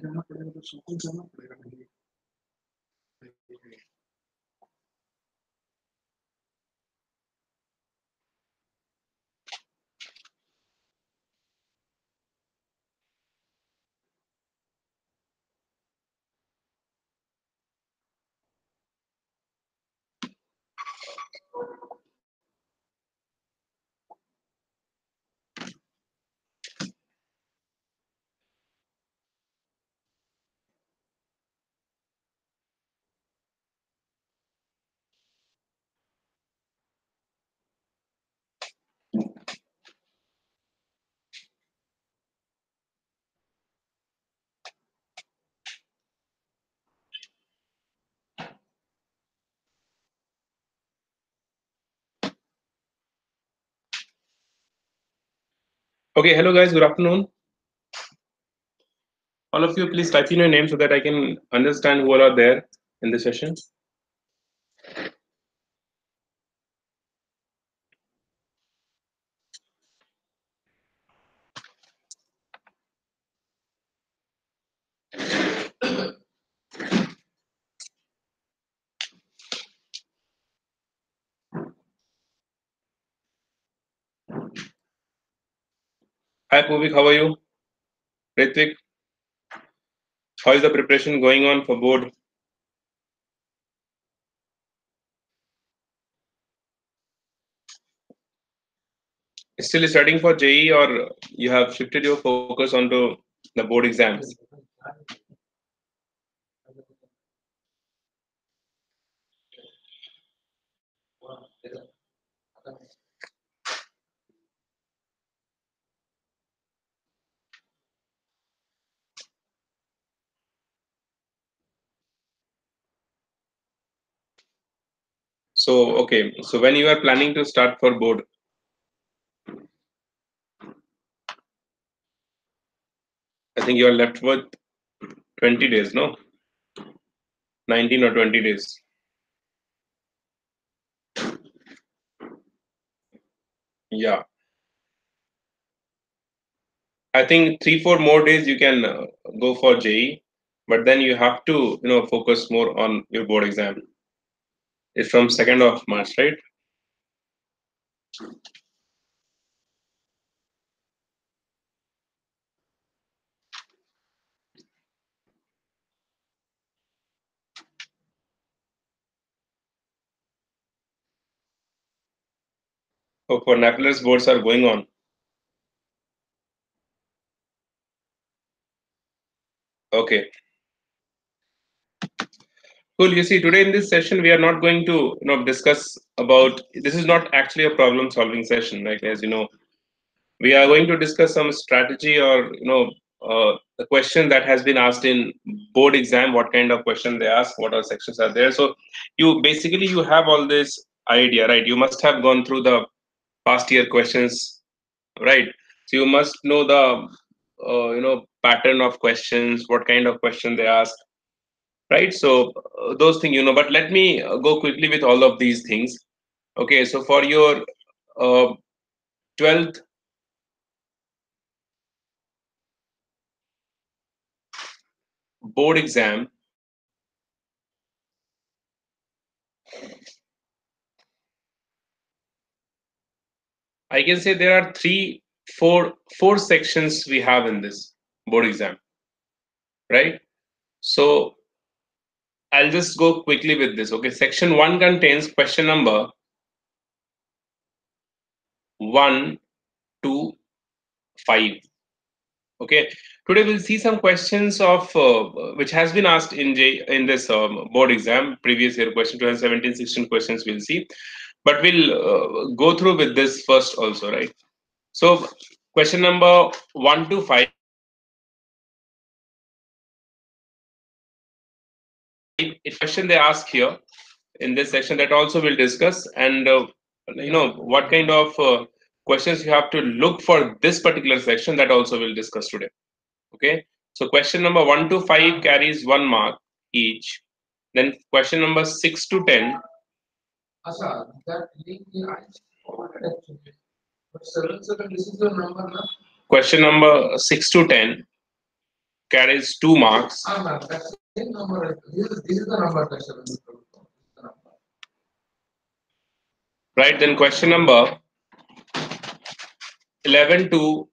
जाना पड़ेगा तो सब कुछ जाना पड़ेगा नहीं। Okay, hello guys, good afternoon. All of you, please type in your name so that I can understand who all are there in this session. Hi Puvik, how are you? Ritvik, how is the preparation going on for board? Still studying for JEE or you have shifted your focus onto the board exams? So, okay, so when you are planning to start for board? I think you are left with 20 days, no? 19 or 20 days. Yeah. I think 3-4 more days you can go for JEE, but then you have to focus more on your board exam. It's from 2nd of March, right? So for NAPLES boards are going on. Okay. Cool. You see, today in this session, we are not going to discuss about, this is not actually a problem solving session, like as you know. We are going to discuss some strategy or the question that has been asked in board exam, what kind of question they ask, what are sections are there. So you basically you have all this idea, right? You must have gone through the past year questions, right? So you must know the pattern of questions, what kind of question they ask, right? So those things, but let me go quickly with all of these things. Okay, so for your 12th board exam, I can say there are four sections we have in this board exam, right? So I'll just go quickly with this. Okay, section 1 contains question number 1 to 5. Okay, today we'll see some questions of which has been asked in this board exam, previous year question 2017-16 questions we'll see, but we'll go through with this first also, right? So question number 1 to 5. A question they ask here in this section that also we'll discuss, and what kind of questions you have to look for this particular section, that also we'll discuss today. Okay, so question number 1 to 5 carries 1 mark each. Then question number 6 to 10. This is the number, na? Question number 6 to 10 carries 2 marks. Ma'am, that's the same number. This is the number, that's the number. Right, then question number 11 to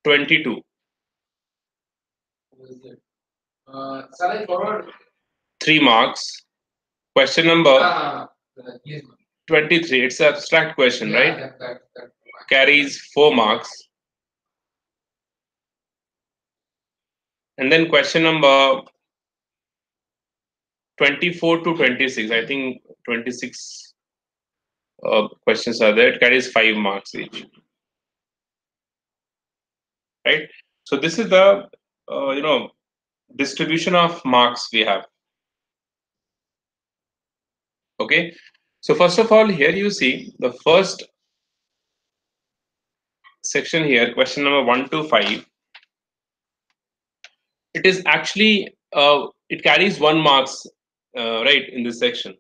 22. Shall I forward? 3 marks. Question number Yes, ma'am. 23. It's an abstract question, Yeah, right? that. Carries 4 marks. And then question number 24 to 26. I think 26 questions are there. It carries 5 marks each. Right? So this is the distribution of marks we have. Okay. So first of all, here you see the first section here, question number 1 to 5. It is actually it carries 1 marks, right, in this section.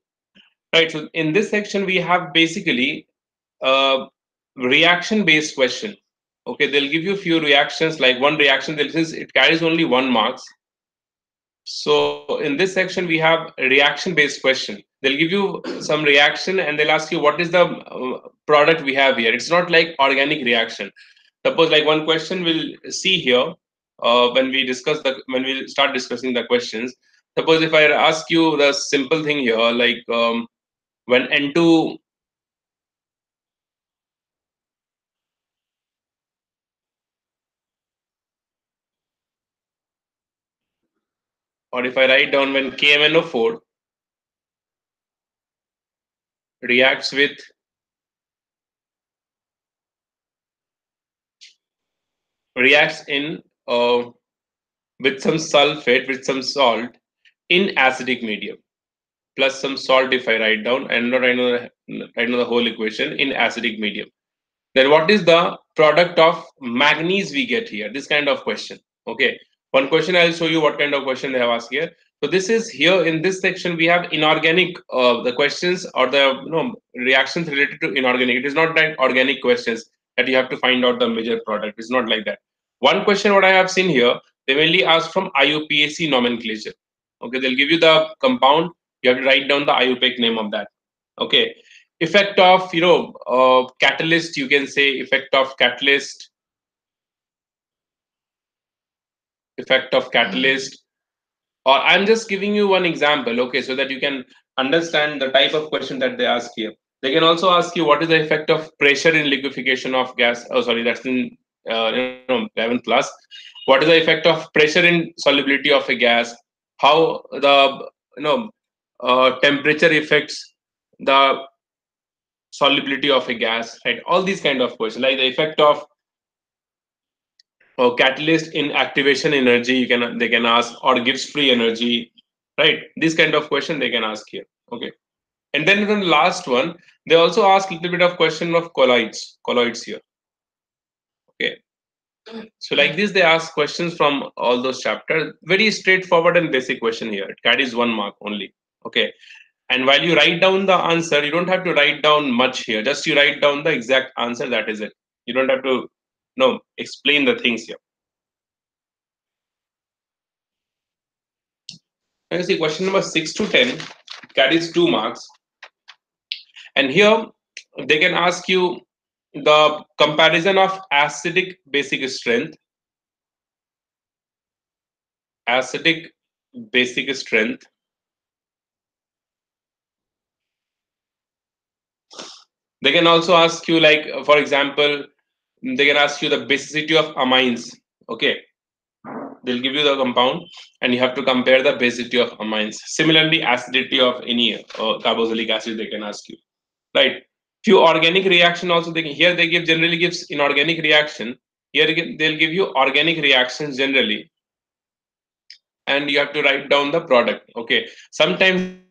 Right. So in this section we have basically reaction based question. Okay, they'll give you a few reactions, like one reaction. Since it carries only 1 marks, so in this section we have a reaction based question. They'll give you some reaction and they'll ask you what is the product we have here. It's not like organic reaction. Suppose like one question we'll see here when we start discussing the questions. Suppose if I ask you the simple thing here, like when N2 or if I write down when KMNO4 reacts in with some sulfate, with some salt in acidic medium, plus some salt if I write down and not I know the whole equation in acidic medium. Then what is the product of manganese we get here? This kind of question. Okay. One question I'll show you what kind of question they have asked here. So this is here in this section we have inorganic the questions or the reactions related to inorganic. It is not like organic questions that you have to find out the major product. It's not like that. One question what I have seen here, they mainly ask from IUPAC nomenclature. Okay, they'll give you the compound. You have to write down the IUPAC name of that. Okay, effect of catalyst, you can say effect of catalyst, or I'm just giving you one example, okay, so that you can understand the type of question that they ask here. They can also ask you what is the effect of pressure in liquefaction of gas. Oh, sorry, that's in 11 plus. What is the effect of pressure in solubility of a gas? How the temperature affects the solubility of a gas, right? All these kind of questions, like the effect of catalyst in activation energy, they can ask, or gives free energy, right? This kind of question they can ask here. Okay, and then the last one, they also ask a little bit of question of colloids here. Okay, so like this, they ask questions from all those chapters. Very straightforward and basic question here. It carries 1 mark only. Okay, and while you write down the answer, you don't have to write down much here. Just you write down the exact answer. That is it. You don't have to explain the things here. And you see, question number 6 to 10 carries 2 marks. And here they can ask you the comparison of acidic basic strength, acidic basic strength. They can also ask you, like, for example, they can ask you the basicity of amines. Okay, they'll give you the compound and you have to compare the basicity of amines. Similarly, acidity of any carboxylic acid they can ask you, right? Few organic reaction also here they generally gives inorganic reaction. Here again, they'll give you organic reactions generally, and you have to write down the product. Okay, sometimes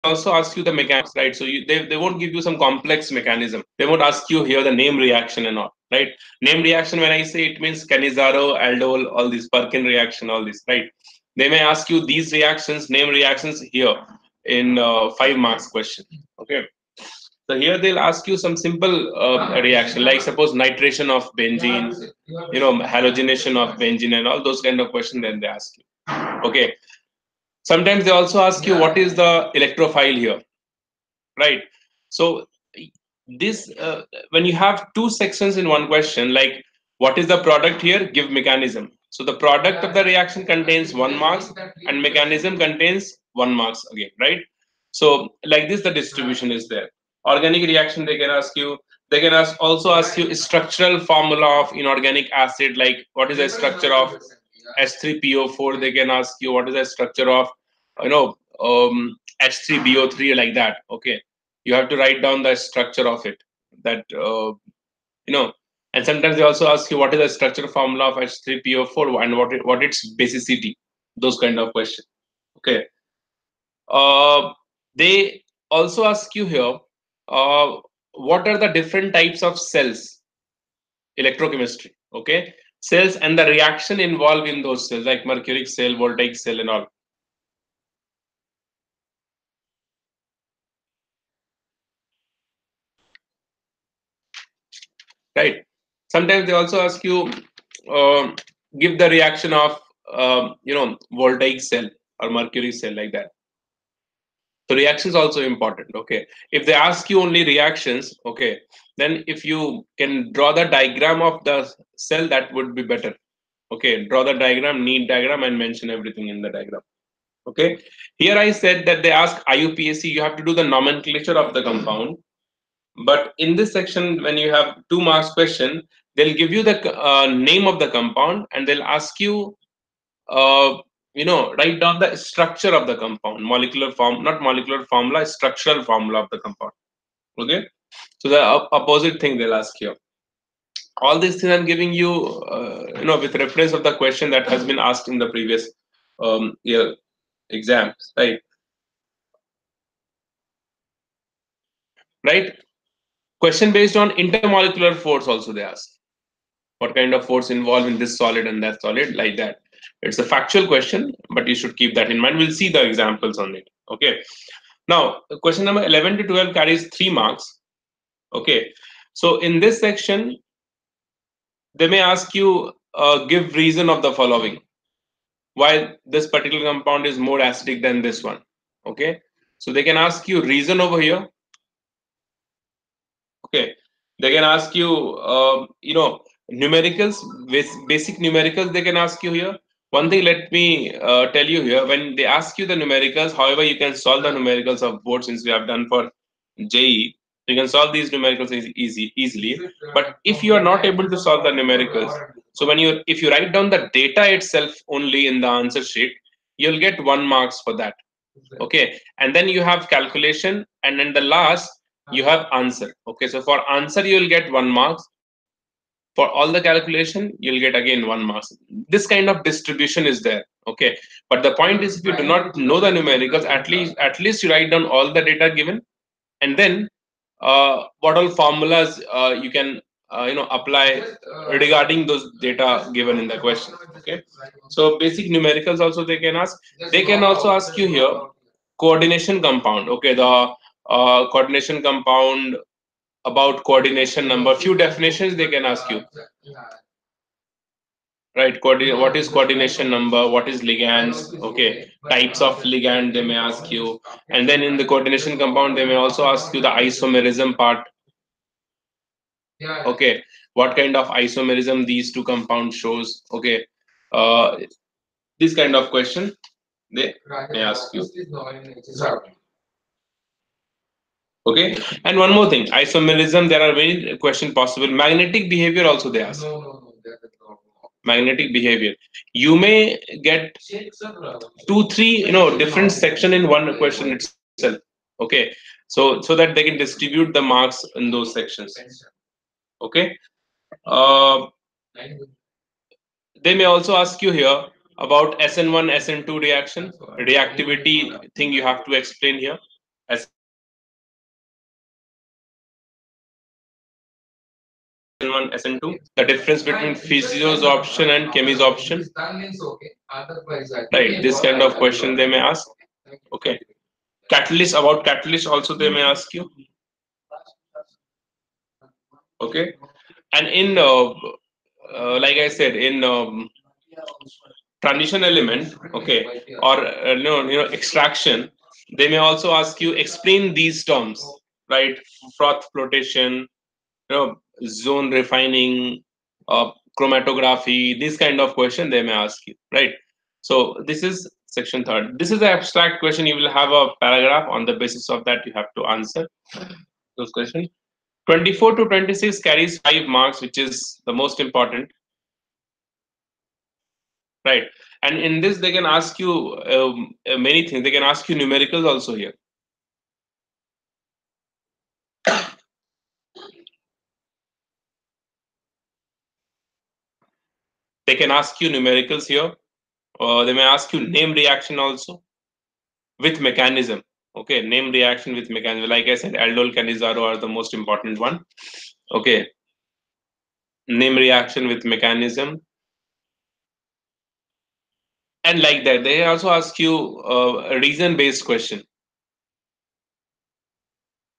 also ask you the mechanics, right? So they won't give you some complex mechanism. They won't ask you here the name reaction and all, right? Name reaction, when I say, it means Cannizzaro, aldol, all these Perkin reaction, all this, right? They may ask you these reactions, name reactions here. in 5 marks question. Okay. So here they'll ask you some simple reaction, like suppose nitration of benzene, halogenation of benzene, and all those kind of questions. Then they ask you. Okay. Sometimes they also ask you what is the electrophile here, right? So this when you have two sections in one question, like what is the product here, give mechanism. So the product of the reaction contains 1 marks and mechanism contains 1 marks again, right? So like this the distribution is there. Organic reaction they can ask you, they can also ask you structural formula of inorganic acid, like what is the structure of H3PO4. They can ask you what is the structure of you know H3BO3, like that. Okay, you have to write down the structure of it, that you know and sometimes they also ask you what is the structure formula of H3PO4 and what its basicity, those kind of questions. Okay. They also ask you here what are the different types of cells, electrochemistry. Okay, cells and the reaction involved in those cells, like mercuric cell, voltaic cell, and all. Right. Sometimes they also ask you um give the reaction of voltaic cell or mercury cell, like that. So reactions also important. Okay, if they ask you only reactions, okay, then if you can draw the diagram of the cell, that would be better. Okay, draw the diagram, neat diagram, and mention everything in the diagram. Okay, here I said that they ask IUPAC, you have to do the nomenclature of the compound. But in this section, when you have 2 marks question, they'll give you the name of the compound, and they'll ask you, write down the structure of the compound, molecular form, not molecular formula, structural formula of the compound. Okay, so the opposite thing they'll ask you. All these things I'm giving you, with reference of the question that has been asked in the previous year exams, right? Right. Question based on intermolecular force also they ask. What kind of force involved in this solid and that solid, like that. It's a factual question, but you should keep that in mind. We'll see the examples on it. Okay. Now, question number 11 to 12 carries 3 marks. Okay. So in this section, they may ask you give reason of the following. Why this particular compound is more acidic than this one. Okay. So they can ask you reason over here. Okay. They can ask you, numericals, basic numericals they can ask you here. One thing, let me tell you here, when they ask you the numericals, however, you can solve the numericals of board, since we have done for JE. You can solve these numericals easily. But if you are not able to solve the numericals, so if you write down the data itself only in the answer sheet, you'll get 1 marks for that. Okay, and then you have calculation, and then the last you have answer. Okay, so for answer you will get 1 marks. For all the calculation you'll get again 1 marks. This kind of distribution is there. Okay, but the point is, if you do not know the numericals, at least you write down all the data given, and then what all formulas you can apply regarding those data given in the question. Okay, so basic numericals also they can ask. They can also ask you here coordination compound. Okay, the coordination compound, about coordination number, few definitions they can ask you, right? What is coordination number, what is ligands, okay, types of ligand they may ask you. And then in the coordination compound they may also ask you the isomerism part. Okay, what kind of isomerism these two compounds shows. Okay, uh, this kind of question they may ask you. Okay, and one more thing, isomerism, there are many questions possible. Magnetic behavior also they ask. Magnetic behavior, you may get 2 3 different section in one question itself. Okay, so that they can distribute the marks in those sections. Okay, uh, they may also ask you here about SN1 SN2 reaction, reactivity thing you have to explain here. SN1 SN2, the difference between physiosorption and chemisorption. Right, this kind of question they may ask. Okay, Catalyst, about catalyst also they may ask you. Okay, and in like I said, in transition element, okay, or extraction, they may also ask you explain these terms, right? Froth flotation, zone refining, chromatography, this kind of question they may ask you, right? So this is section third. This is the abstract question. You will have a paragraph. On the basis of that, you have to answer those questions. 24 to 26 carries 5 marks, which is the most important, right? And in this, they can ask you many things. They can ask you numericals also here. They can ask you numericals here. They may ask you name reaction also with mechanism. Okay, name reaction with mechanism. Like I said, aldol, canizaro are the most important one. Okay, name reaction with mechanism. And like that, they also ask you a reason-based question.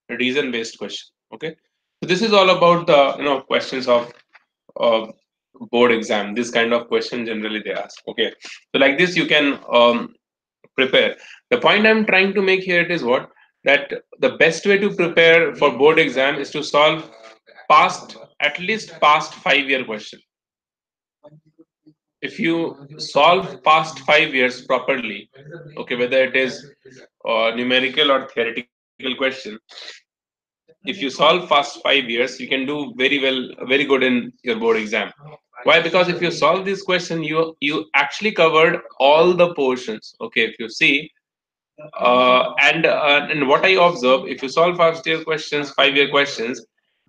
Reason-based question. Okay, so this is all about the questions of uh, board exam. This kind of question generally they ask. Okay, so like this you can prepare. The point I'm trying to make here it is what, that the best way to prepare for board exam is to solve past, at least past 5 year question. If you solve past 5 years properly, okay, whether it is numerical or theoretical question, if you solve past 5 years, you can do very well, very good in your board exam. Why? Because if you solve this question, you actually covered all the portions. Okay, if you see, and what I observe, if you solve past year questions, 5 year questions,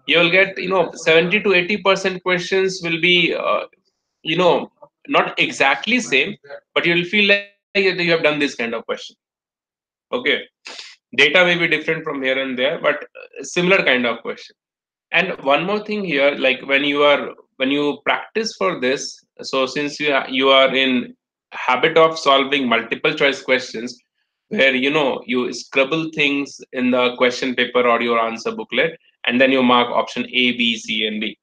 you will get 70 to 80% questions will be not exactly same, but you will feel like you have done this kind of question. Okay, data may be different from here and there, but similar kind of question. And one more thing here, like when you practice for this, so since you are in habit of solving multiple choice questions, where you scribble things in the question paper or your answer booklet, and then you mark option A, B, C, and D.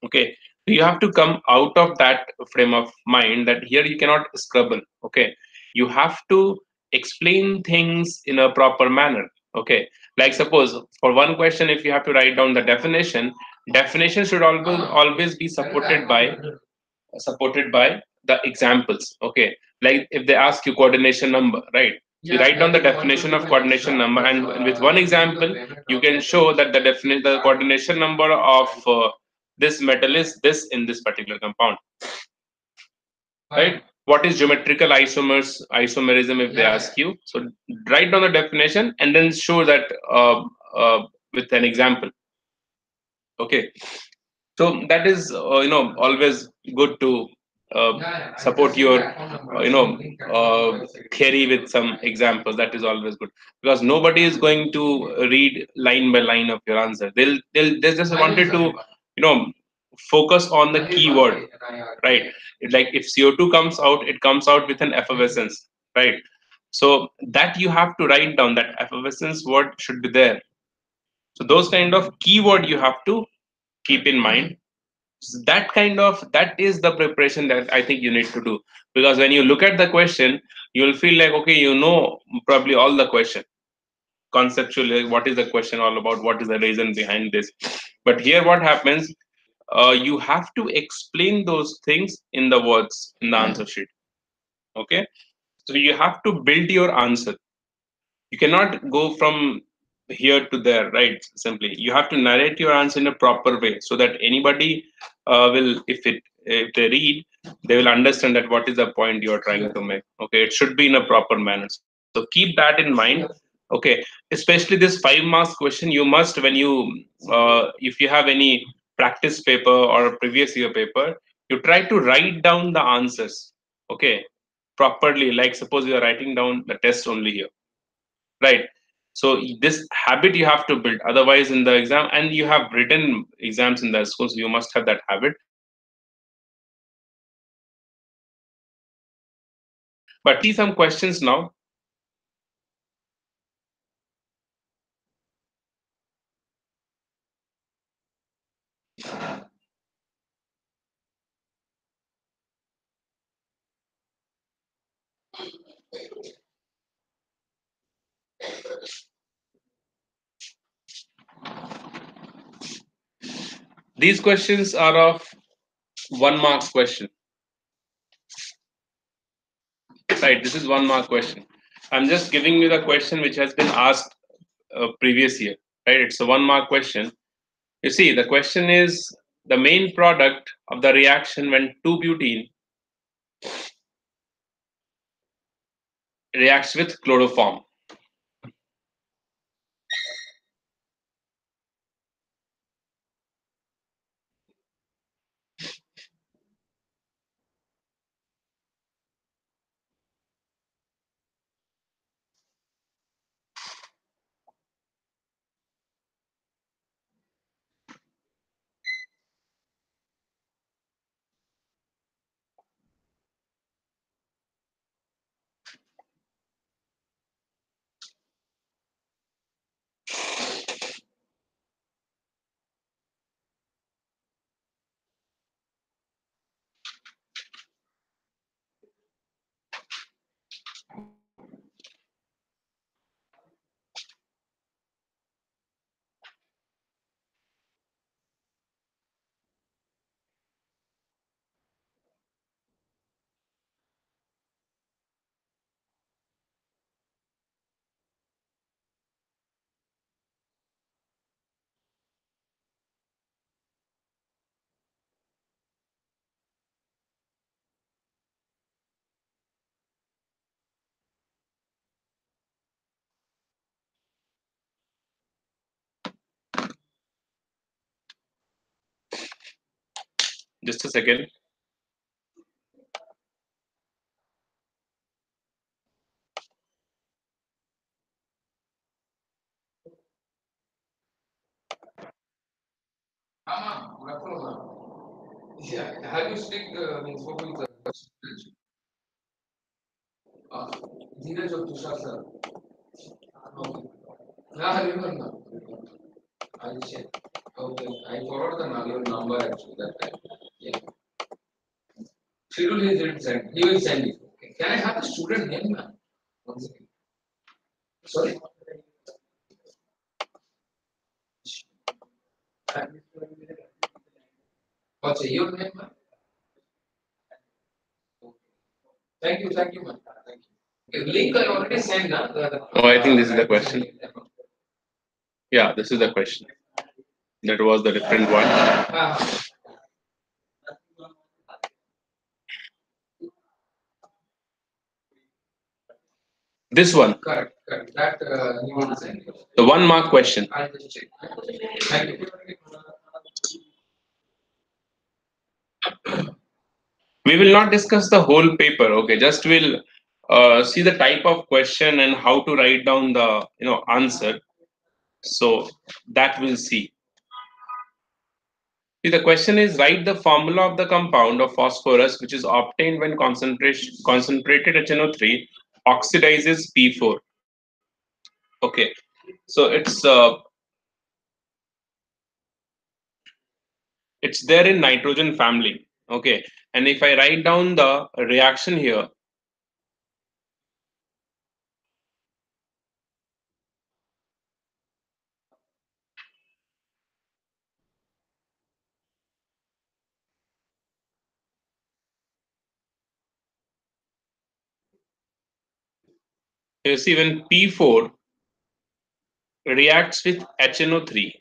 Okay, so you have to come out of that frame of mind that here you cannot scribble. Okay, you have to explain things in a proper manner. Okay, like suppose for one question, if you have to write down the definition should always be supported by the examples. Okay, like if they ask you coordination number, right? You write down the definition of coordination number, and with one example, you can show that the coordination number of this metal is this in this particular compound, right? What is geometrical isomerism if they ask you? So write down the definition and then show that with an example. Okay, so that is always good to support your theory with some examples. That is always good, because nobody is going to read line by line of your answer. They just wanted to focus on the keyword, right? Like if CO2 comes out, it comes out with an effervescence, right? So that you have to write down, that effervescence word should be there. So those kind of keyword you have to keep in mind. That is the preparation that I think you need to do, because when you look at the question, you will feel like, okay, probably all the question conceptually, what is the question all about, what is the reason behind this. But here what happens, you have to explain those things in the words in the answer sheet. Okay, so you have to build your answer. You cannot go from here to there, right? Simply you have to narrate your answer in a proper way, so that anybody will, if they read, they will understand that what is the point you are trying to make. Okay, it should be in a proper manner, so keep that in mind. Okay, especially this 5 marks question, you must, when you if you have any practice paper or a previous year paper, you try to write down the answers, okay, properly. Like suppose you are writing down the test only here, right? So this habit you have to build, otherwise in the exam, and you have written exams in the school, so you must have that habit. But see some questions now. These questions are of 1 mark question. Right, this is 1 mark question. I'm just giving you the question which has been asked previous year. Right, it's a 1 mark question. You see, the question is the main product of the reaction when 2-butene reacts with chloroform. Just a second. Yeah, have you speak means spoken with Dheeraj or Tushar sir? Okay. Yeah, I remember. I'll check. Okay, I forward your number actually that time. Yeah. Schedule he didn't send. He will send it. Okay. Can I have the student name, ma'am? One second. Sorry. What's your name, ma'am? Thank you, ma'am. Thank you. Okay, link I already sent, na? Oh, I think this is the question. Yeah, this is the question. That was the different one. This one, Correct, correct. That he will send you. the 1 mark question. I'll just check. Thank you. We will not discuss the whole paper. Okay, just we'll see the type of question and how to write down the answer. So that we'll see. See, the question is write the formula of the compound of phosphorus which is obtained when concentrated HNO3 oxidizes P4. Okay, so it's there in nitrogen family. Okay, and if I write down the reaction here, you see when P4 reacts with HNO3,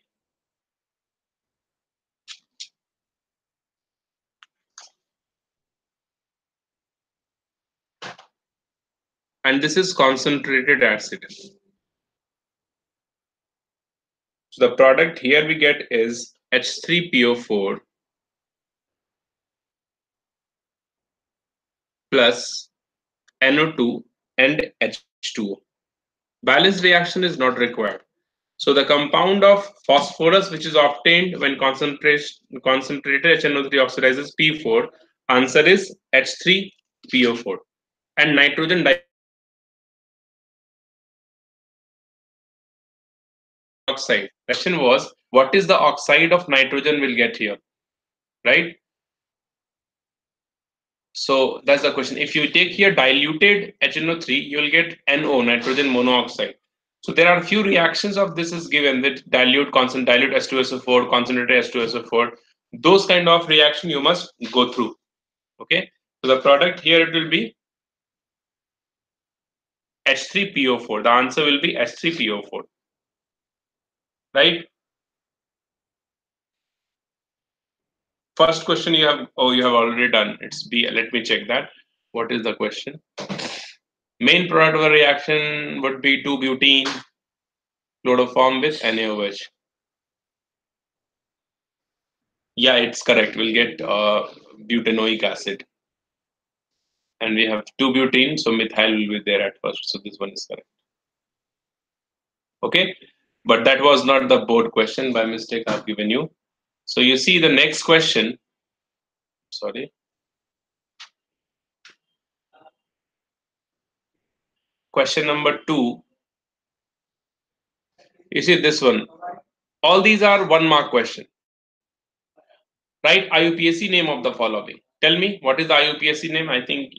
and this is concentrated acid. So the product here we get is H3PO4 plus NO2 and H2O. Balanced reaction is not required. So the compound of phosphorus which is obtained when concentrated HNO3 oxidizes P4, answer is H3PO4. And nitrogen dioxide. Question was, what is the oxide of nitrogen we'll get here, right? So that's the question. If you take here diluted HNO3, you will get NO, nitrogen monoxide. So there are a few reactions of this is given, that dilute H2SO4, concentrated H2SO4. Those kind of reaction you must go through. Okay. So the product here, it will be H3PO4. The answer will be H3PO4. Right? First question you have, oh, you have already done. It's B. Let me check that. What is the question? Main product of the reaction would be 2-butene chloroform with NaOH. Yeah, it's correct. We'll get butanoic acid. And we have 2-butene, so methyl will be there at first. So this one is correct. Okay, but that was not the board question. By mistake, I've given you. So you see the next question. Sorry. Question number 2. You see this one. All these are 1-mark question. Write IUPAC name of the following. Tell me, what is the IUPAC name? I think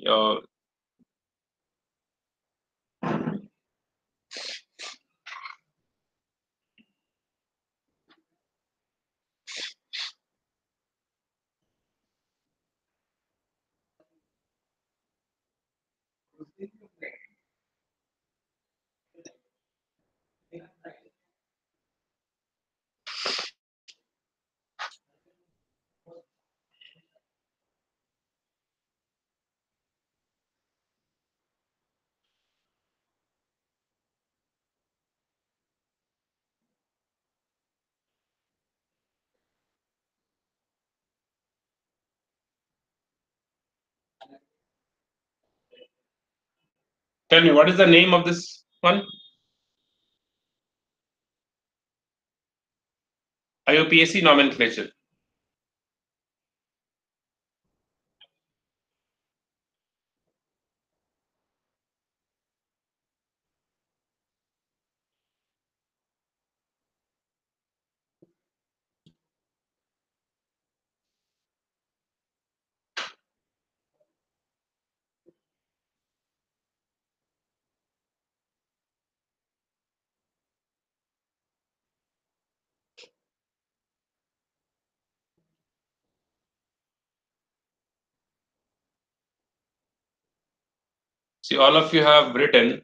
tell me, what is the name of this one? IUPAC nomenclature. See, all of you have written,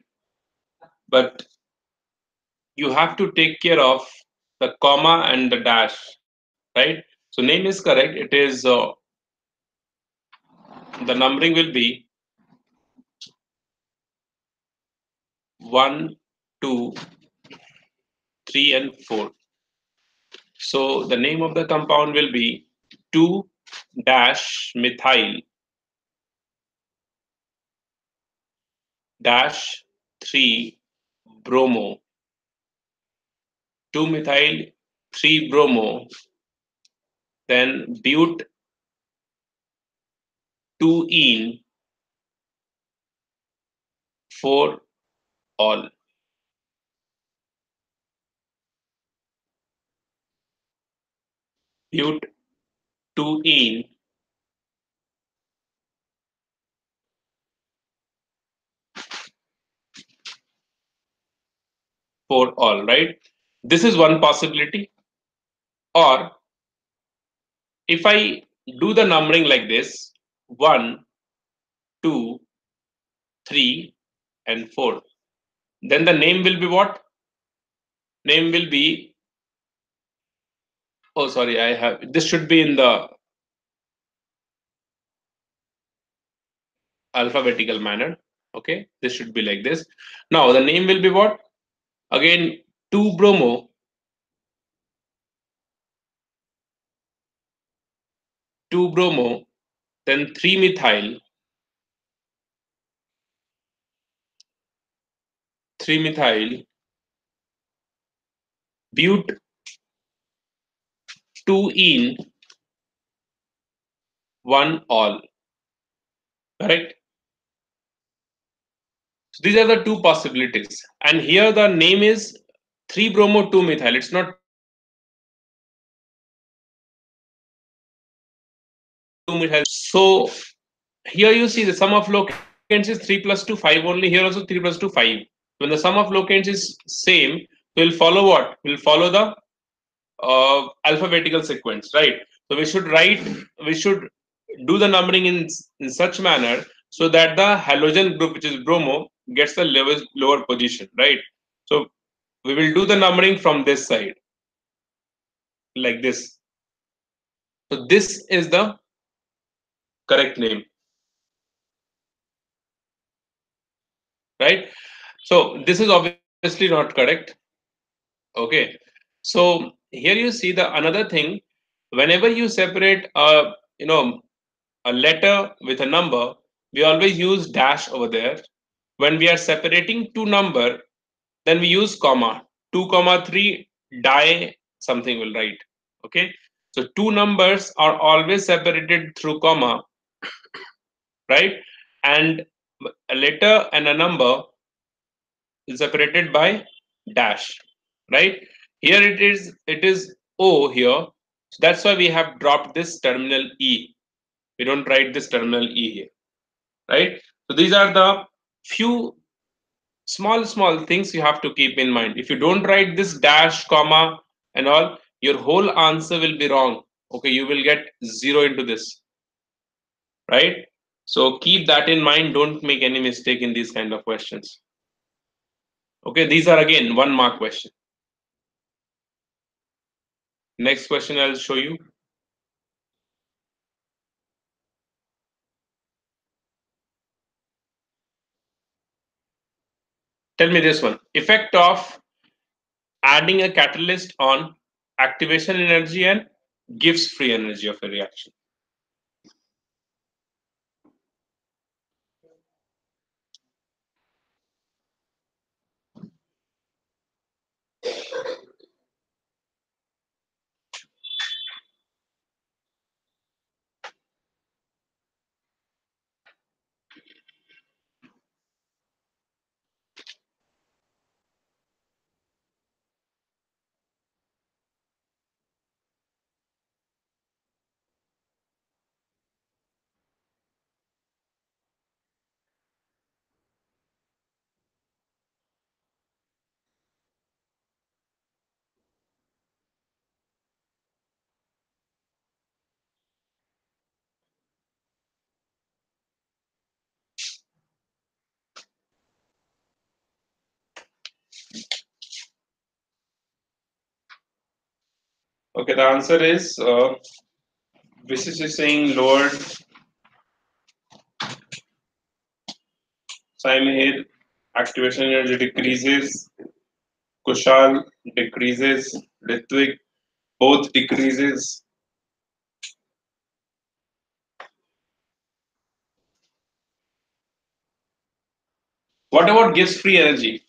but you have to take care of the comma and the dash, right? So name is correct. It is the numbering will be 1, 2, 3, and 4. So the name of the compound will be 2 dash methyl dash 3 bromo. 2 methyl 3 bromo, then but 2 ene 4 all. But 2 ene 4 all, right? This is one possibility. Or if I do the numbering like this, 1, 2, 3, and 4, then the name will be what? Name will be, oh, sorry, I have, this should be in the alphabetical manner. Okay, this should be like this. Now the name will be what? Again, 2 bromo, 2 bromo, then 3 methyl, 3 methyl, but 2 ene 1 all. Correct? So these are the two possibilities. And here the name is 3 bromo 2 methyl. It's not 2 methyl. So here you see the sum of locations is 3 plus 2, 5 only. Here also 3 plus 2, 5. When the sum of locations is same, we'll follow what? We'll follow the alphabetical sequence, right? So we should do the numbering in such manner so that the halogen group, which is bromo, gets the lower position, right? So we will do the numbering from this side, like this. So this is the correct name, right? So this is obviously not correct. Okay. So here you see the another thing. Whenever you separate a letter with a number, we always use dash over there. When we are separating two number, then we use comma. 2 comma 3 die something will write. Okay. So two numbers are always separated through comma, right? And a letter and a number is separated by dash, right? Here it is O here. So that's why we have dropped this terminal E. We don't write this terminal E here, right? So these are the few small things you have to keep in mind. If you don't write this dash, comma, and all, your whole answer will be wrong. Okay, you will get 0 into this, right? So keep that in mind. Don't make any mistake in these kind of questions. Okay, these are again 1 mark question. Next question I'll show you. Tell me this one. Effect of adding a catalyst on activation energy and gives free energy of a reaction. Okay, the answer is this is saying lowered Simahid activation energy decreases, Kushal decreases, Ritwik both decreases. What about gives free energy?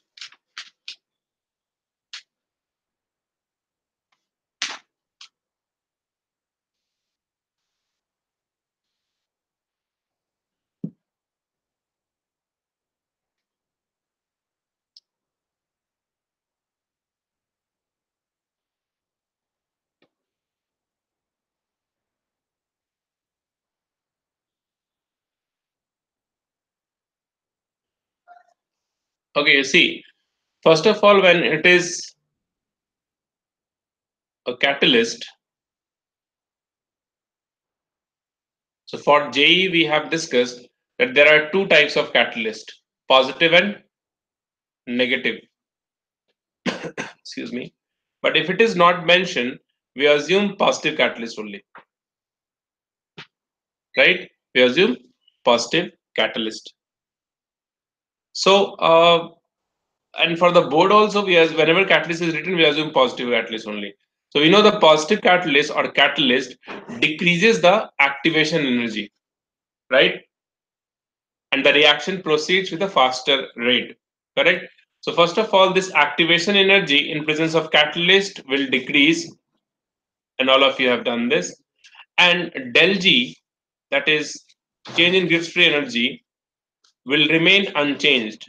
Okay, you see, first of all, when it is a catalyst, so for JE we have discussed that there are two types of catalyst, positive and negative. Excuse me. But if it is not mentioned, we assume positive catalyst only, right? We assume positive catalyst. So, and for the board also, whenever catalyst is written, we assume positive catalyst only. So we know the positive catalyst or catalyst decreases the activation energy, right? And the reaction proceeds with a faster rate, correct? So first of all, this activation energy in presence of catalyst will decrease, and all of you have done this. And del G, that is change in Gibbs free energy, will remain unchanged.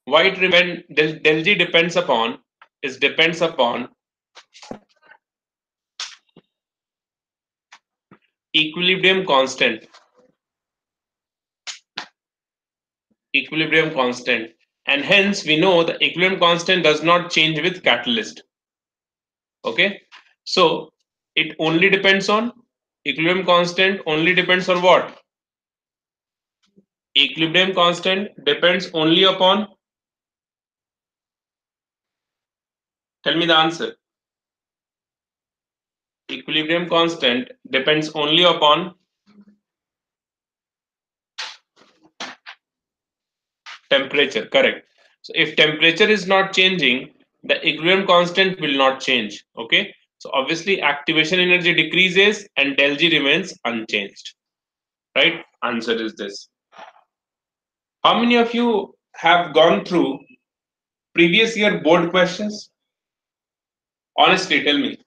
Why it del G depends upon equilibrium constant. And hence we know the equilibrium constant does not change with catalyst. Okay, so it only depends on equilibrium constant, only depends on what? Equilibrium constant depends only upon, tell me the answer. Equilibrium constant depends only upon temperature, correct. So if temperature is not changing, the equilibrium constant will not change. Okay, so obviously activation energy decreases and del G remains unchanged. Right? Answer is this. How many of you have gone through previous year board questions? Honestly, tell me.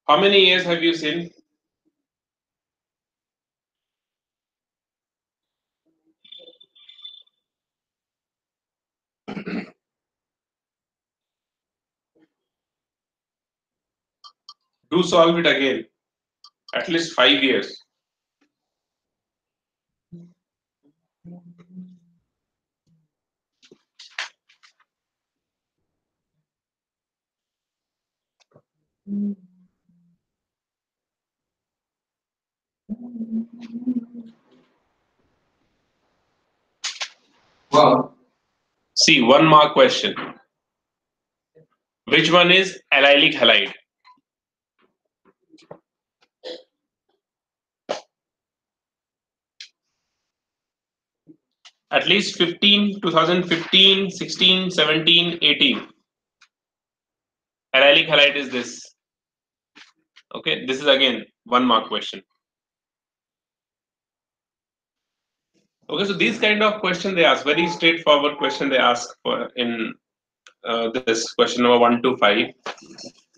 How many years have you seen? Do solve it again. At least 5 years. Wow. See, 1 mark question. Which one is allylic halide? At least 15, 2015, 16, 17, 18. Allylic halide is this. Okay, this is again 1 mark question. Okay, so these kind of question they ask, very straightforward question they ask for in this question number 1 to 5.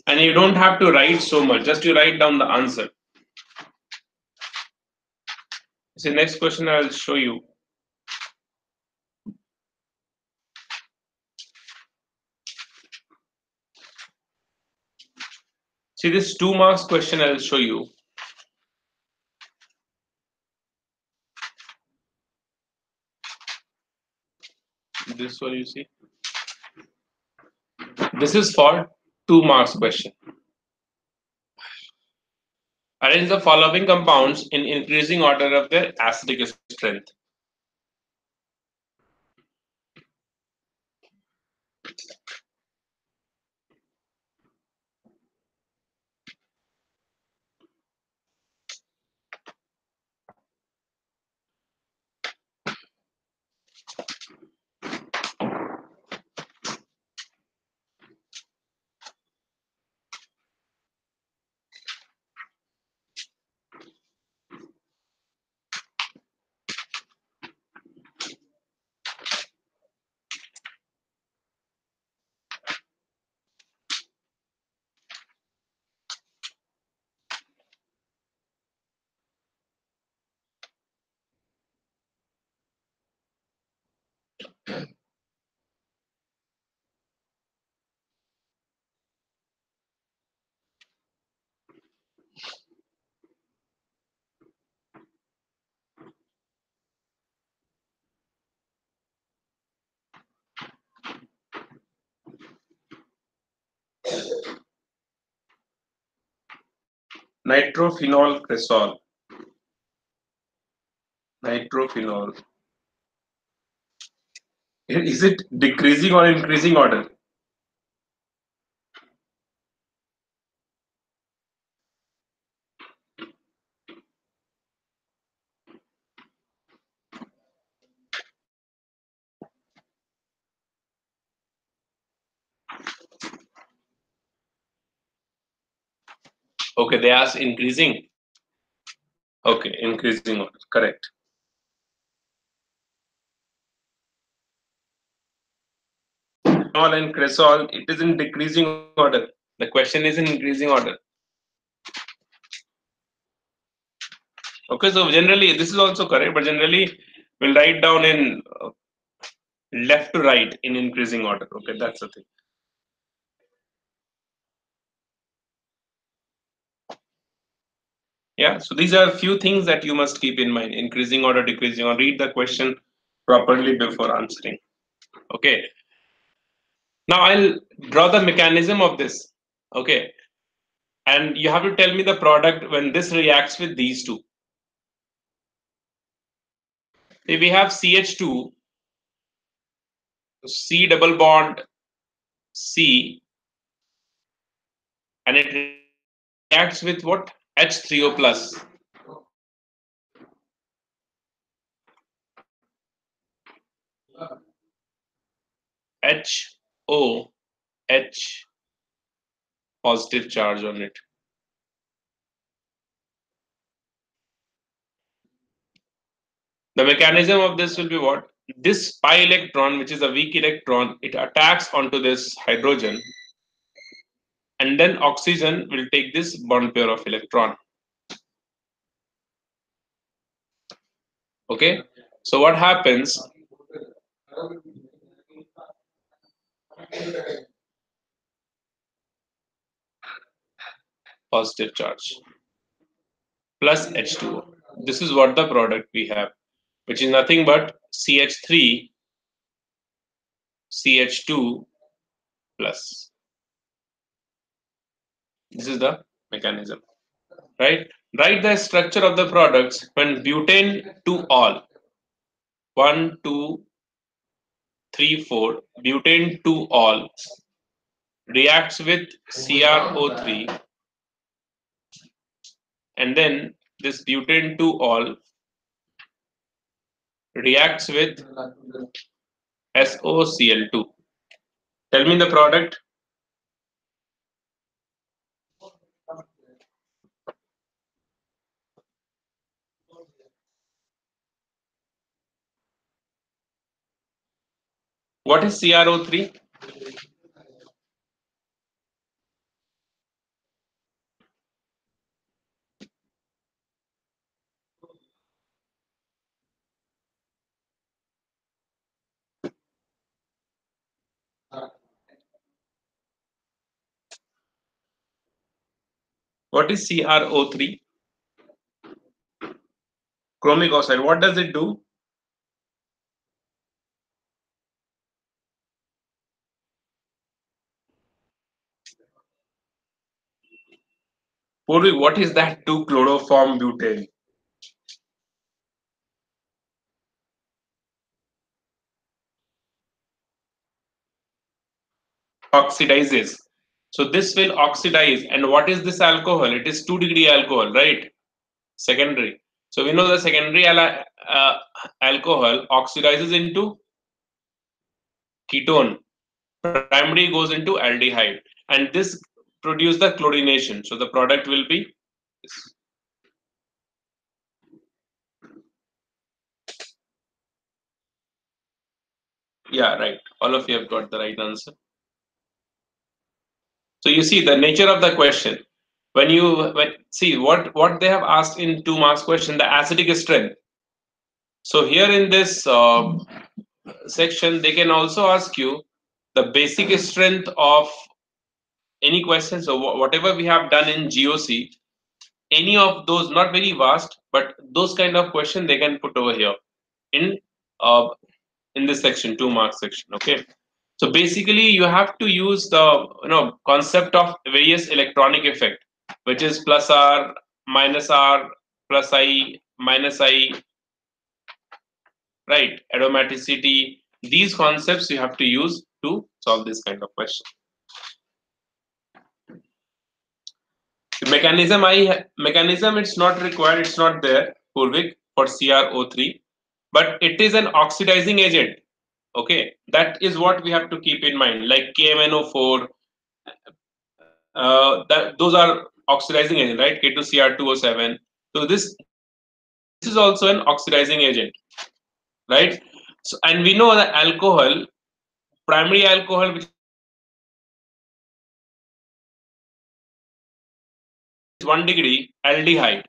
And you don't have to write so much, just you write down the answer. See, next question I'll show you. See, this 2 marks question I'll show you. This one you see. This is for 2 marks question. Arrange the following compounds in increasing order of their acidic strength. Nitrophenol cresol. Nitrophenol. Is it decreasing or increasing order? Okay, they ask increasing. Okay, increasing order, correct. and cresol, it is in decreasing order. The question is in increasing order. Okay, so generally this is also correct, but generally we'll write down in left to right in increasing order. Okay, that's the thing. Yeah, so these are a few things that you must keep in mind: increasing order, decreasing order. Read the question properly before answering. Okay. Now I'll draw the mechanism of this. Okay. And you have to tell me the product when this reacts with these two. If we have CH2, C double bond C, and it reacts with what? H3O plus. HO, H positive charge on it. The mechanism of this will be what? This pi electron, which is a weak electron, it attacks onto this hydrogen, and then oxygen will take this bond pair of electron. Okay, so what happens? Positive charge plus H2O. This is what the product we have, which is nothing but CH3, CH2 plus. This is the mechanism, right? Write the structure of the products when butane to all. 1, 2, 3, 4. Butane to all reacts with CrO3, and then this butane to all reacts with SOCl2. Tell me the product. What is CrO3? What is CrO3? Chromic oxide. What does it do? Purvi, what is that 2 chloroform butane? Oxidizes. So this will oxidize. And what is this alcohol? It is 2-degree alcohol, right? Secondary. So we know the secondary alcohol oxidizes into ketone. Primary goes into aldehyde. And this produces the chlorination. So the product will be this. Yeah, right. All of you have got the right answer. So you see the nature of the question. When you see what they have asked in 2 marks question, the acidic strength. So here in this section, they can also ask you the basic strength of any question. So whatever we have done in GOC, any of those, not very vast, but those kind of question they can put over here in uh, in this section, 2 marks section. Okay. So basically, you have to use the concept of various electronic effect, which is plus R, plus I, minus I, right? Aromaticity. These concepts you have to use to solve this kind of question. The mechanism it's not required. It's not there, Purvik, for CrO3, but it is an oxidizing agent. Okay, that is what we have to keep in mind. Like KMNO4. That those are oxidizing agent, right? K2Cr2O7. So this is also an oxidizing agent, right? So and we know that alcohol primary alcohol which is 1 degree aldehyde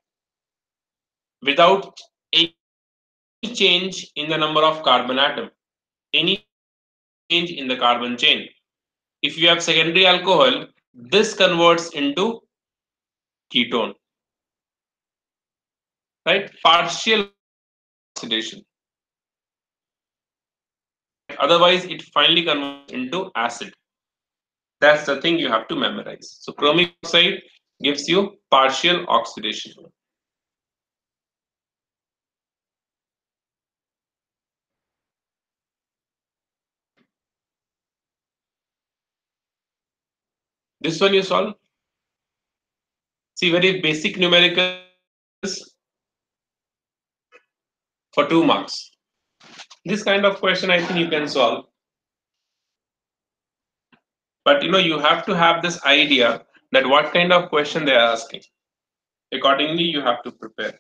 without any change in the number of carbon atom, any change in the carbon chain. If you have secondary alcohol, this converts into ketone, right? Partial oxidation. Otherwise, it finally converts into acid. That's the thing you have to memorize. So chromic oxide gives you partial oxidation. This one you solve. See, very basic numerical for 2 marks. This kind of question I think you can solve. But you have to have this idea that what kind of question they are asking. Accordingly, you have to prepare.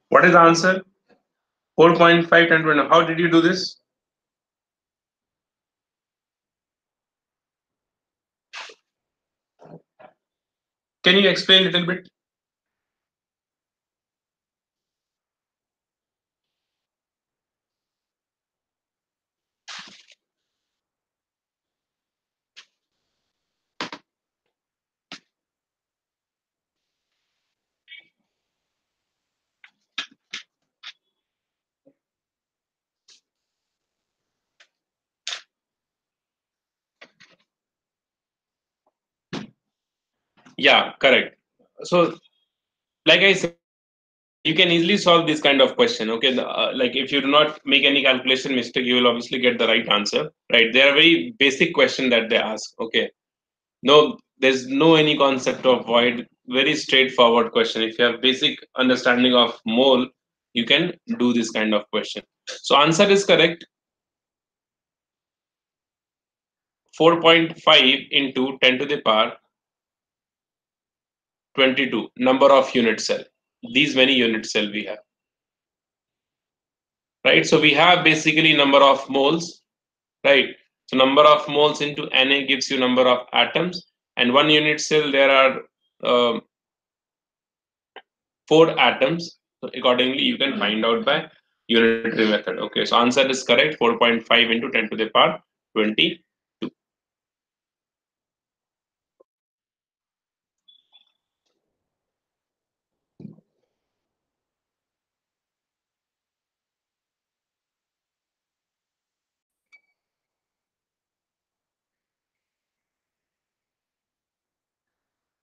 What is the answer? 4.5 10 to 1. How did you do this? Can you explain a little bit? Yeah, correct. So, like I said, you can easily solve this kind of question. Okay, like if you do not make any calculation mistake, you will obviously get the right answer. Right? They are very basic question that they ask. Okay, no, there's no any concept of void. Very straightforward question. If you have basic understanding of mole, you can do this kind of question. So answer is correct. 4.5 into 10 to the power 22 number of unit cell. These many unit cell we have. Right? So we have basically number of moles, right? So number of moles into Na gives you number of atoms, and 1 unit cell there are 4 atoms. So accordingly, you can find out by unitary method. Okay, so answer is correct. 4.5 into 10 to the power 22.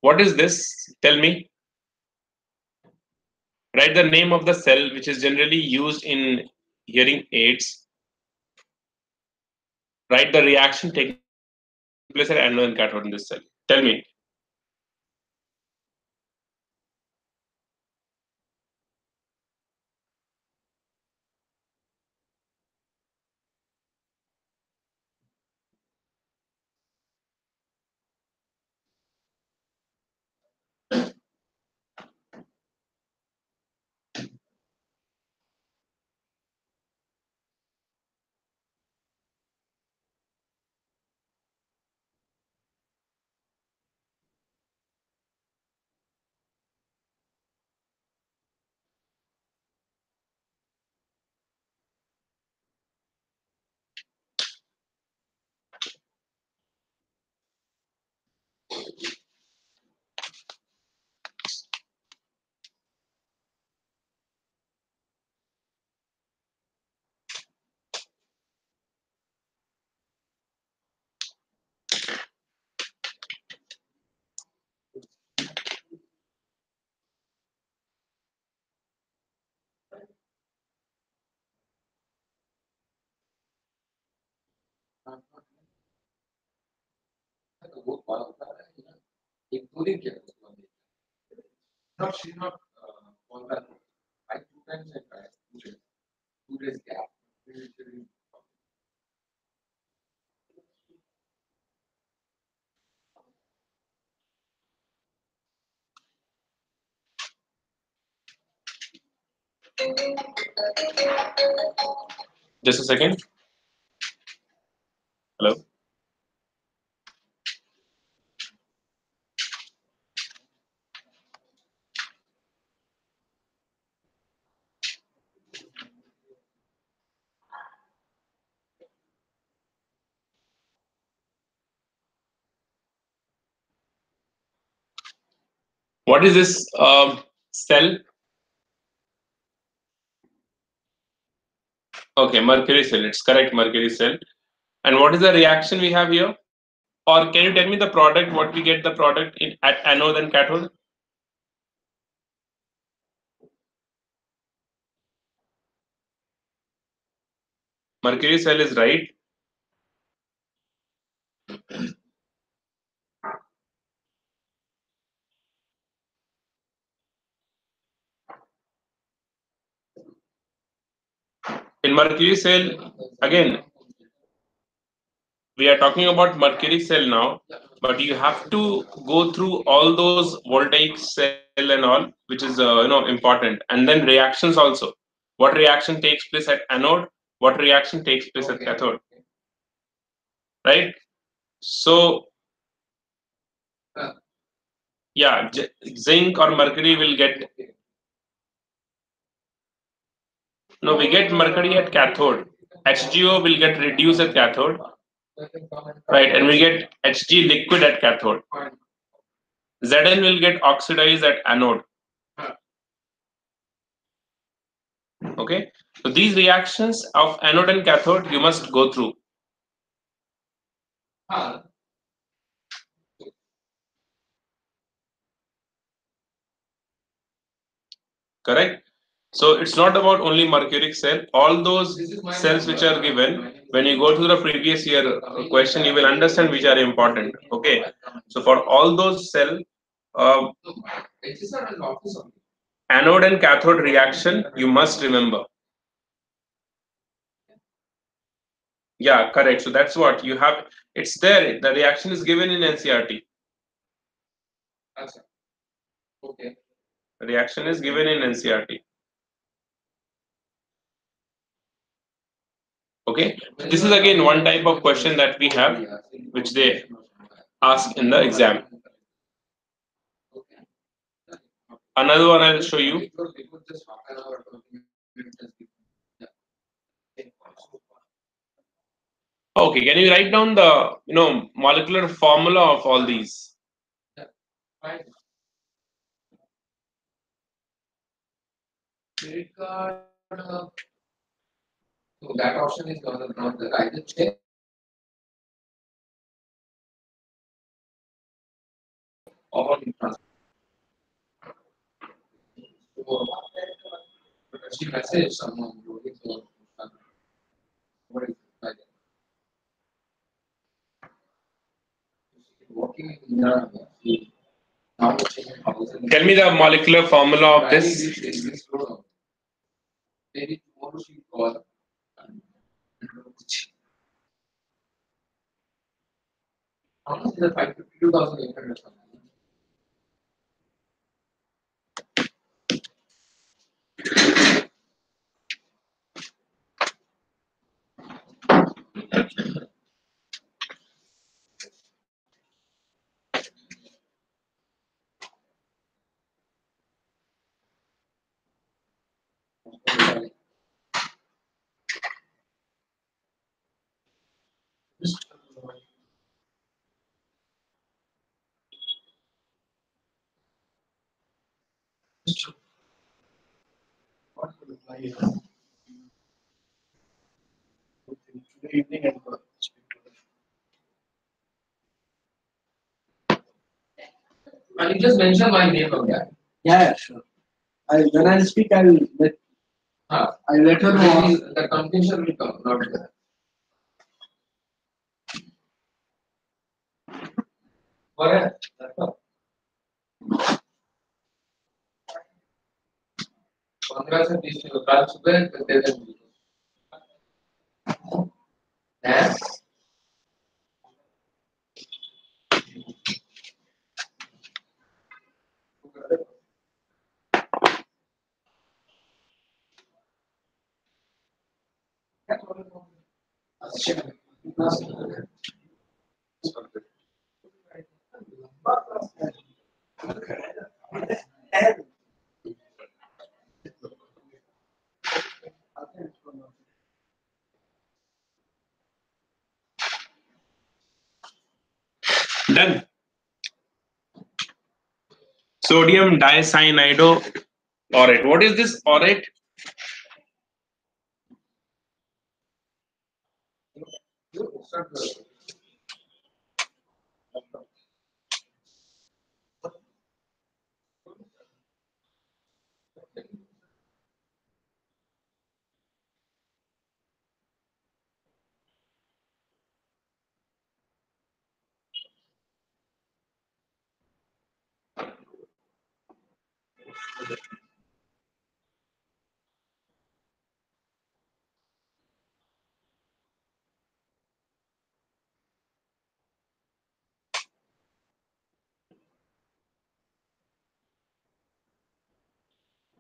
What is this? Tell me. Write the name of the cell which is generally used in hearing aids. Write the reaction taking place at anode and cathode in this cell. Tell me. Including no, she's not on that. I 2 times I tried. 2 days. 2 days gap. Just a second. Hello. What is this cell? Okay, mercury cell. It's correct, mercury cell. And what is the reaction we have here? Or can you tell me the product? What we get the product in at anode and cathode? Mercury cell is right. In mercury cell, again, we are talking about mercury cell now, but you have to go through all those voltaic cell and all, which is important, and then reactions also. What reaction takes place at anode? What reaction takes place at cathode? Right. So yeah, zinc or mercury will get. No, we get mercury at cathode. HgO will get reduced at cathode, right? And we get Hg liquid at cathode. Zn will get oxidized at anode. Okay, so these reactions of anode and cathode you must go through. Correct. So it's not about only mercuric cell. All those cells which are given, when you go to the previous year question, you will understand which are important. Okay. So for all those cell, uh, anode and cathode reaction, you must remember. Yeah, correct. So that's what you have. It's there. The reaction is given in NCRT. Okay. Reaction is given in NCRT. Okay. This is again one type of question that we have, which they ask in the exam. Another one I'll show you. Okay, can you write down the molecular formula of all these? So that option is not the right check. Or So, she messaged someone looking for what is it like? Working in Iran, now Tell me the molecular formula of this. maybe tomorrow she call. How much is the 552,800 something? What to reply here? Today evening and speak to them. And you just mention my name on that. Yeah, sure. When I speak, I'll let her know. The confusion will come, not that. Correct. That's all. 15 से 20 कल सुबह दे देंगे हैं Done. Sodium dicyanido orate. What is this orate?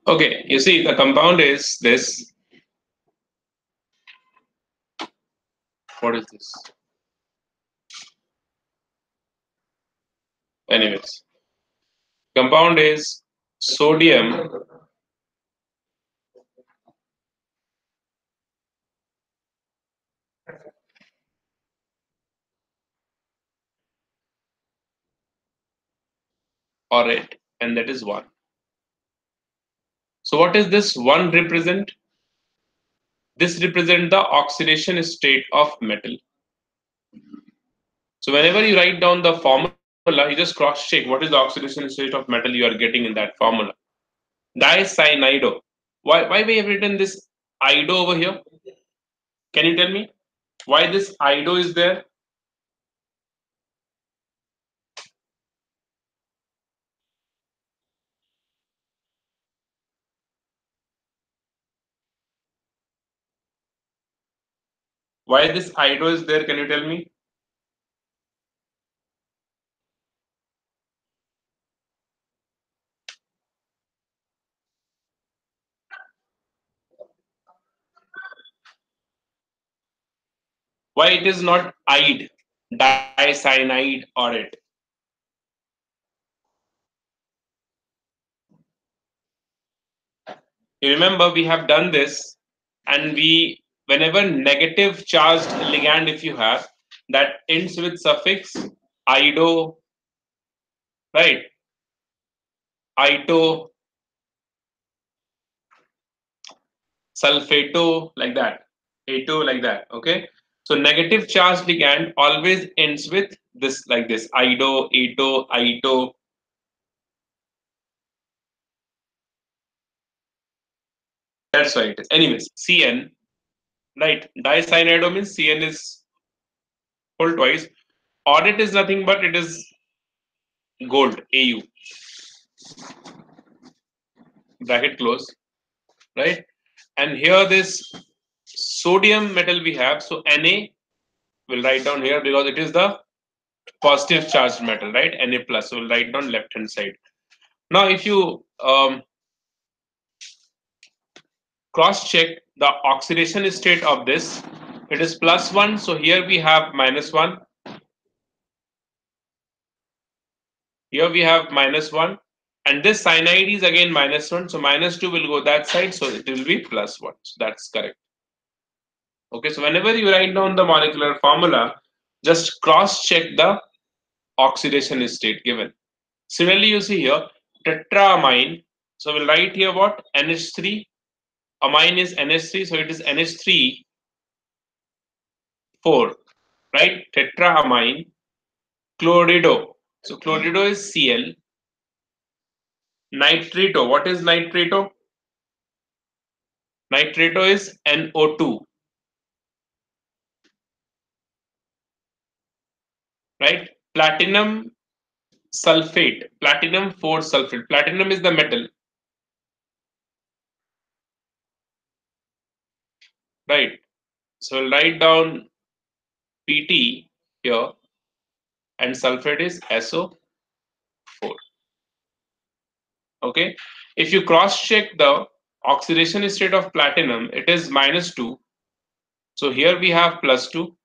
Okay, you see the compound is this. What is this? Anyways, compound is sodium orate, and that is 1. So what is this 1 represent? This represent the oxidation state of metal. So whenever you write down the formula, you just cross check what is the oxidation state of metal you are getting in that formula. Dicyanide. Why we have written this ido over here? Can you tell me why this ido is there? Why this ido is there? Can you tell me? Why it is not ide, dicyanide orate? You remember we have done this, and we whenever negative charged ligand if you have that ends with suffix ido, right? Ito, sulfato, like that. Ato, like that. Okay. So negative charged ligand always ends with this, like this. Ido, ato, ito. That's right. Anyways, CN, right? Dicyanido means CN is whole twice. Audit is nothing but it is gold, AU, bracket close, right? And here this sodium metal we have, so Na we'll write down here because it is the positive charged metal, right? Na plus, so we'll write down left hand side. Now if you cross check the oxidation state of this, it is +1, so here we have -1, here we have -1, and this cyanide is again -1, so -2 will go that side, so it will be +1, so that's correct. Okay, so whenever you write down the molecular formula, just cross check the oxidation state given. Similarly, you see here tetraamine, so we'll write here what? NH3, amine is NH3, so it is NH3 4, right? Tetraamine, chlorido, so chlorido is Cl, nitrito, what is nitrito? Nitrito is NO2, right? Platinum sulfate, platinum 4 sulfate, platinum is the metal, right? So we'll write down Pt here, and sulfate is SO4. Okay, if you cross check the oxidation state of platinum, it is -2, so here we have +2.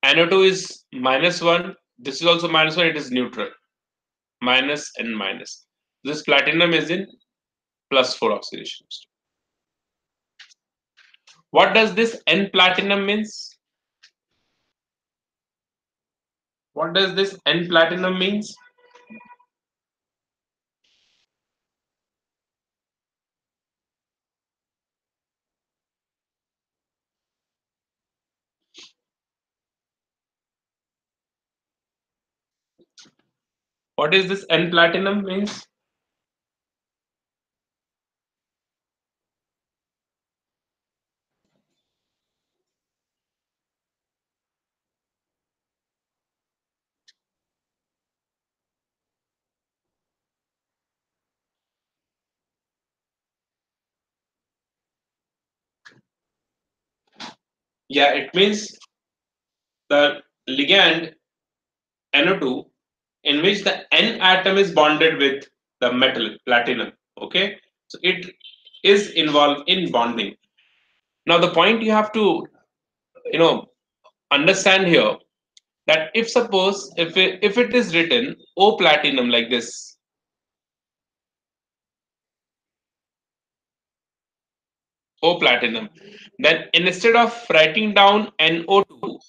NO2 is -1, this is also -1, it is neutral, minus and minus. This platinum is in +4 oxidation state. What does this N platinum means? What does this N platinum means? What is this N platinum means? Yeah, it means the ligand NO2 in which the N atom is bonded with the metal platinum. Okay, so it is involved in bonding. Now the point you have to understand here, that if suppose if it is written O platinum like this, O platinum, then instead of writing down NO2,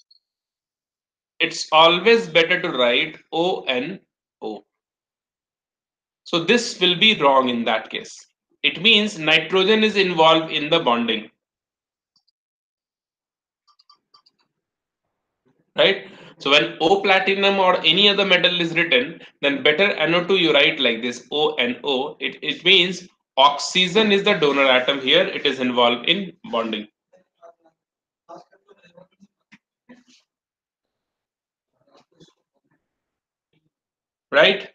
it's always better to write ONO. So this will be wrong in that case. It means nitrogen is involved in the bonding, right? So when O platinum or any other metal is written, then better NO2 you write like this ONO. It means oxygen is the donor atom here. It is involved in bonding, right?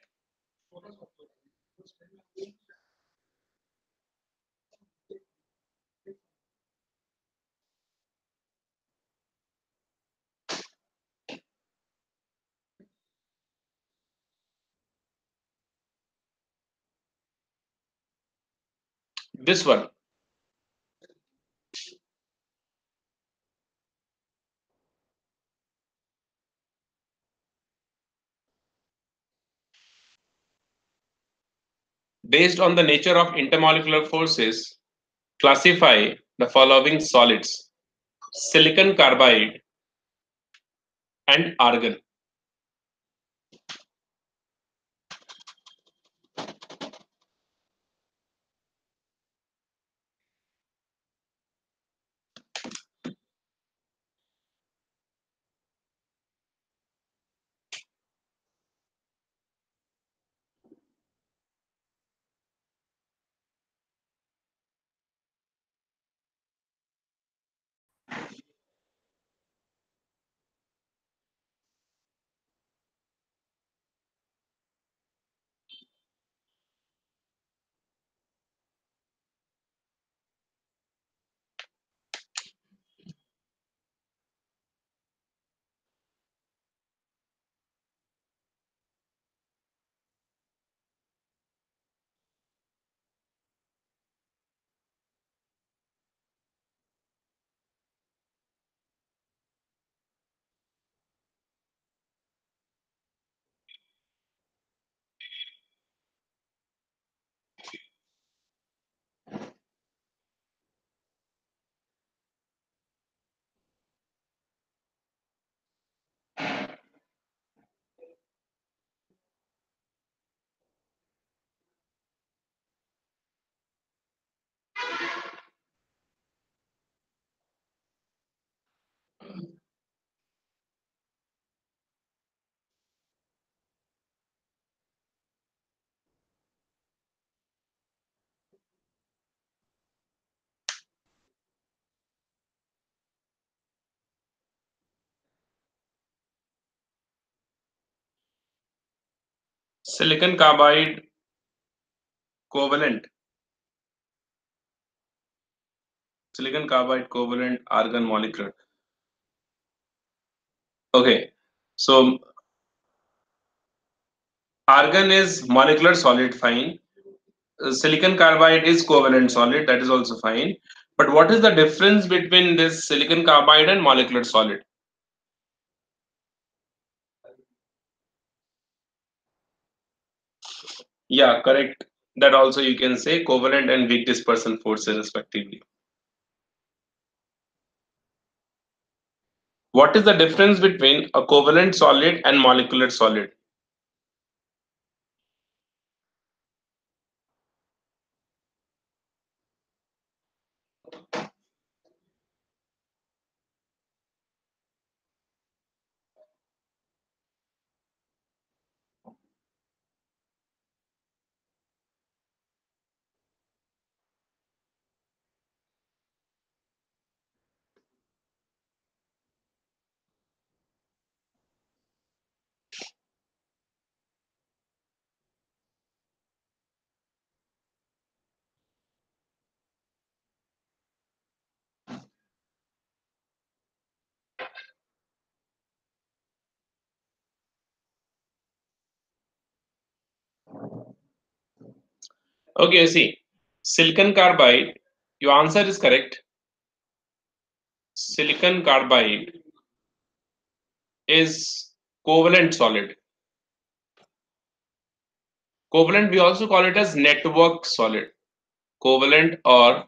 This one. Based on the nature of intermolecular forces, classify the following solids: silicon carbide and argon. Silicon carbide covalent. Silicon carbide covalent argon molecule. Okay, so argon is molecular solid, fine. Silicon carbide is covalent solid, that is also fine. But what is the difference between this silicon carbide and molecular solid? Yeah, correct. That also you can say covalent and weak dispersion forces respectively. What is the difference between a covalent solid and molecular solid? Okay, see, silicon carbide, your answer is correct. Silicon carbide is covalent solid. Covalent, we also call it as network solid. Covalent or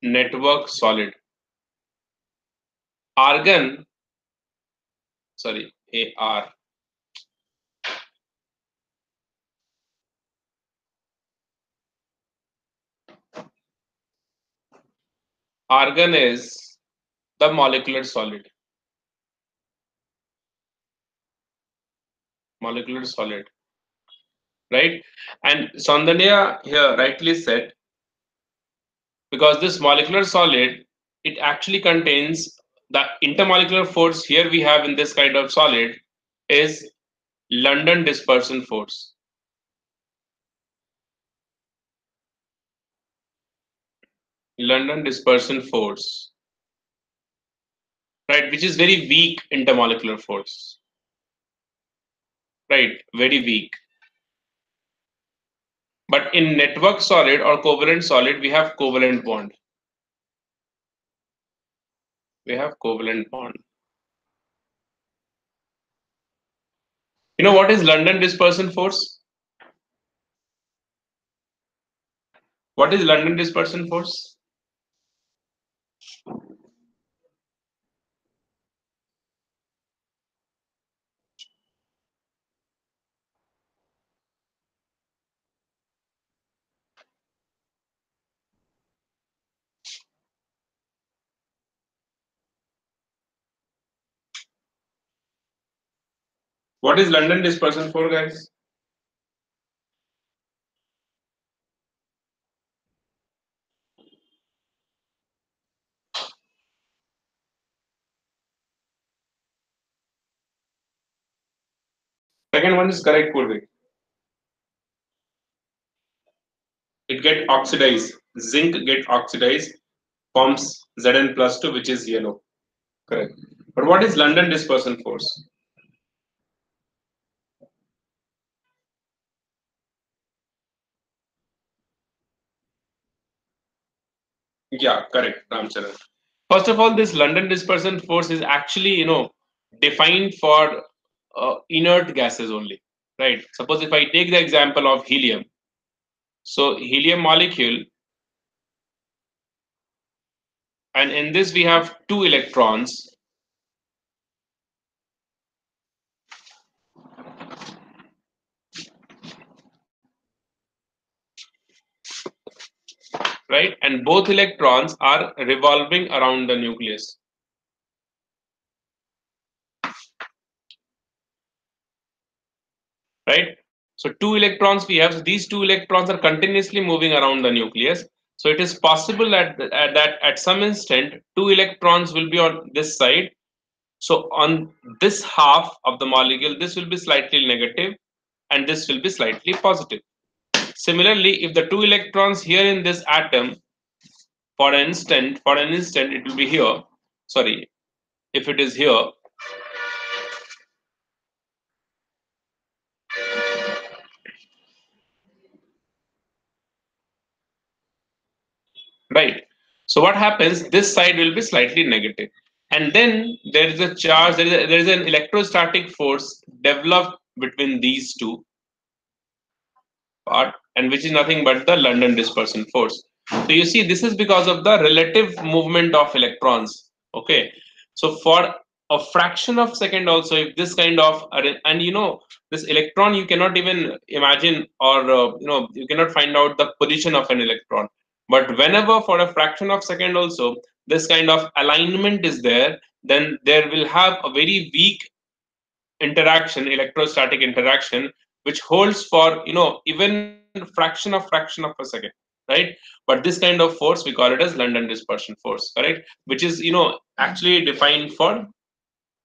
network solid. Argon, sorry, AR. Argon is the molecular solid. Molecular solid, right? And Sondanya here rightly said, because this molecular solid, it actually contains the intermolecular force here we have in this kind of solid is London dispersion force. London dispersion force, right? Which is very weak intermolecular force, right? Very weak. But in network solid or covalent solid, we have covalent bond. We have covalent bond. You know what is London dispersion force? What is London dispersion force? What is London dispersion force, guys? Second one is correct, Purvi. It get oxidized. Zinc get oxidized, forms Zn plus 2, which is yellow. Correct. But what is London dispersion force? Yeah, correct, Ramcharan. First of all, this London dispersion force is actually, defined for inert gases only, right? Suppose if I take the example of helium, so helium molecule, and in this we have two electrons, right? And both electrons are revolving around the nucleus, right? So two electrons we have, so these two electrons are continuously moving around the nucleus. So it is possible that at some instant, two electrons will be on this side. So on this half of the molecule, this will be slightly negative. and this will be slightly positive. Similarly, if the two electrons here in this atom, for an instant, it will be here. Sorry, if it is here, right? So what happens? This side will be slightly negative, and then there is a charge. There is an electrostatic force developed between these two part, and which is nothing but the London dispersion force. So you see, this is because of the relative movement of electrons. Okay, so for a fraction of second also, if this kind of, and this electron, you cannot even imagine, or you cannot find out the position of an electron. But whenever for a fraction of second also this kind of alignment is there, then there will have a very weak interaction, electrostatic interaction, which holds for even fraction of a second, right? But this kind of force, we call it as London dispersion force, correct? Which is actually defined for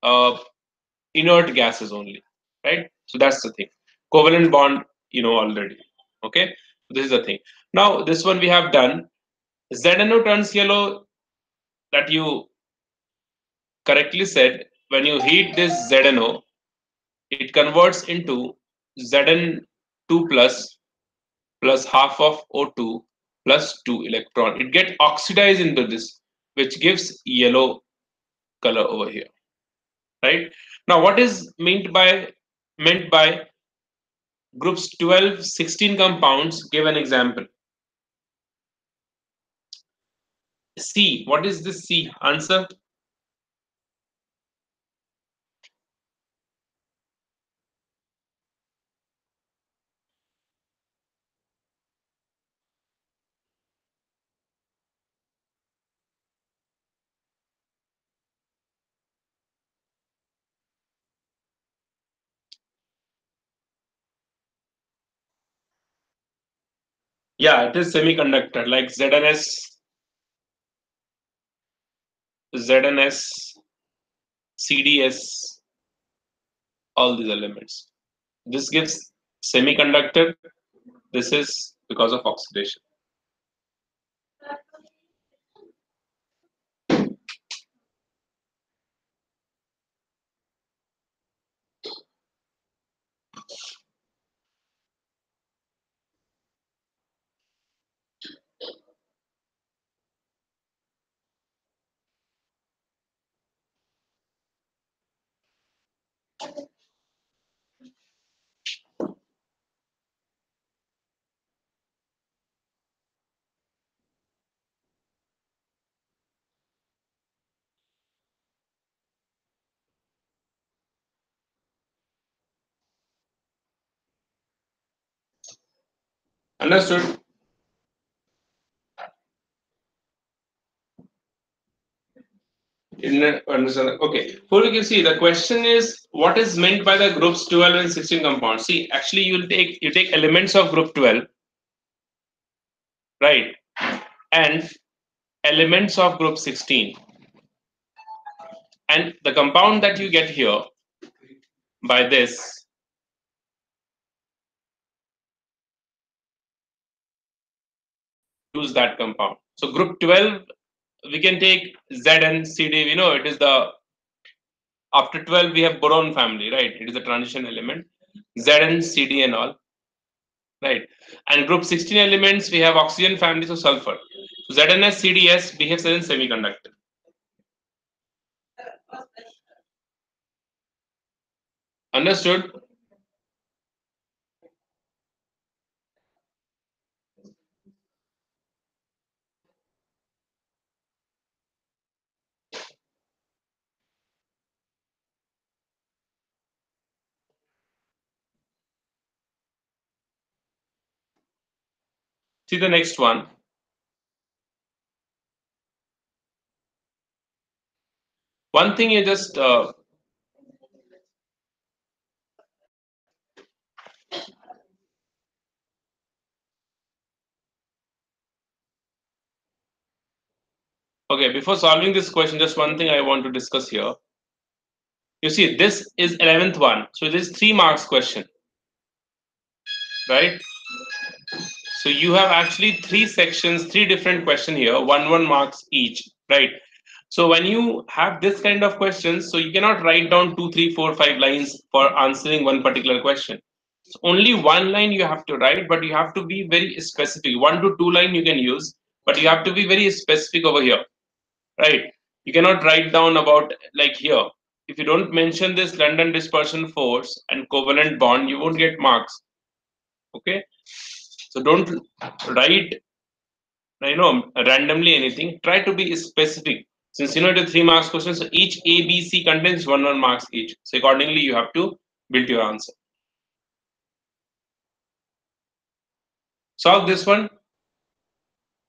uh, inert gases only, right? So that's the thing. Covalent bond, already. Okay, this is the thing. Now this one we have done. ZNO turns yellow, that you correctly said. When you heat this ZNO, it converts into Zn2 plus half of O2 plus 2 electron. It gets oxidized into this, which gives yellow color over here, right? Now, what is meant by groups 12, 16 compounds? Give an example. C. What is this C? Answer. Yeah, it is semiconductor like ZNS, CDS, all these elements. This gives semiconductor. This is because of oxidation. Understood? Understand. Okay. Full, you can see the question is what is meant by the groups 12 and 16 compounds. See, actually, you take elements of group 12, right, and elements of group 16, and the compound that you get here by this, use that compound. So group 12, we can take Z and CD. We know it is the after 12 we have boron family, right? It is a transition element. Z and CD and all. Right. And group 16 elements, we have oxygen family, so sulfur. So ZnS, CDS behaves as a semiconductor. Understood? See the next one. One thing you just okay, before solving this question, just one thing I want to discuss here. You see, this is 11th one, so this is 3 marks question. right? So you have actually three sections, three different questions here, one marks each, right? So when you have this kind of questions, so you cannot write down 2, 3, 4, 5 lines for answering one particular question. So only one line you have to write, but you have to be very specific. 1 to 2 line you can use, but you have to be very specific over here, right? You cannot write down about like here. If you don't mention this London dispersion force and covalent bond, you won't get marks. Okay, so don't write randomly anything. Try to be specific. Since it is 3 marks question, so each A, B, C contains one marks each. So accordingly, you have to build your answer. Solve this one.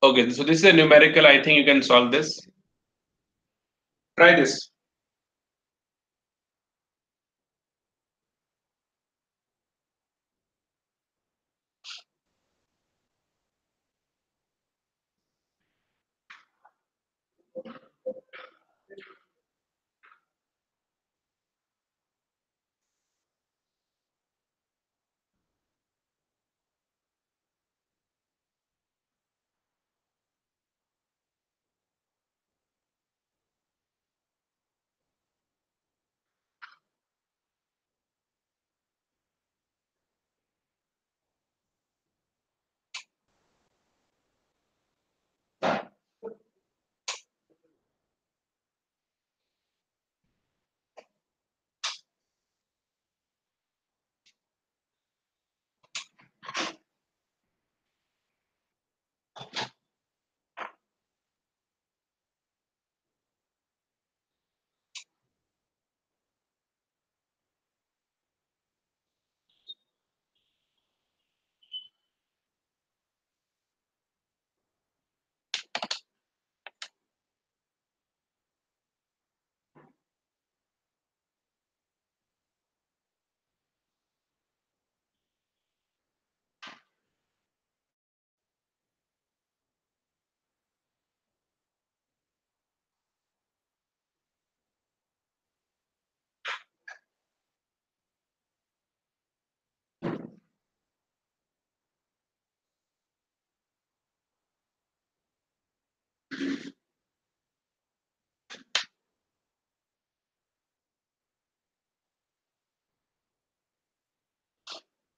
Okay, so this is a numerical. I think you can solve this. Try this.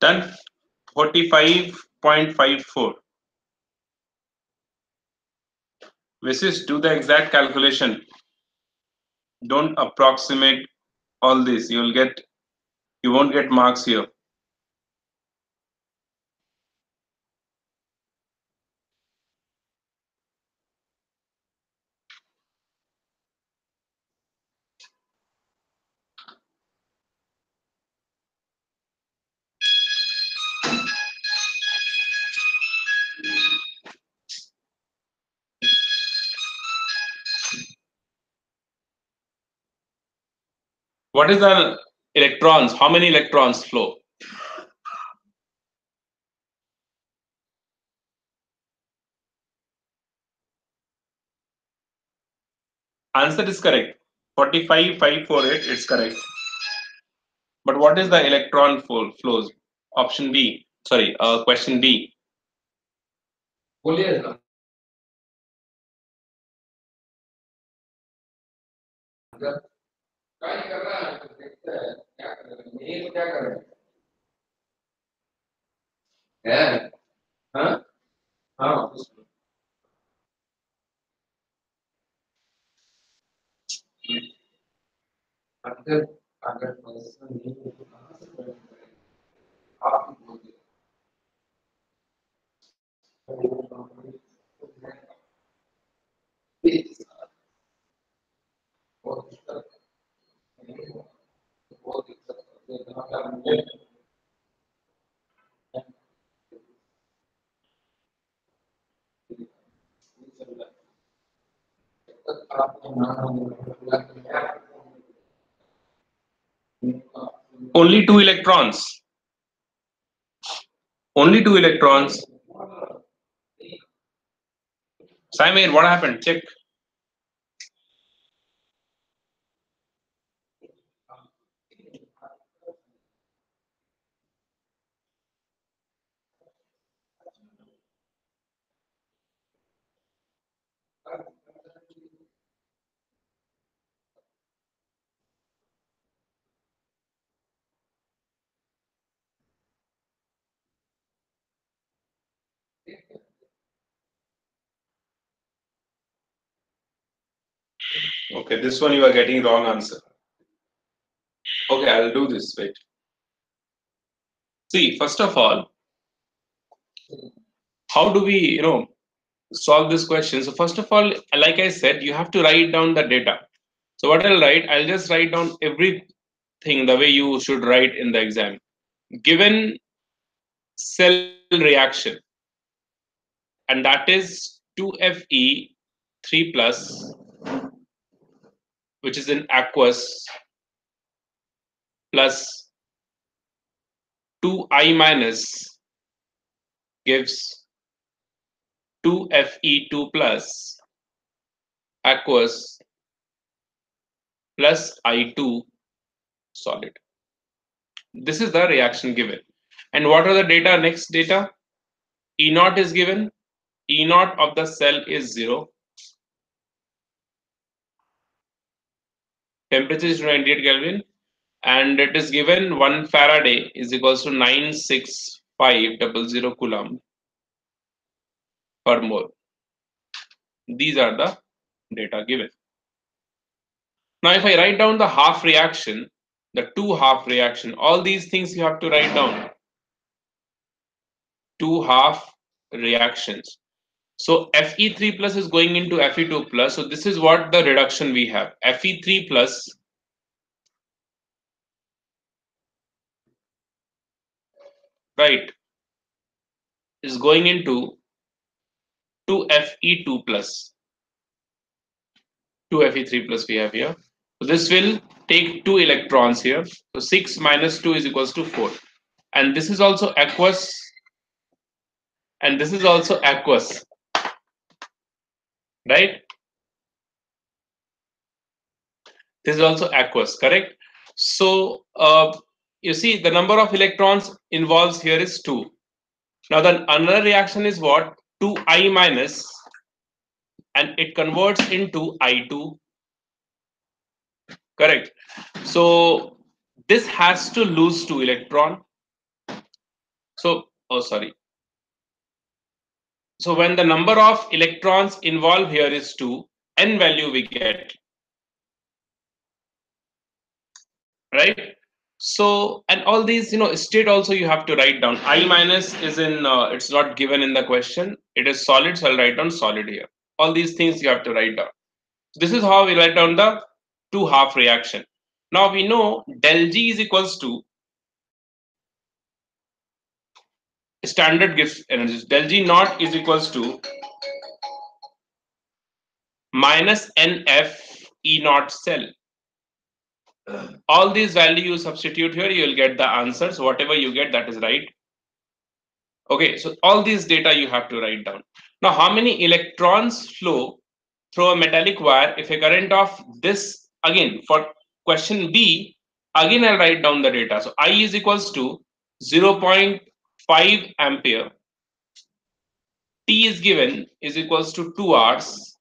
Done. 45.54. Visis, do the exact calculation. Don't approximate all this. You won't get marks here. What is the electrons? How many electrons flow? Answer is correct. 45,548, it's correct. But what is the electron flows? Option B. Sorry, question B. बोलिए ना क्या कर रहा है देखते हैं क्या कर रहे हैं ये क्या कर रहे हैं हाँ हाँ अगर अगर पैसा नहीं हो तो कहाँ से करेंगे आप ही बोलिए बहुत दिक्कत बहुत दिक्कत Only two electrons. Only two electrons. Simon, what happened? Check. Okay, this one you are getting wrong answer. Okay, I'll do this. Wait. See, first of all, how do we, solve this question? So first of all, like I said, you have to write down the data. So what I'll just write down everything the way you should write in the exam. Given cell reaction, and that is 2Fe 3 plus, which is in aqueous, plus 2I minus gives 2Fe2 plus aqueous plus I2 solid. This is the reaction given. And what are the data? Next data, E naught is given. E naught of the cell is 0. Temperature is 98 Kelvin. And it is given 1 Faraday is equals to 96500 Coulomb per mole. These are the data given. Now, if I write down the half reaction, the two half reaction, all these things you have to write down. Two half reactions. So Fe3 plus is going into Fe2 plus. So this is what the reduction we have. Fe3 plus right is going into 2Fe2 plus. 2Fe3 plus we have here. So this will take 2 electrons here. So 6 minus 2 is equals to 4. And this is also aqueous. And this is also aqueous. Right? This is also aqueous, correct? So you see the number of electrons involved here is 2. Now then another reaction is what? 2I minus, and it converts into I2. Correct. So this has to lose 2 electron. So, oh sorry. So when the number of electrons involved here is 2, n value we get. Right? So, and all these, state also you have to write down. I minus is in, it's not given in the question. It is solid, so I'll write down solid here. All these things you have to write down. This is how we write down the two half reaction. Now we know del G is equals to standard gives energy. Del G naught is equals to minus NF E naught cell. All these values you substitute here, you will get the answers. Whatever you get, that is right. Okay, so all these data you have to write down. Now, how many electrons flow through a metallic wire if a current of this, again, for question B, again I'll write down the data. So I is equals to 0.5 ampere. T is given is equals to 2 hours,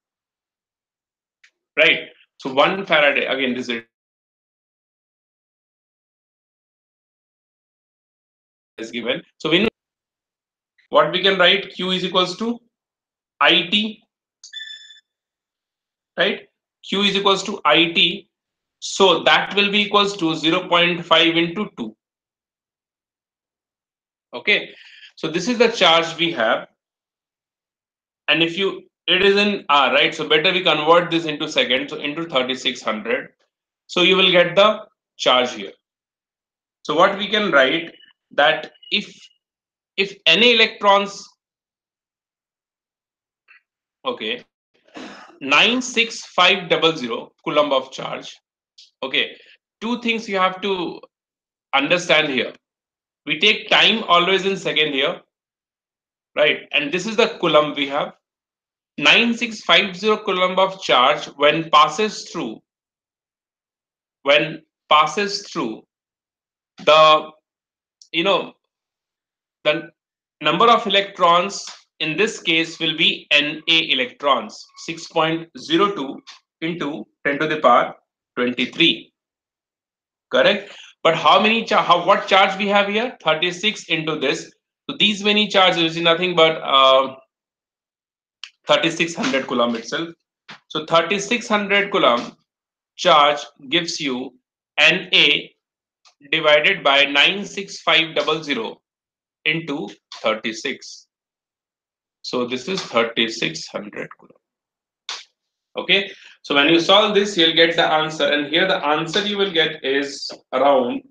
right? So 1 Faraday, again, this is given. So we know what we can write. Q is equals to IT, right? Q is equals to IT. So that will be equals to 0.5 into 2. Okay. So this is the charge we have. And if it is in R, right? So better we convert this into seconds, so into 3600. So you will get the charge here. So what we can write that if any electrons, okay, 96500 Coulomb of charge. Okay, two things you have to understand here. We take time always in second here, right? And this is the Coulomb we have. 9650 Coulomb of charge when passes through the the number of electrons in this case will be Na electrons, 6.02 into 10 to the power 23. Correct? But how many what charge we have here? 36 into this. So these many charges is nothing but 3600 coulomb itself. So 3600 coulomb charge gives you Na divided by 96500 into 36. So this is 3600 coulomb. Okay, so when you solve this, you'll get the answer, and here the answer you will get is around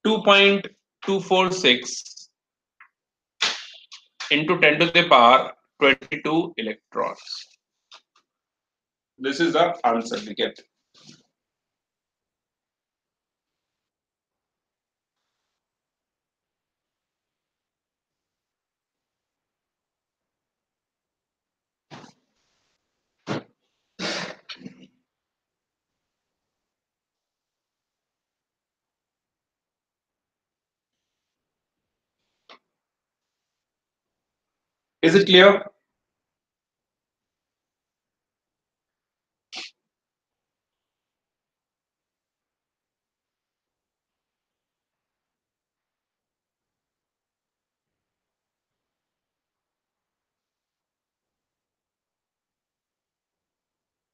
2.246 into 10 to the power 22 electrons. This is the answer we get. Is it clear?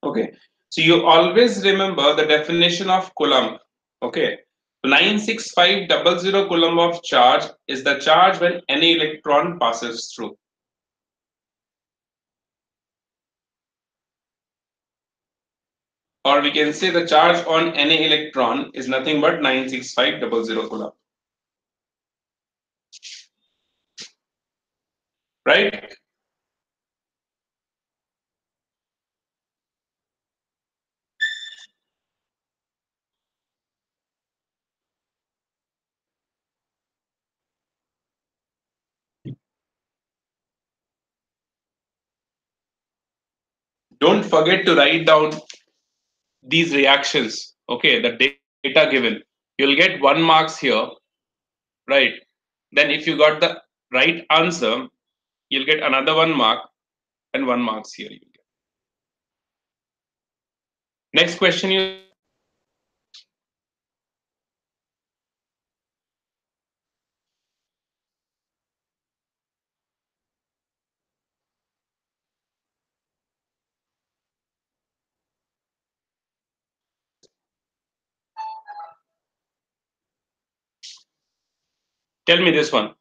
Okay, so you always remember the definition of coulomb. Okay, 96500 coulomb of charge is the charge when any electron passes through. Or we can say the charge on any electron is nothing but 96500 coulomb. Right? Don't forget to write down these reactions. Okay, the data given. You'll get 1 marks here, right? Then if you got the right answer, you'll get another 1 mark and 1 marks here. Next question you tell me this one.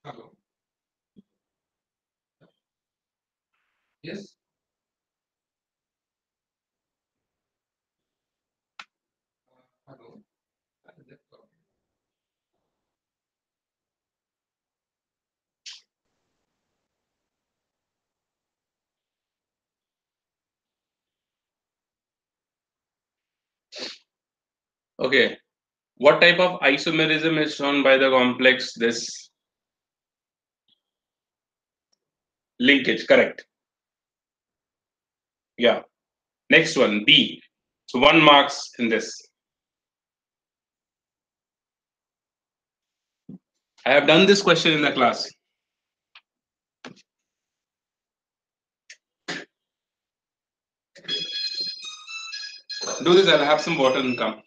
Hello. Yes. Hello. Okay. What type of isomerism is shown by the complex? This linkage, correct. Yeah. Next one, B. So 1 marks in this. I have done this question in the class. Do this, I'll have some water and come.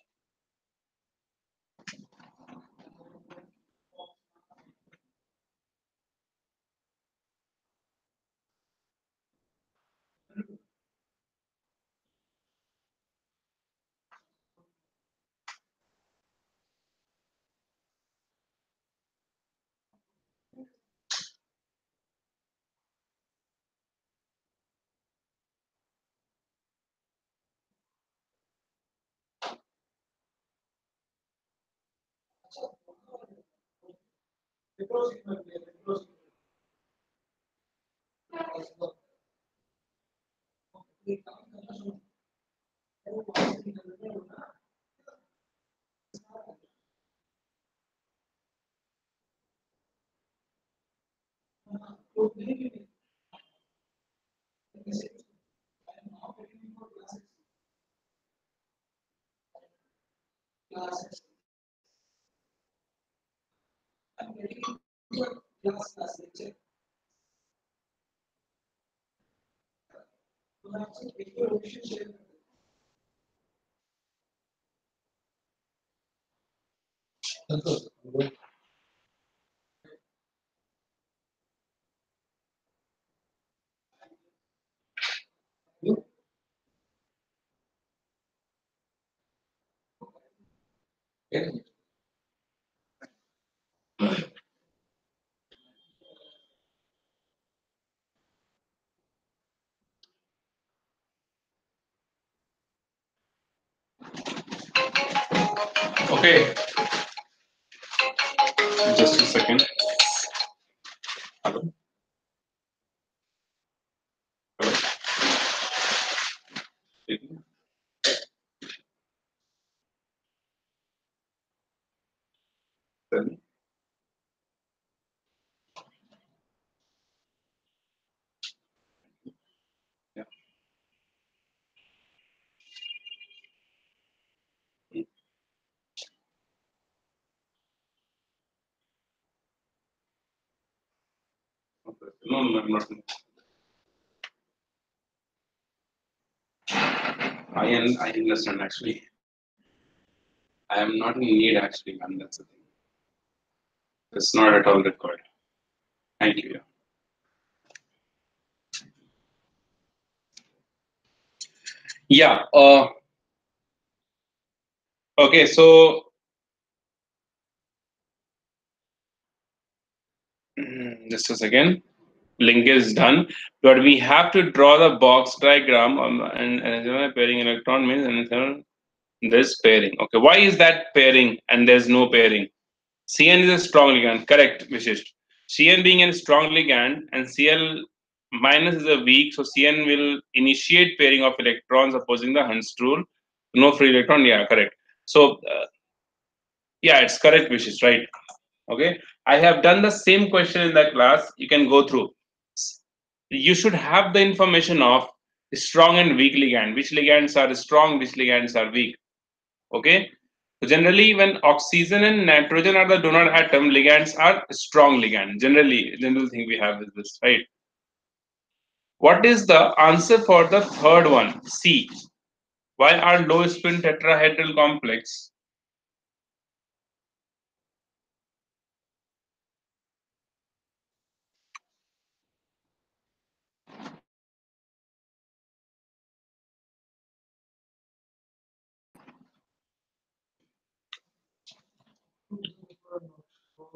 Okay, just a second. Hello. Hello. Tell me. Yeah. No, no, I'm not. I understand actually. I am not in need actually, man. That's the thing. It's not at all required. Thank you. Yeah. Okay. So just a second. Link is done, but we have to draw the box diagram and pairing electron means and this pairing. Okay. Why is that pairing and there's no pairing? Cn is a strong ligand. Correct, Vishish. Cn being a strong ligand and Cl minus is a weak, so Cn will initiate pairing of electrons opposing the Hund's rule. No free electron. Yeah, correct. So yeah, it's correct, Vishish. Right. Okay. I have done the same question in the class. You can go through. You should have the information of strong and weak ligand. Which ligands are strong? Which ligands are weak? Okay. So generally, when oxygen and nitrogen are the donor atom, ligands are strong ligand. General thing we have is this, right? What is the answer for the third one? C. Why are low spin tetrahedral complex?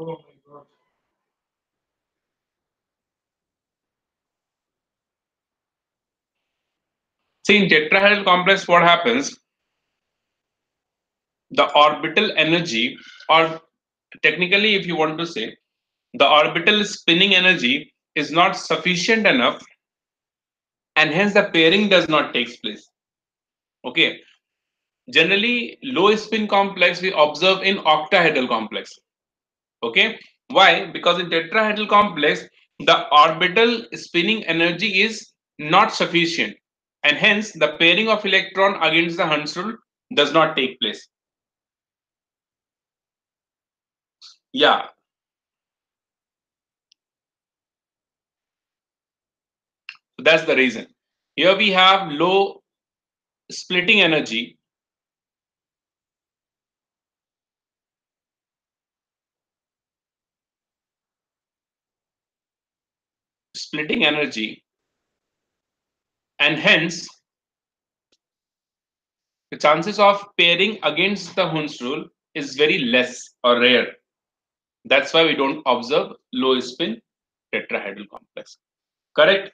Oh my God. See, in tetrahedral complex, what happens? The orbital energy, or technically, if you want to say, the orbital spinning energy is not sufficient enough, and hence the pairing does not take place. Okay. Generally, low spin complex we observe in octahedral complex. Okay. Why? Because in tetrahedral complex, the orbital spinning energy is not sufficient, and hence the pairing of electron against the Hund's rule does not take place. Yeah. So that's the reason. Here we have low splitting energy. Splitting energy, and hence the chances of pairing against the Hund's rule is very less or rare. That's why we don't observe low spin tetrahedral complex. Correct?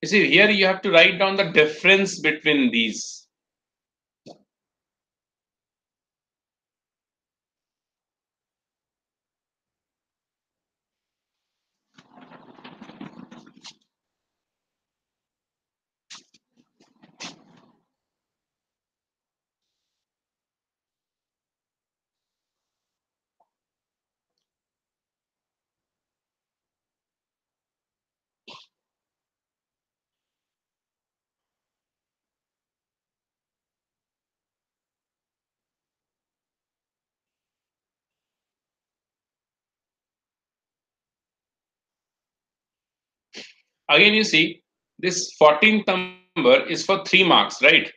You see, here you have to write down the difference between these. Again, you see, this 14th number is for 3 marks, right?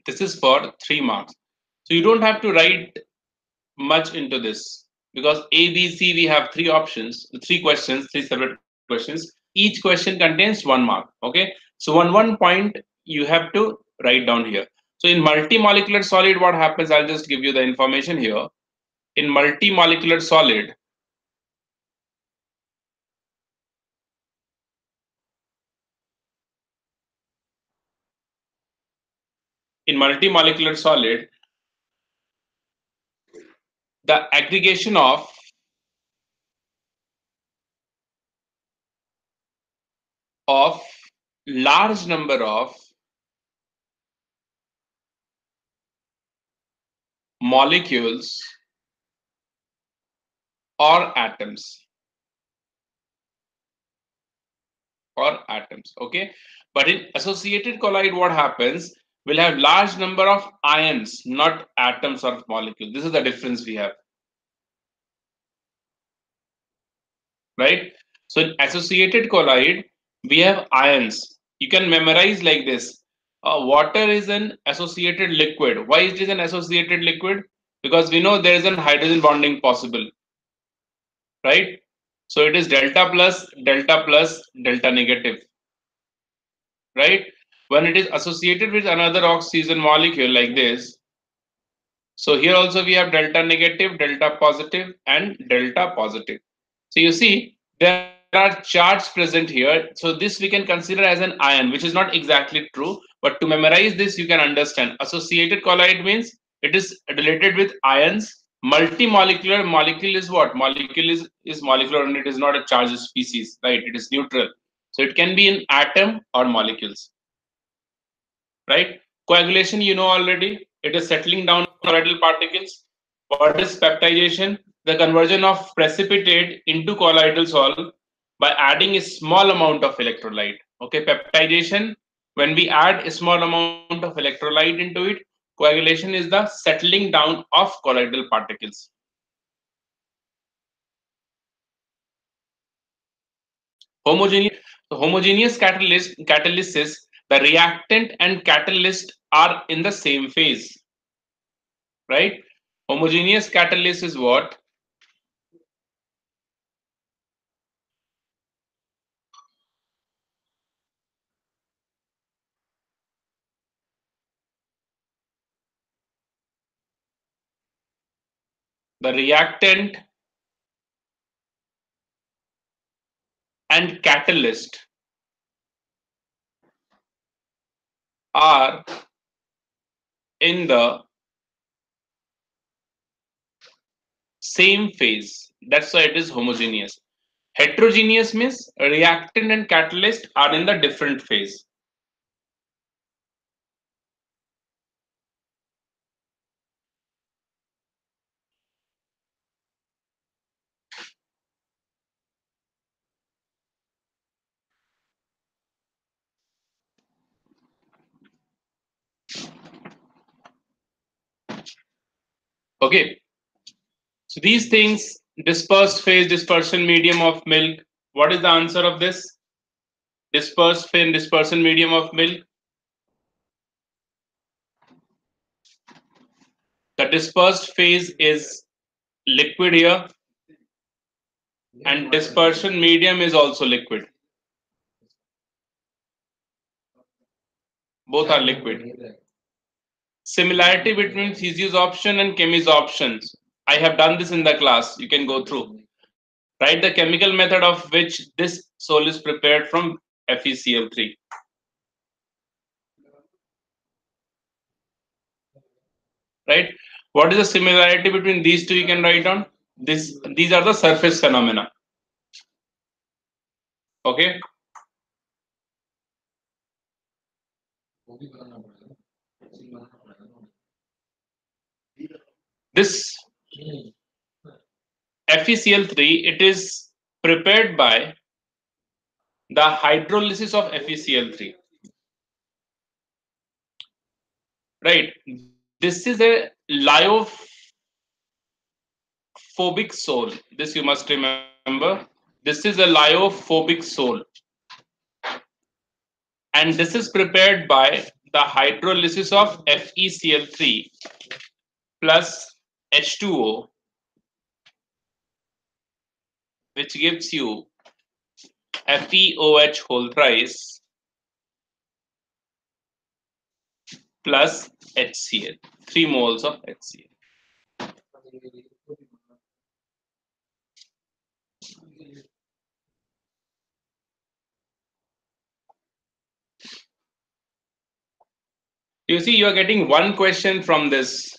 This is for 3 marks. So you don't have to write much into this because A, B, C, we have 3 options, 3 questions, 3 separate questions. Each question contains 1 mark. Okay. So on one point, you have to write down here. So in multimolecular solid, what happens? I'll just give you the information here. In multimolecular solid, in multimolecular solid, the aggregation of large number of molecules or atoms okay, but in associated colloid what happens, we'll have large number of ions, not atoms or molecules. This is the difference we have, right? So in associated colloid we have ions. You can memorize like this. Water is an associated liquid. Why is it an associated liquid? Because we know there is an hydrogen bonding possible, right? So it is delta plus, delta plus, delta negative, right? When it is associated with another oxygen molecule like this, so here also we have delta negative, delta positive, and delta positive. So you see, there are charges present here. So this we can consider as an ion, which is not exactly true. But to memorize this, you can understand. Associated colloid means it is related with ions. Multimolecular molecule is what? Molecule is molecular and it is not a charged species, right? It is neutral. So it can be an atom or molecules, right? Coagulation, you know already, it is settling down colloidal particles. What is peptidation? The conversion of precipitate into colloidal solid by adding a small amount of electrolyte. Okay, peptidation, when we add a small amount of electrolyte into it, coagulation is the settling down of colloidal particles. Homogeneous, homogeneous catalysis, the reactant and catalyst are in the same phase, right? Homogeneous catalyst is what? The reactant and catalyst are in the same phase. That's why it is homogeneous. Heterogeneous means reactant and catalyst are in the different phase. Okay. So these things, dispersed phase, dispersion medium of milk. What is the answer of this? Dispersed phase, dispersion medium of milk. The dispersed phase is liquid here, and dispersion medium is also liquid. Both are liquid. Similarity between physiosorption and chemisorption. I have done this in the class. You can go through. Write the chemical method of which this sol is prepared from FeCl3. Right? What is the similarity between these two? You can write down. These are the surface phenomena. Okay. This FeCl3, it is prepared by the hydrolysis of FeCl3. Right. This is a lyophobic sol. This you must remember. This is a lyophobic sol. And this is prepared by the hydrolysis of FeCl3 plus H2O, which gives you FeOH whole thrice plus HCl, 3 moles of HCl. You see, you are getting one question from this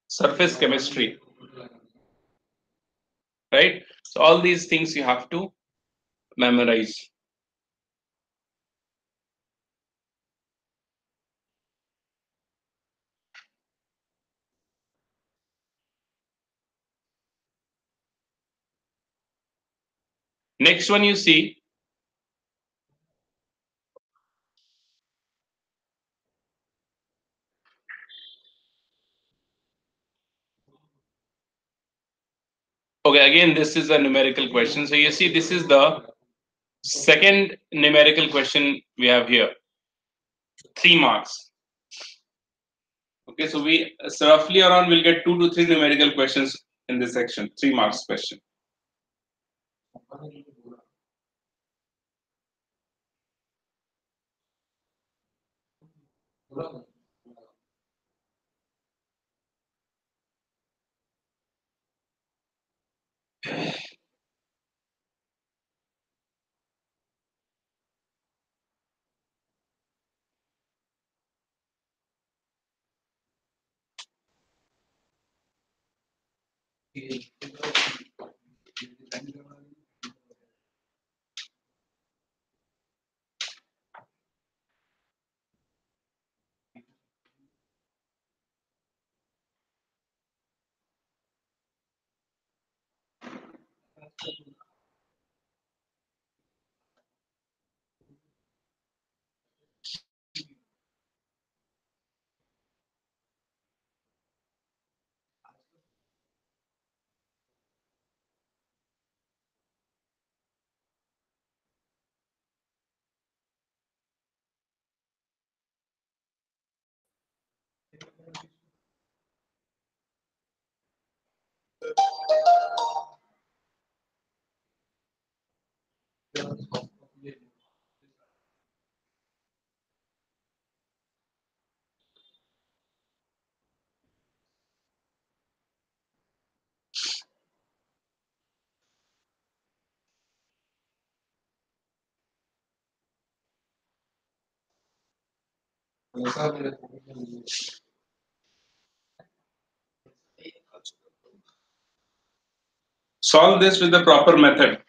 surface chemistry, right? So all these things you have to memorize. Next one you see, okay, again, this is a numerical question. So you see, this is the second numerical question we have here, 3 marks. Okay, so so roughly around we'll get 2 to 3 numerical questions in this section, 3 marks question. Solve this with the proper method.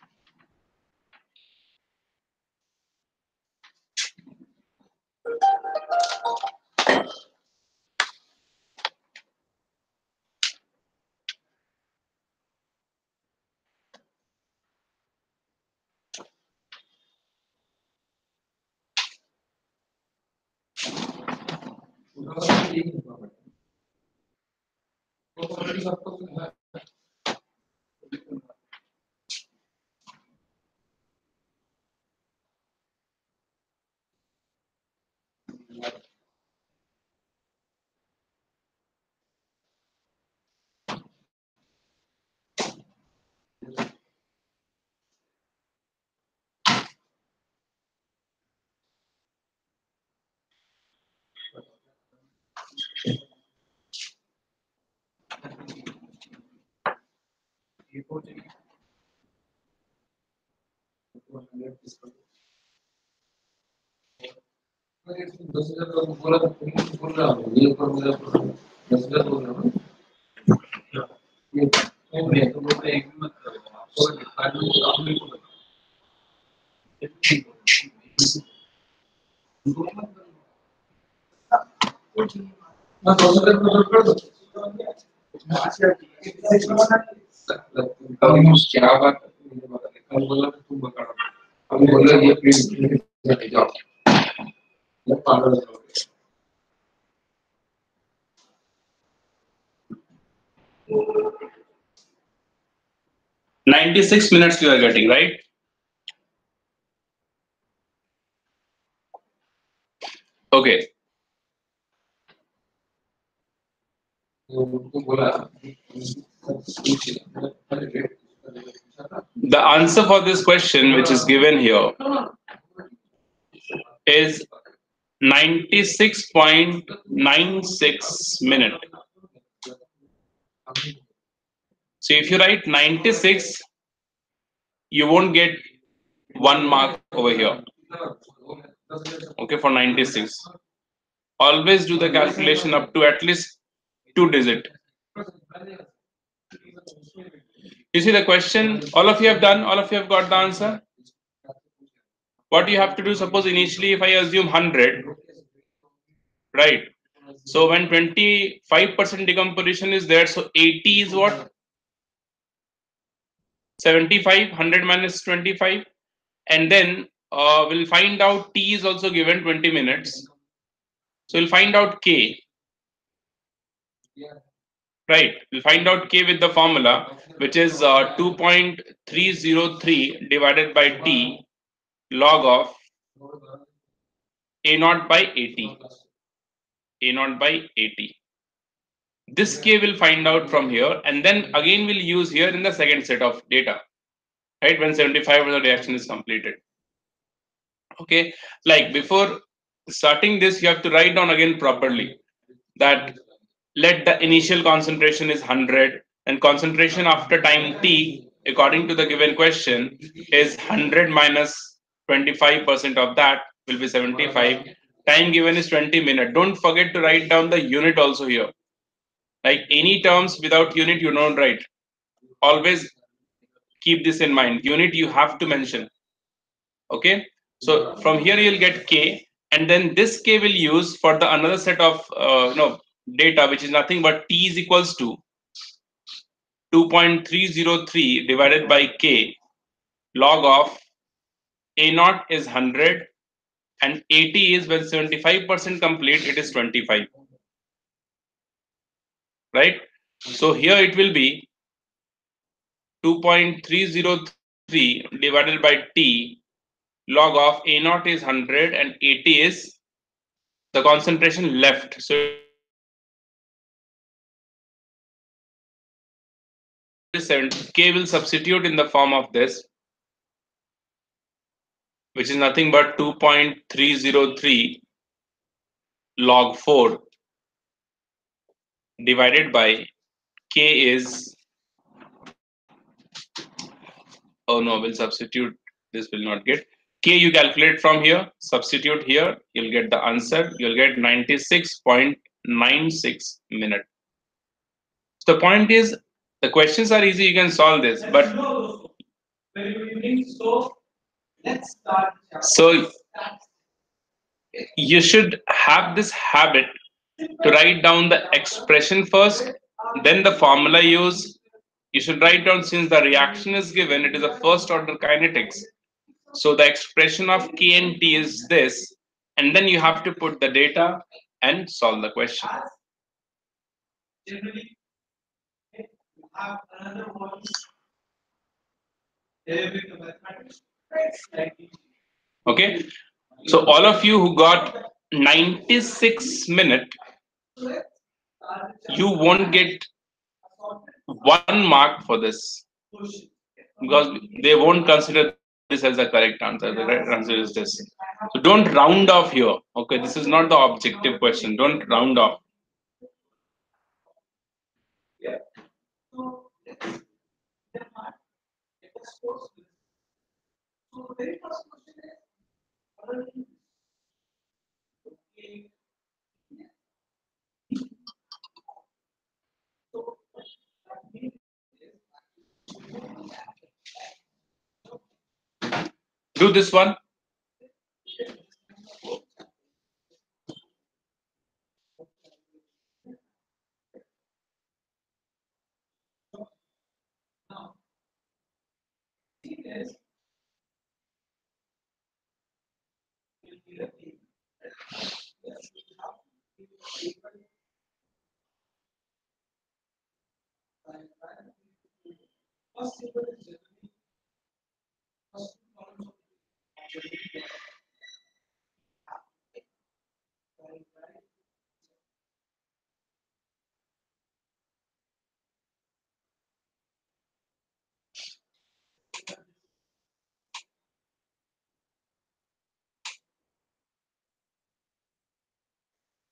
क्या बात कल बोला तुम बता अभी बोला ये please जाओ ये पागल हो 96 minutes you are getting, right? Okay. The answer for this question, which is given here, is 96.96 minute. So if you write 96, you won't get 1 mark over here. Okay, for 96. Always do the calculation up to at least 2 digit. You see the question, all of you have done, all of you have got the answer. What you have to do, suppose initially if I assume 100, right? So when 25% decomposition is there, so 80 is what? 75, 100 minus 25. And then we'll find out T is also given 20 minutes. So we'll find out K. Right, we'll find out K with the formula, which is 2.303 divided by T log of A naught by 80. A naught by 80. This K will find out from here, and then again we'll use here in the second set of data, right? When 75% of the reaction is completed. Okay, like before starting this, you have to write down again properly that let the initial concentration is 100 and concentration after time t according to the given question is 100 minus 25% of that will be 75. Time given is 20 minutes. Don't forget to write down the unit also here. Like any terms without unit you don't write. Always keep this in mind. Unit you have to mention. Okay, so from here you'll get K, and then this K will use for the another set of data, which is nothing but T is equals to 2.303 divided by K log of A naught is 100 and 80 is when 75% complete, it is 25, right? So here it will be 2.303 divided by T log of A naught is 100 and 80 is the concentration left. So K will substitute in the form of this, which is nothing but 2.303 log 4 divided by K is, oh no, we'll substitute, this will not get. K you calculate from here, substitute here, you'll get the answer, you'll get 96.96 minute. The point is, the questions are easy, you can solve this, but so you should have this habit to write down the expression first, then the formula use. You should write down, since the reaction is given, it is a first order kinetics. So the expression of K and T is this, and then you have to put the data and solve the question. Okay, so all of you who got 96 minute, you won't get 1 mark for this because they won't consider this as the correct answer. The correct answer is this. So don't round off here. Okay, this is not the objective question. Don't round off. Do this one.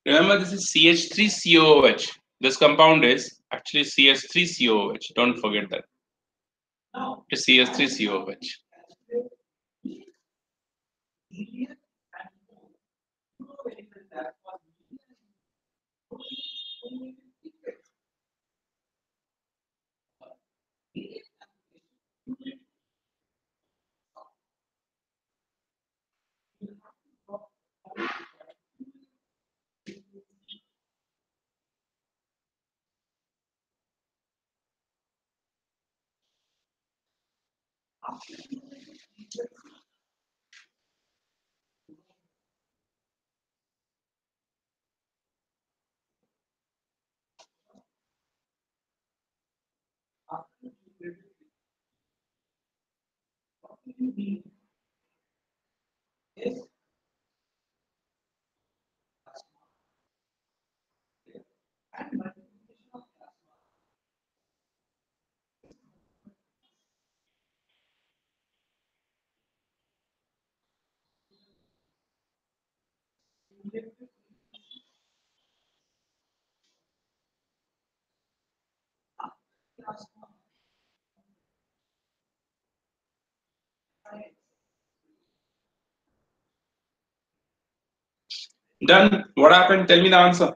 Remember, this is CH3COOH. This compound is actually CH3COOH. Don't forget that. It's CH3COOH. Done. What happened? Tell me the answer.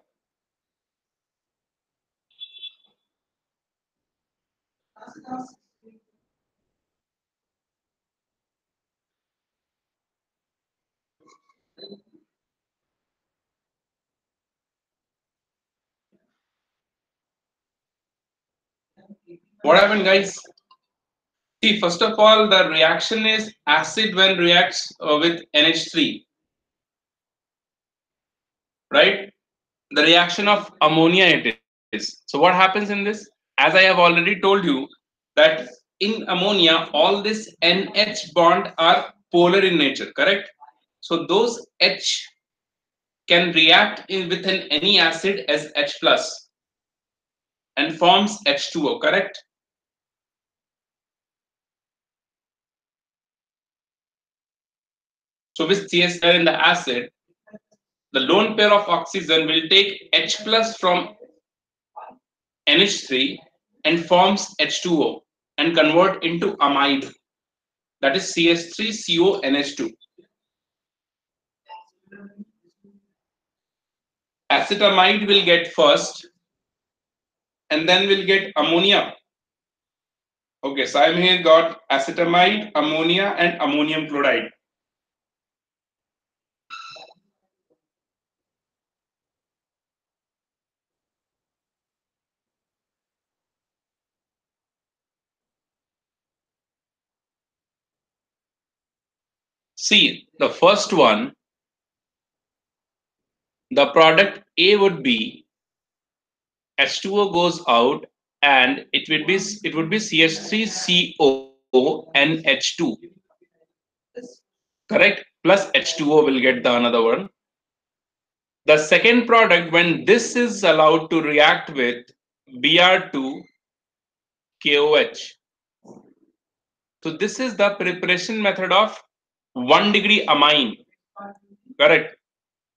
What happened, guys? See, first of all, the reaction is acid when reacts with NH3, right? The reaction of ammonia it is. So what happens in this? As I have already told you that in ammonia, all this NH bond are polar in nature, correct? So those H can react with any acid as H plus and forms H2O, correct? So with CH in the acid, the lone pair of oxygen will take H plus from NH3 and forms H2O and convert into amide, that is CH3CONH2. Acetamide will get first and then we'll get ammonia. Okay, so I'm here got acetamide, ammonia and ammonium chloride. See, the first one, the product A would be H2O goes out and it would be CH3CONH2. Correct? Plus H2O will get the another one. The second product, when this is allowed to react with Br2KOH. So this is the preparation method of 1 degree amine. Correct?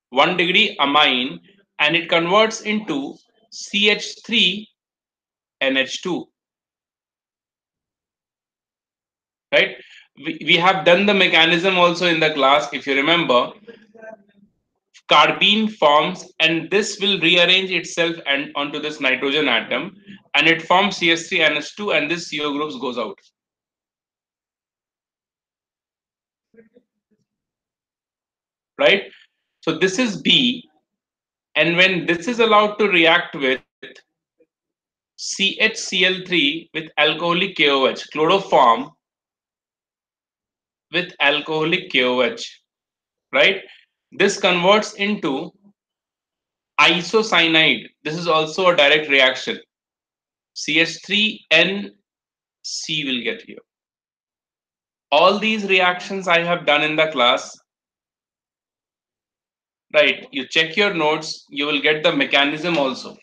1 degree amine, and it converts into CH3NH2. Right? we have done the mechanism also in the class. If you remember, carbene forms and this will rearrange itself and onto this nitrogen atom and it forms CH3NH2 and this CO groups goes out. Right? So this is B, and when this is allowed to react with CHCl3 with alcoholic KOH, chloroform with alcoholic KOH, right? This converts into isocyanide. This is also a direct reaction. CH3NC will get here. All these reactions I have done in the class, right? You check your notes, you will get the mechanism also.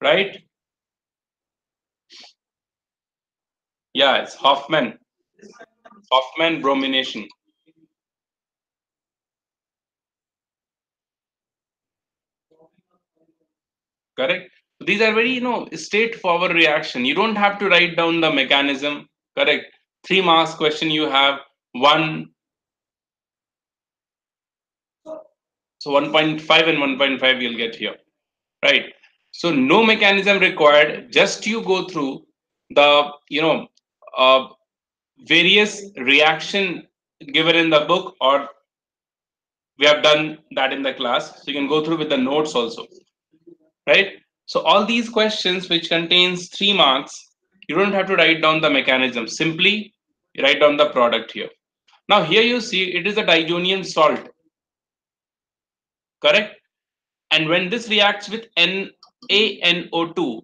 Right? Yeah, it's Hoffman bromination. Correct. These are very, straightforward reaction. You don't have to write down the mechanism. Correct. 3 marks question you have one, so 1.5 and 1.5 you'll get here. Right. So no mechanism required. Just you go through the, uh, various reaction given in the book, or we have done that in the class. So you can go through with the notes also. Right. So all these questions which contains 3 marks, you don't have to write down the mechanism. Simply write down the product here. Now here you see it is a diazonium salt, correct? And when this reacts with NaNO2,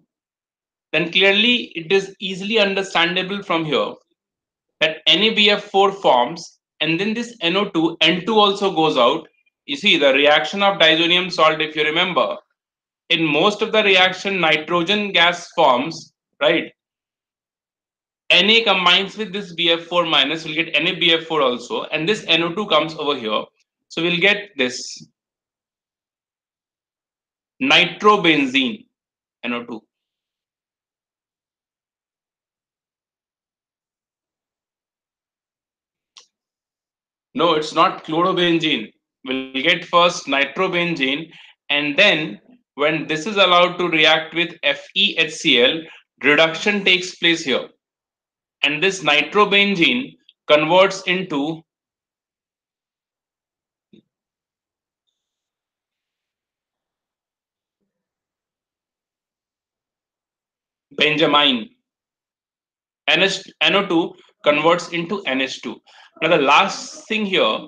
then clearly it is easily understandable from here that NaBF4 forms, and then this NO2, N2 also goes out. You see the reaction of diazonium salt, if you remember, in most of the reaction, nitrogen gas forms, right? Na combines with this BF4 minus, we'll get NaBF4 also, and this NO2 comes over here. So we'll get this nitrobenzene, NO2. No, it's not chlorobenzene. We'll get first nitrobenzene, and then when this is allowed to react with FeHCl, reduction takes place here. And this nitrobenzene converts into benjamine. NO2 converts into NH2. Now the last thing here,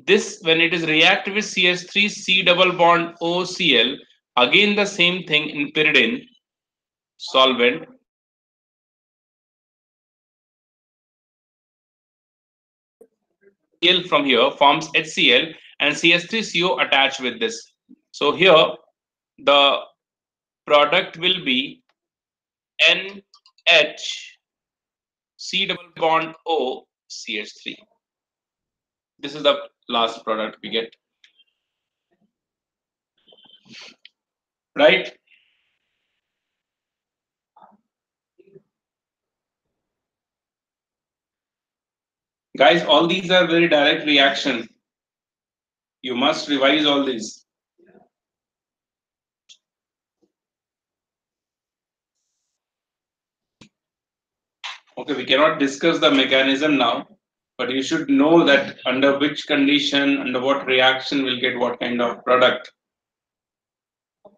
this when it is react with CH3 C double bond OCl, again the same thing in pyridine solvent. Cl from here forms HCl and CH3CO attached with this. So here the product will be NH C double bond O CH3. This is the last product we get. Right? Guys, all these are very direct reaction. You must revise all these. Okay, we cannot discuss the mechanism now, but you should know that under which condition, under what reaction will get what kind of product.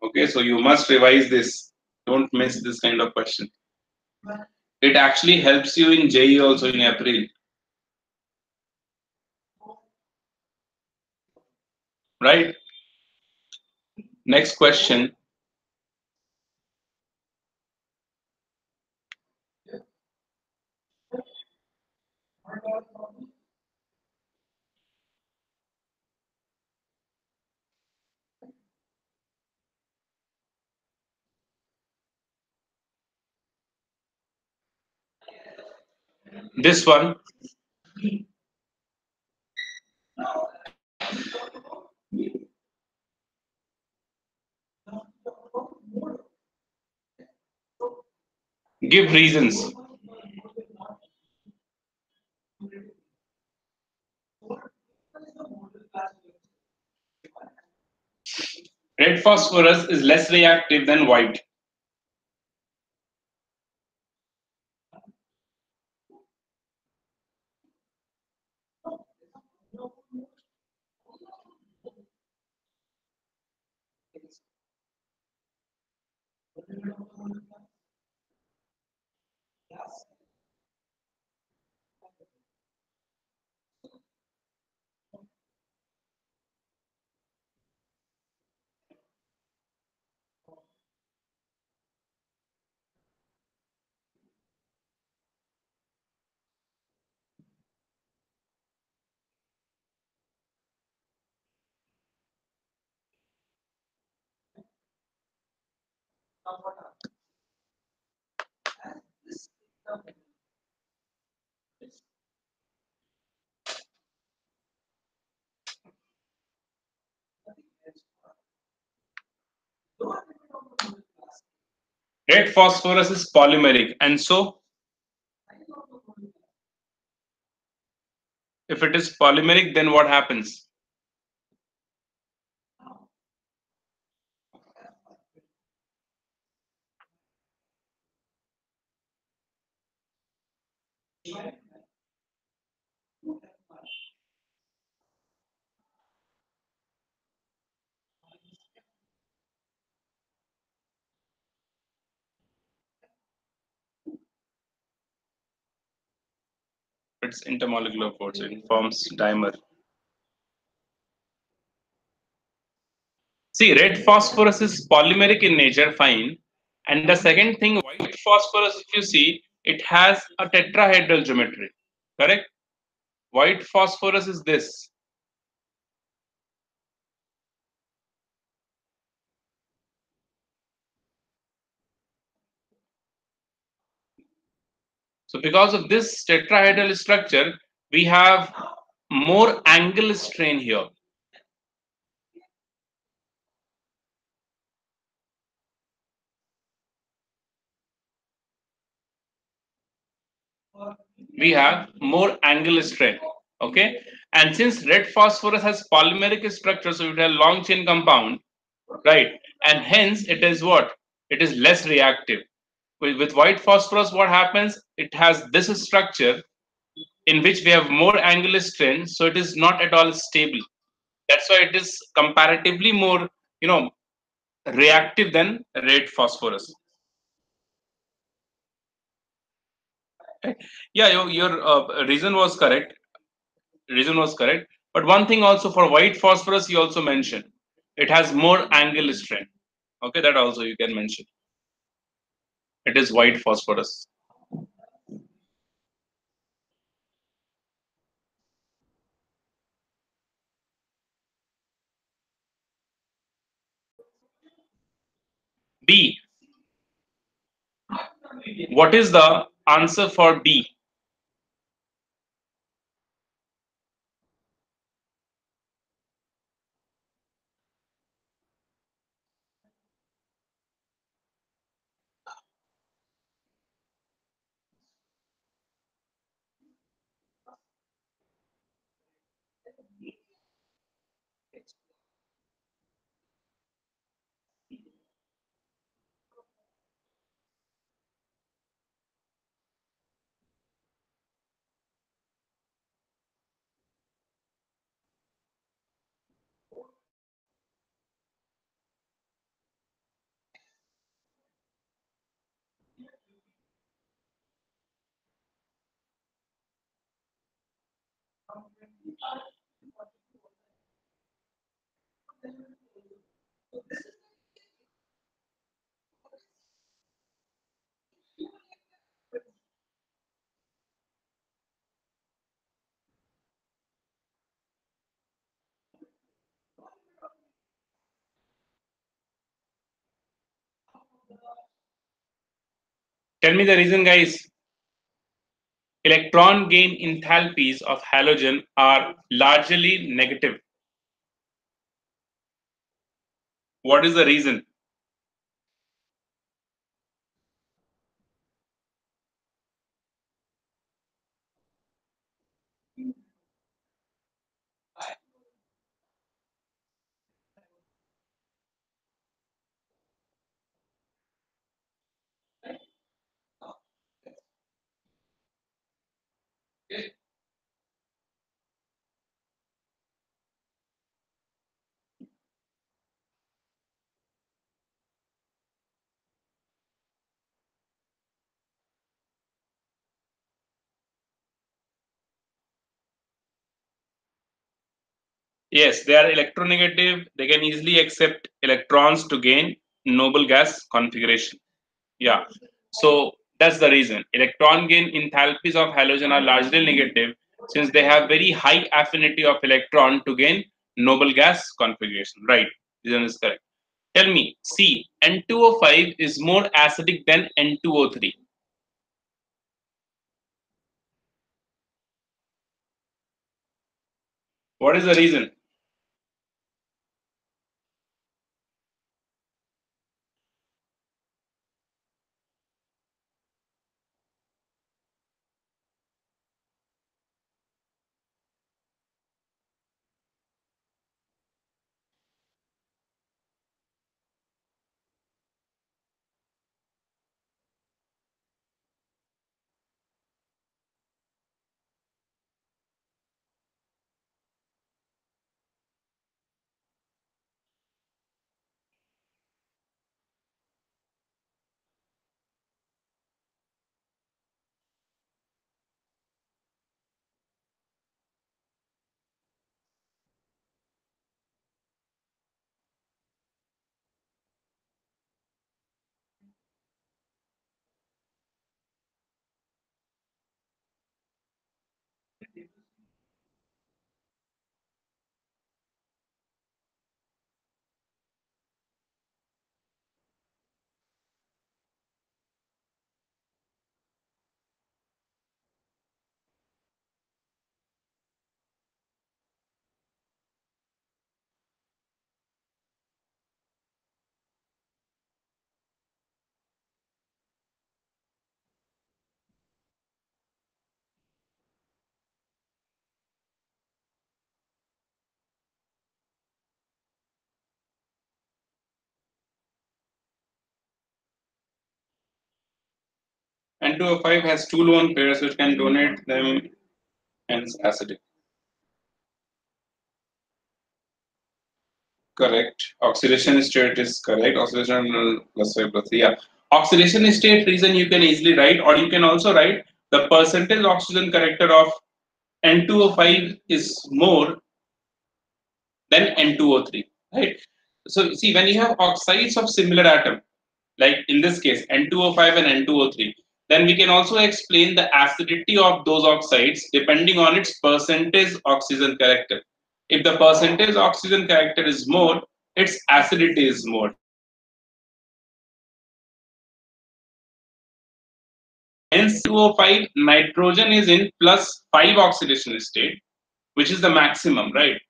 Okay, so you must revise this. Don't miss this kind of question. It actually helps you in JE also in April. Right? Next question. This one. Give reasons. Red phosphorus is less reactive than white. Red phosphorus is polymeric, and so if it is polymeric, then what happens? It's intermolecular force. It forms dimer. See, red phosphorus is polymeric in nature, fine. And the second thing, white phosphorus, if you see, it has a tetrahedral geometry. Correct? White phosphorus is this. So because of this tetrahedral structure, we have more angle strain here. We have more angle strain. Okay. And since red phosphorus has polymeric structure, so it has long chain compound, right? And hence it is what? It is less reactive. With white phosphorus, what happens? It has this structure in which we have more angular strain, so it is not at all stable. That's why it is comparatively more, reactive than red phosphorus. Yeah, your reason was correct. Reason was correct. But one thing also for white phosphorus, you also mentioned it has more angle strain. Okay, that also you can mention. It is white phosphorus. B. What is the answer for B? Tell me the reason, guys. electron gain enthalpies of halogen are largely negative. What is the reason? Yes, they are electronegative. They can easily accept electrons to gain noble gas configuration. Yeah. So that's the reason. Electron gain enthalpies of halogen are largely negative since they have very high affinity of electron to gain noble gas configuration. Right. Reason is correct. Tell me, C, N2O5 is more acidic than N2O3. What is the reason? N2O5 has two lone pairs which can donate them, hence acidic. Correct. Oxidation state is correct. Oxidation plus 5 plus 3. Yeah. Oxidation state reason you can easily write, or you can also write the percentage oxygen character of N2O5 is more than N2O3. Right. So see, when you have oxides of similar atom, like in this case N2O5 and N2O3, then we can also explain the acidity of those oxides depending on its percentage oxygen character. If the percentage oxygen character is more, its acidity is more. Hence, 2O5 nitrogen is in plus 5 oxidation state, which is the maximum, right?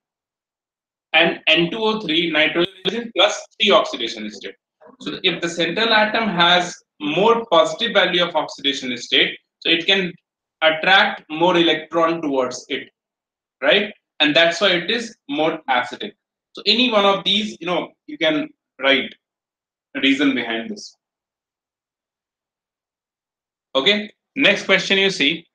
And N2O3 nitrogen is in plus 3 oxidation state. So if the central atom has more positive value of oxidation state, so it can attract more electron towards it, right? And that's why it is more acidic. So any one of these, you can write a reason behind this. Okay. Next question you see.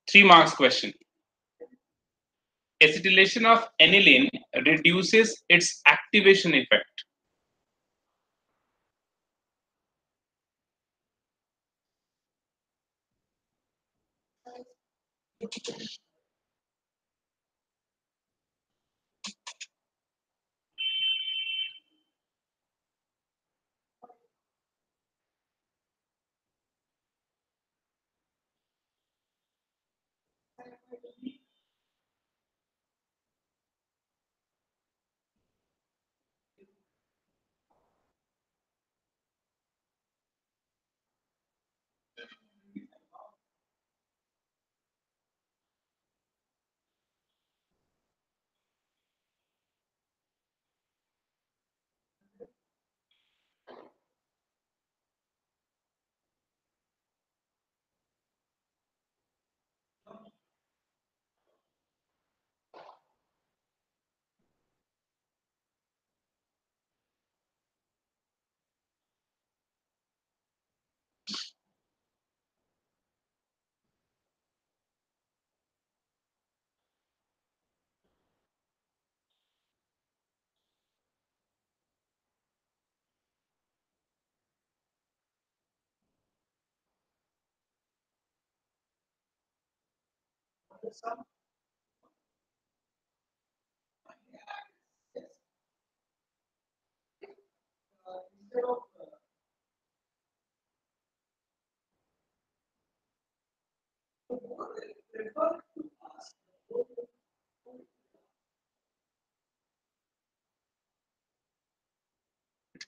Three marks question. Acetylation of aniline reduces its activation effect.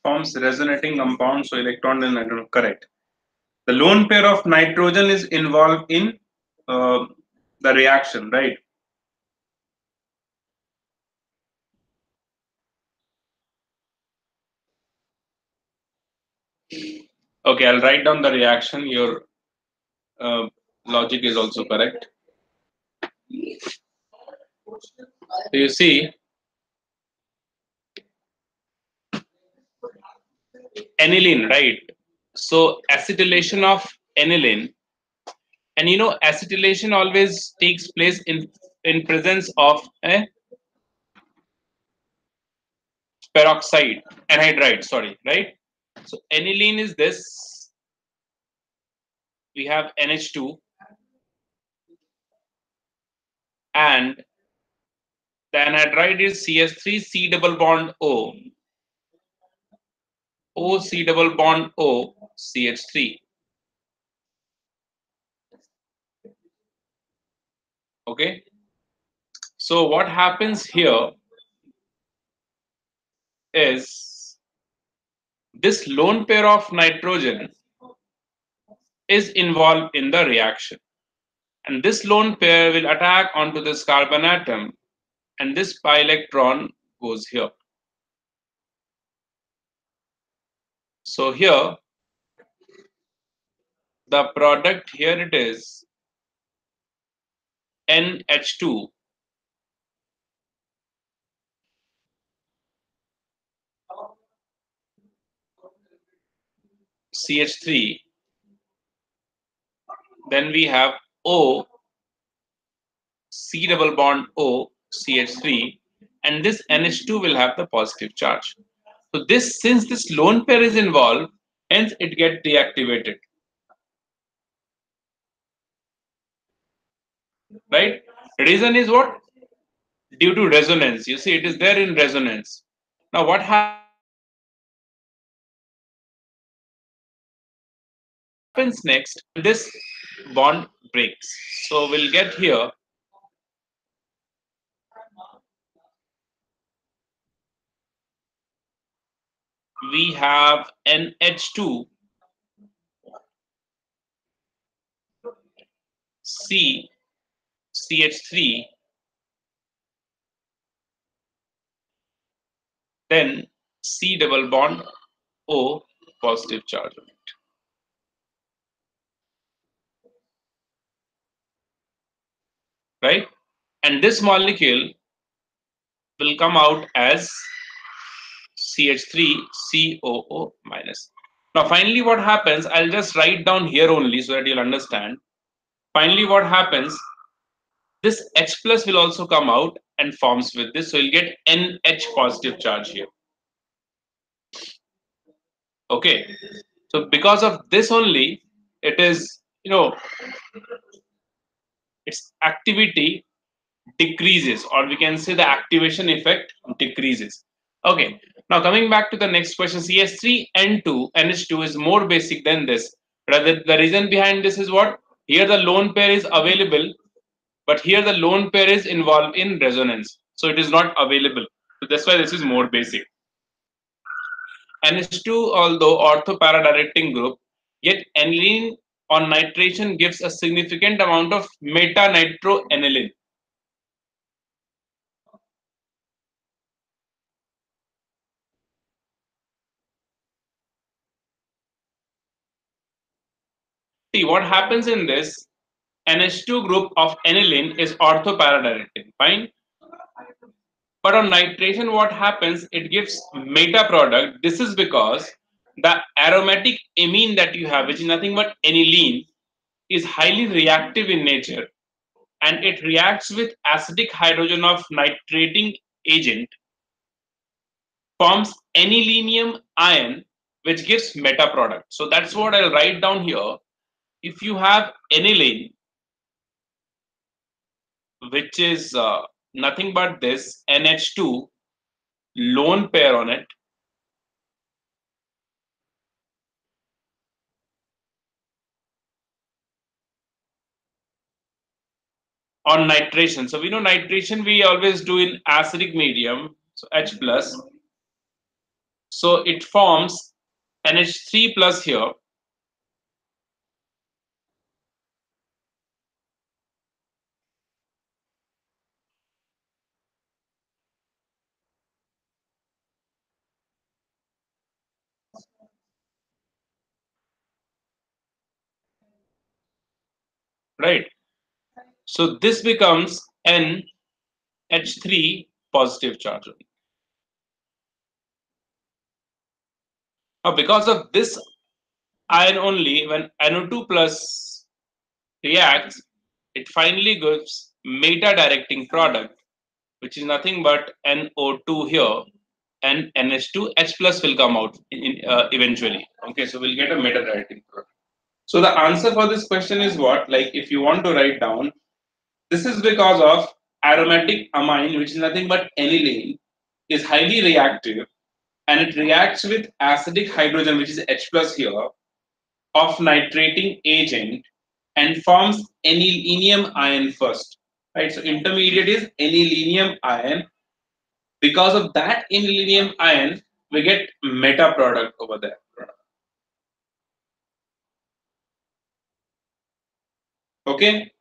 Forms resonating compounds, so electron and nitrogen. Correct. The lone pair of nitrogen is involved in the reaction, right? Okay, I'll write down the reaction. Your logic is also correct. So you see, aniline, right? So acetylation of aniline, and you know acetylation always takes place in presence of a peroxide, anhydride, sorry, right? So aniline is this. We have NH2 and the anhydride is CS3 C double bond O, O C double bond O CH3. Okay. So what happens here is this lone pair of nitrogen is involved in the reaction. And this lone pair will attack onto this carbon atom, and this pi electron goes here. So here, the product here it is NH2 CH3. Then we have O C double bond O CH3, and this NH2 will have the positive charge. So this, since this lone pair is involved, hence it gets deactivated. Right? Reason is what? Due to resonance. You see, it is there in resonance. Now what happens next? This bond breaks. So we'll get here we have NH2 C CH3, then C double bond O positive charge on it. Right? And this molecule will come out as CH3COO minus. Now finally what happens, I'll just write down here only so that you'll understand. Finally what happens, this H plus will also come out and forms with this, so you'll get NH positive charge here. Okay, so because of this only, it is, you know, its activity decreases, or we can say the activation effect decreases. Okay, now coming back to the next question, CS3N2 NH2 is more basic than this. Rather, the reason behind this is what? Here the lone pair is available But here the lone pair is involved in resonance, so it is not available. So that's why this is more basic. NH2, although ortho-para-directing group, yet aniline on nitration gives a significant amount of meta-nitroaniline. See what happens in this NH2 group of aniline is ortho-para-directing. Fine. But on nitration, what happens? It gives meta product. This is because the aromatic amine that you have, which is nothing but aniline, is highly reactive in nature, and it reacts with acidic hydrogen of nitrating agent, forms anilinium ion, which gives meta product. So that's what I'll write down here. If you have aniline, which is nothing but this NH2 lone pair on it, on nitration. So we know nitration we always do in acidic medium, so H plus. So it forms NH3 plus here, right? So this becomes NH3 positive charge. Now because of this ion only, when NO2 plus reacts, it finally gives meta directing product, which is nothing but NO2 here, and NH2 H plus will come out eventually. Okay, so we'll get a meta directing product. So the answer for this question is what? Like if you want to write down, this is because of aromatic amine, which is nothing but aniline, is highly reactive, and it reacts with acidic hydrogen, which is H plus here, of nitrating agent, and forms anilinium ion first. Right. So intermediate is anilinium ion. Because of that anilinium ion, we get meta product over there. Okay.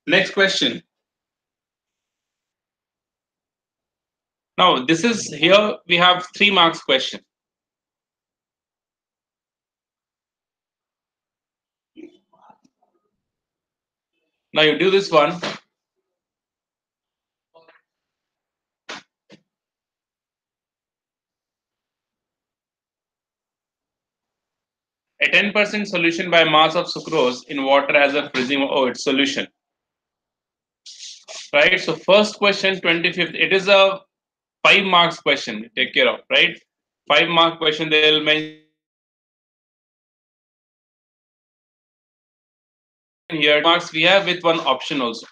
Next question. Now this is here we have 3 marks question. Now you do this one. A 10% solution by mass of sucrose in water as a prism. Oh, it's solution. Right. So first question, 25th. It is a 5 marks question. Take care of, right? 5 mark question. They will mention here marks we have with one option also.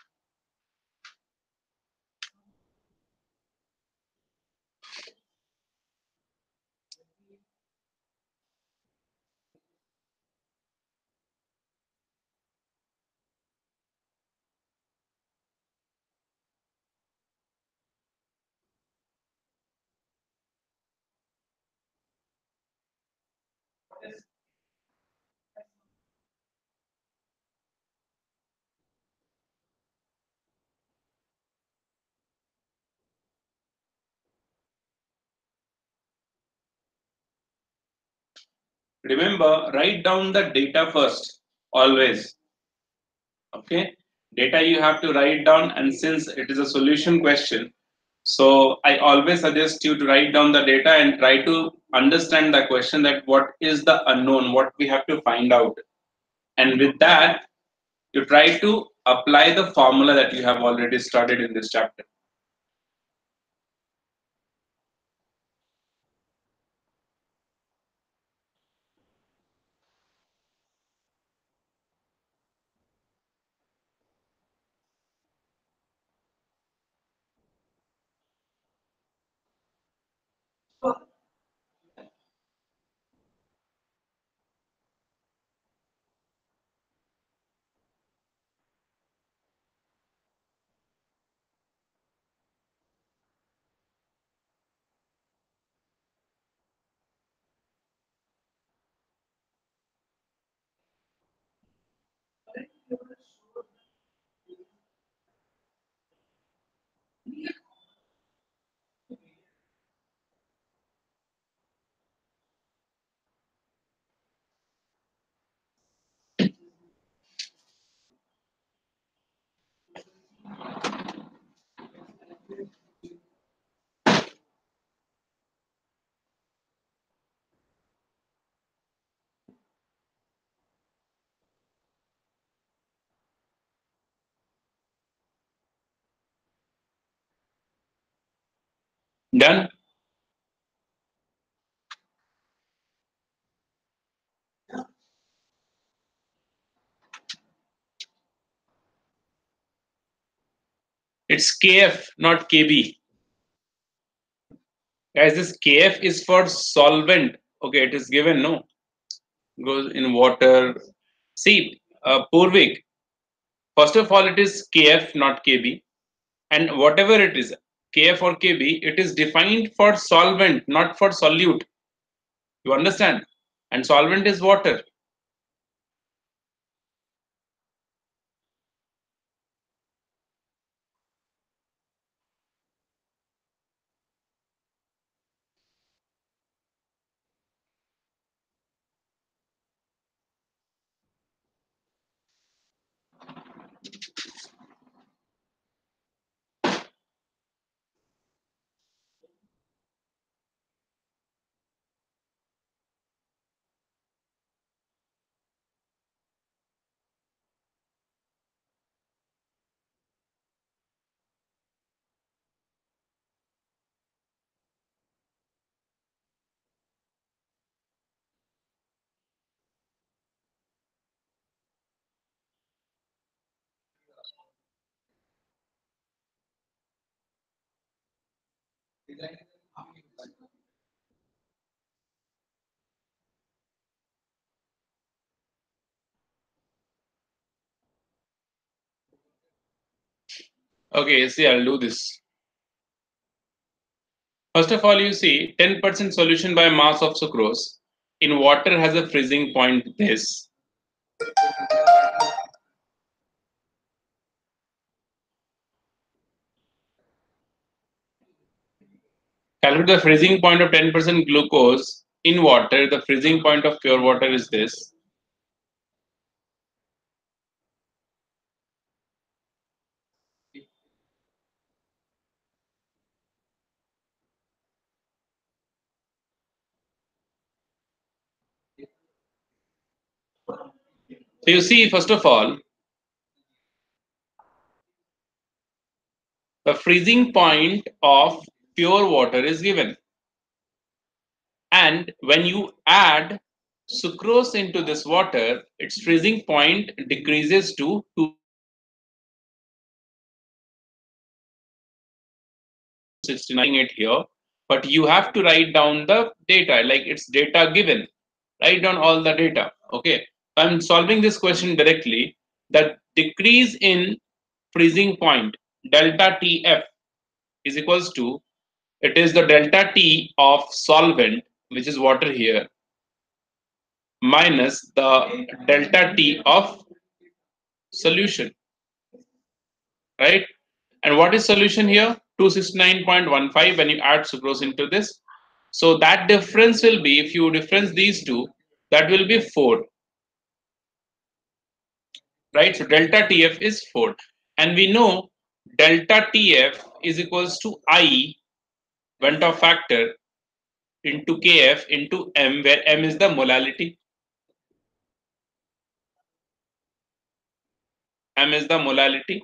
Remember, write down the data first, always. Okay, data you have to write down, and since it is a solution question, so I always suggest you to write down the data and try to understand the question, that what is the unknown, what we have to find out, and with that you try to apply the formula that you have already studied in this chapter. Done. It's KF, not KB. Guys, this KF is for solvent. Okay, it is given, no? Goes in water. See, Purvik, first of all, it is KF, not KB. And whatever it is, KF or KB, it is defined for solvent, not for solute. You understand? And solvent is water. Okay, see, I'll do this. First of all, you see 10% solution by mass of sucrose in water has a freezing point this. Calculate the freezing point of 10% glucose in water. The freezing point of pure water is this. So you see, first of all, the freezing point of pure water is given. And when you add sucrose into this water, its freezing point decreases to 269 it here. But you have to write down the data, like it's data given. Write down all the data. Okay. I'm solving this question directly. The decrease in freezing point delta TF is equals to, it is the delta T of solvent, which is water here, minus the delta T of solution, right? And what is solution here? 269.15 when you add sucrose into this. So that difference will be, if you difference these two, that will be 4, right? So delta TF is 4. And we know delta TF is equals to I, Vent of factor, into Kf into M, where M is the molality. M is the molality.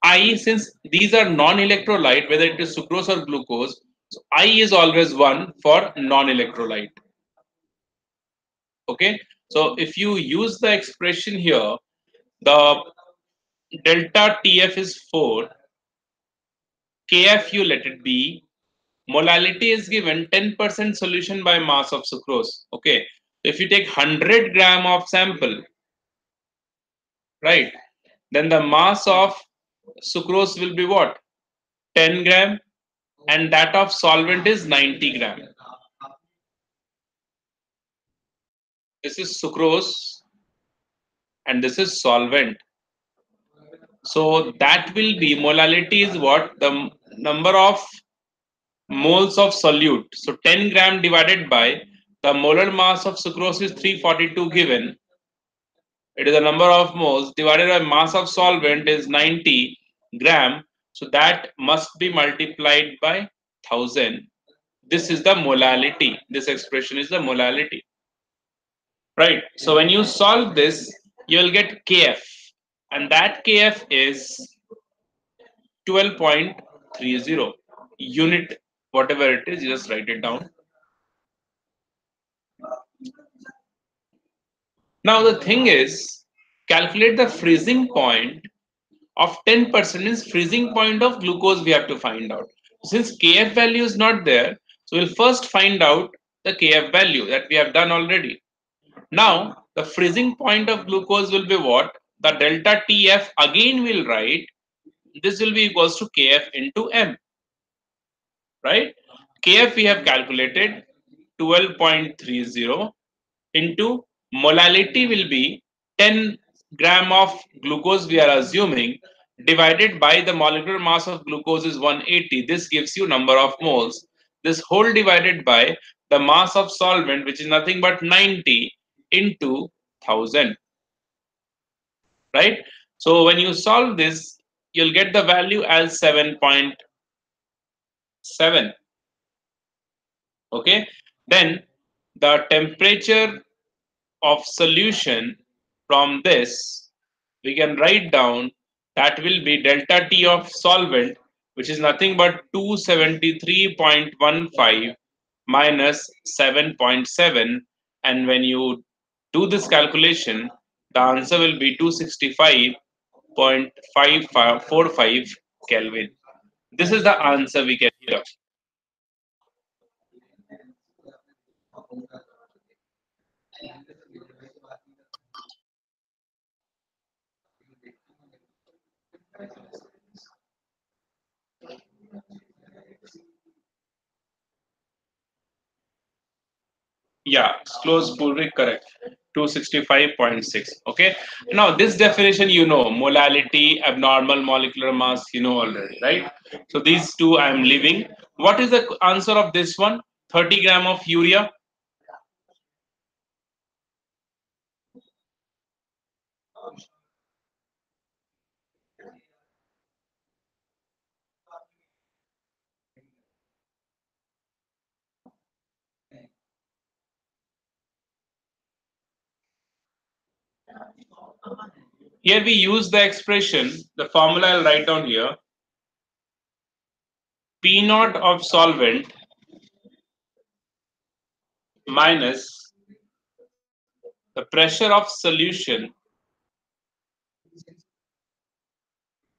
I, since these are non-electrolyte, whether it is sucrose or glucose, so I is always 1 for non-electrolyte. Okay, so if you use the expression here, the delta TF is 4, KF you let it be, molality is given 10% solution by mass of sucrose. Okay, if you take 100 gram of sample, right, then the mass of sucrose will be what? 10 gram, and that of solvent is 90 gram. This is sucrose and this is solvent. So that will be, molality is what? The number of moles of solute. So 10 gram divided by the molar mass of sucrose is 342 given. It is the number of moles divided by mass of solvent is 90 gram. So that must be multiplied by 1000. This is the molality. This expression is the molality. Right. So when you solve this, you will get Kf. And that Kf is 12.30 unit whatever it is, you just write it down. Now the thing is, calculate the freezing point of 10% is freezing point of glucose we have to find out. Since Kf value is not there, so we'll first find out the Kf value that we have done already. Now the freezing point of glucose will be what? The delta Tf again will write, this will be equals to Kf into M, right? Kf we have calculated 12.30 into molality will be 10 gram of glucose we are assuming divided by the molecular mass of glucose is 180. This gives you number of moles. This whole divided by the mass of solvent, which is nothing but 90 into 1000, right? So when you solve this, you'll get the value as 7.7. Okay, then the temperature of solution from this we can write down, that will be delta T of solvent, which is nothing but 273.15 minus 7.7, and when you do this calculation, the answer will be 265.545 Kelvin. This is the answer we get here. Yeah, close Pulvik, correct. 265.6. Okay. Now this definition, molality, abnormal molecular mass, already, right? So these two I am leaving. What is the answer of this one? 30 gram of urea. Here we use the expression, the formula I'll write down here. P naught of solvent minus the pressure of solution,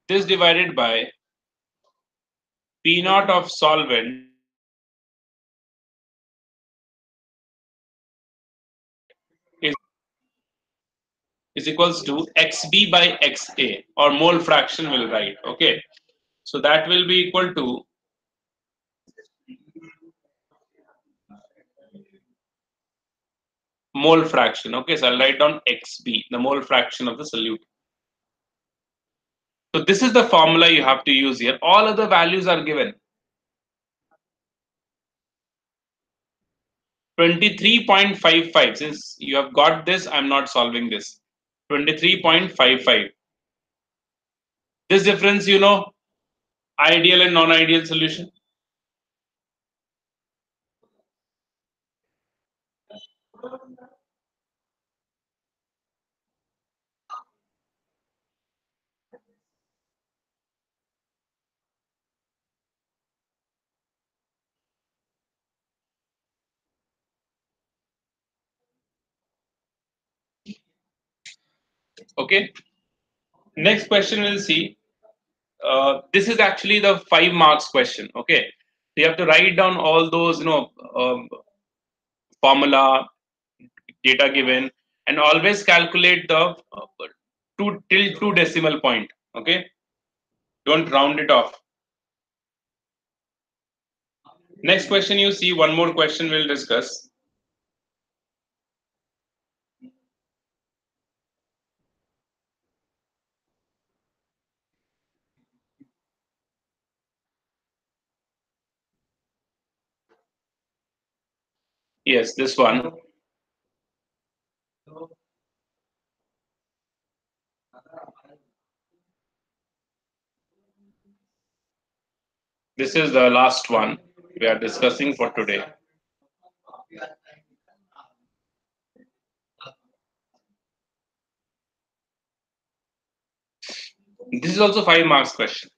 this divided by P naught of solvent is, is equals to XB by XA, or mole fraction will write. Okay. So that will be equal to mole fraction. Okay, so I'll write down XB, the mole fraction of the solute. So this is the formula you have to use here. All other values are given. 23.55. Since you have got this, I'm not solving this. 23.55. This difference, ideal and non-ideal solution. Okay. Next question we'll see. This is actually the 5 marks question. Okay. You have to write down all those, formula, data given, and always calculate the two till 2 decimal point. Okay, don't round it off. Next question, you see one more question we'll discuss. Yes, this one. This is the last one we are discussing for today. This is also 5 marks question.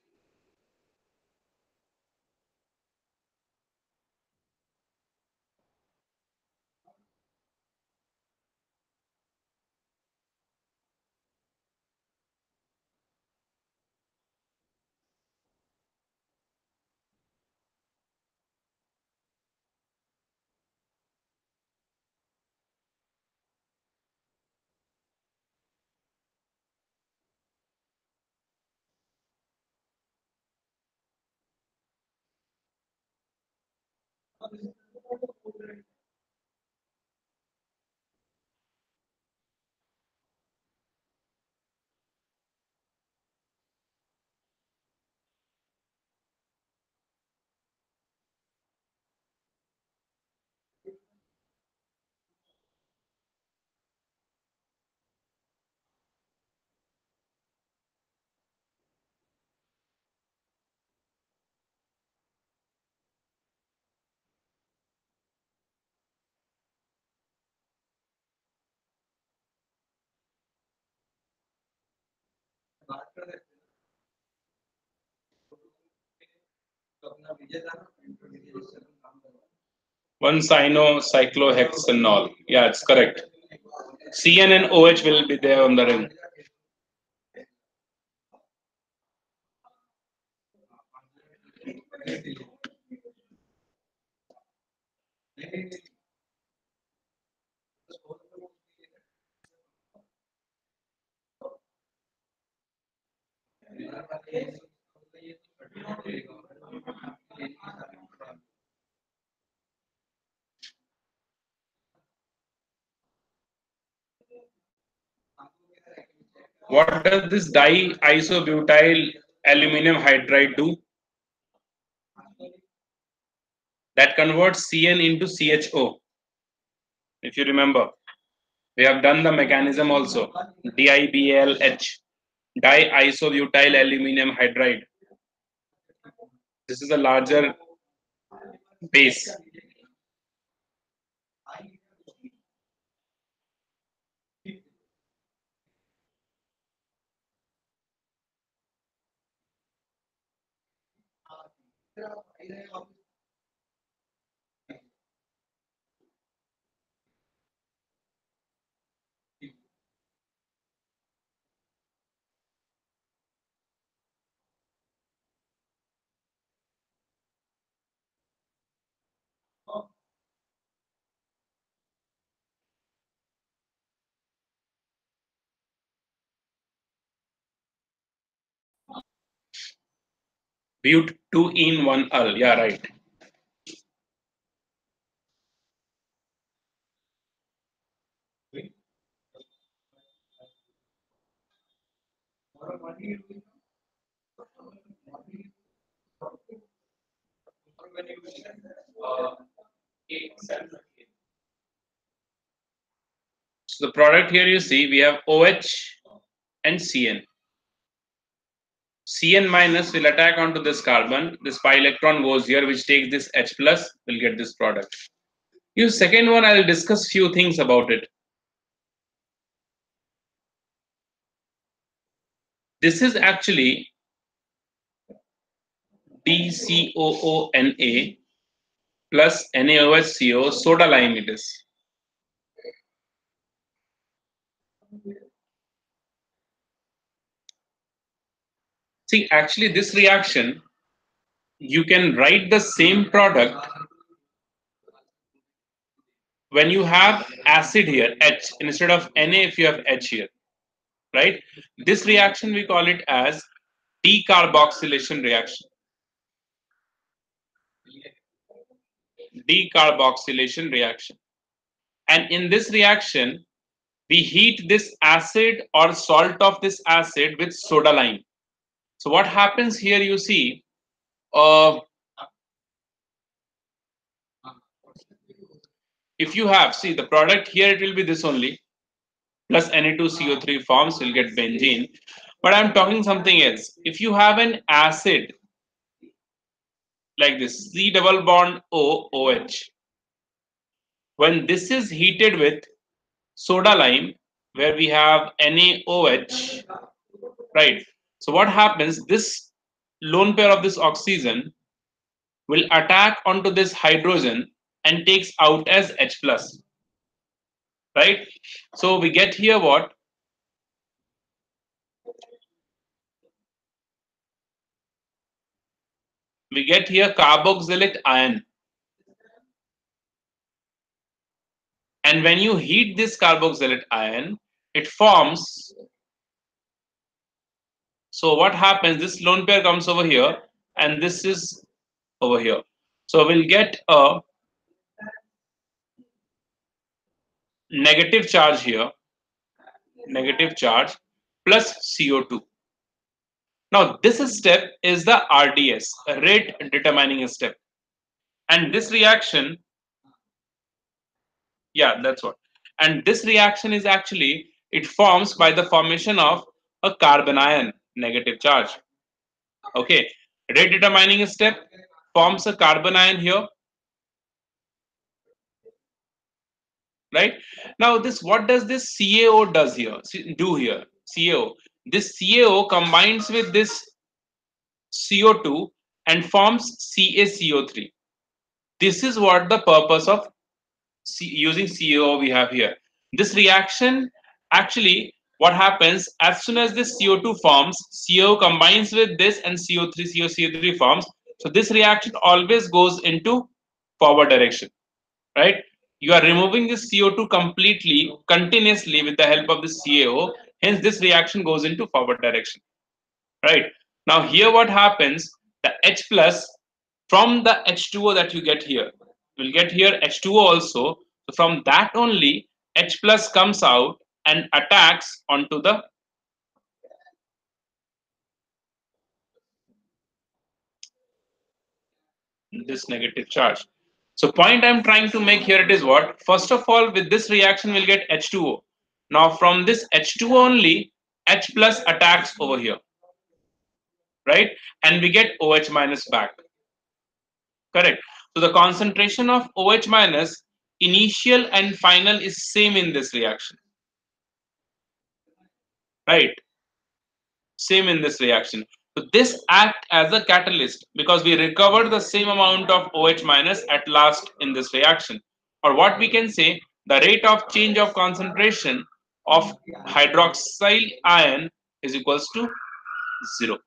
One cyclohexanol. Yeah, it's correct. CN and OH will be there on the ring. What does this diisobutyl aluminum hydride do? That converts CN into CHO. If you remember, we have done the mechanism also. DIBALH, diisobutyl aluminum hydride. This is a larger base. But 2 in 1 al. Yeah, right. So the product here you see we have OH and CN. Cn minus will attack onto this carbon. This pi electron goes here, which takes this H plus. We'll get this product. Use second one. I'll discuss few things about it. This is actually DCOONA plus NaOHCO soda lime it is. See, actually this reaction, you can write the same product when you have acid here, H, instead of Na if you have H here, right? This reaction we call it as decarboxylation reaction. Decarboxylation reaction. And in this reaction, we heat this acid or salt of this acid with soda lime. So what happens here, you see, if you have, see the product here, it will be this only, plus Na2CO3 forms, will get benzene. But I'm talking something else. If you have an acid like this, C double bond O, OH, when this is heated with soda lime, where we have NaOH, right? So what happens, this lone pair of this oxygen will attack onto this hydrogen and takes out as H plus, right? So we get here what? We get here carboxylic ion. And when you heat this carboxylic ion, it forms. So what happens, this lone pair comes over here and this is over here. So we'll get a negative charge here, negative charge plus CO2. Now this step is the RDS, rate determining step. And this reaction, yeah, that's what. And this reaction is actually, it forms by the formation of a carbon ion, negative charge. Okay, rate determining step forms a carbon ion here, right? Now this, what does this CaO does here? Do here, CaO. this CaO combines with this CO2 and forms CaCO3. This is what the purpose of using CaO we have here. This reaction, actually, what happens as soon as this CO2 forms, CaO combines with this and CO3, CaCO3 forms. So this reaction always goes into forward direction, right? You are removing this CO2 completely, continuously with the help of this CaO. Hence, this reaction goes into forward direction, right? Now, here what happens, the H plus from the H2O that you get here, you'll get here H2O also. So from that only, H plus comes out and attacks onto the this negative charge. So point I'm trying to make here, it is what? First of all, with this reaction, we'll get H2O. Now from this H2O only, H plus attacks over here, right? And we get OH minus back. Correct. So the concentration of OH minus initial and final is same in this reaction, right? Same in this reaction. So this act as a catalyst because we recover the same amount of OH minus at last in this reaction. Or what we can say, the rate of change of concentration of hydroxyl ion is equals to 0.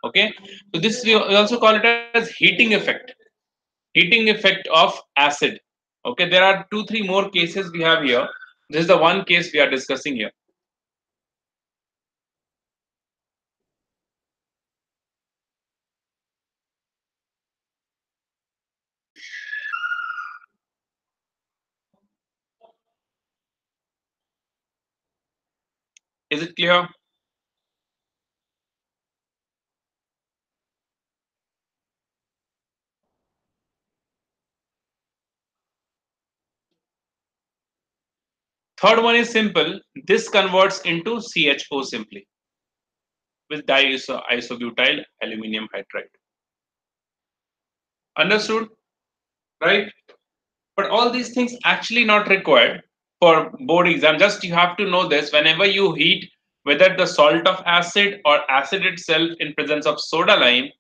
Okay. So this we also call it as heating effect of acid. Okay, there are 2 3 more cases we have here. This is the one case we are discussing here. Is it clear? Third one is simple. This converts into CHO simply with diisobutyl aluminum hydride. Understood? Right? But all these things actually not required for board exam. Just you have to know this whenever you heat, whether the salt of acid or acid itself in presence of soda lime,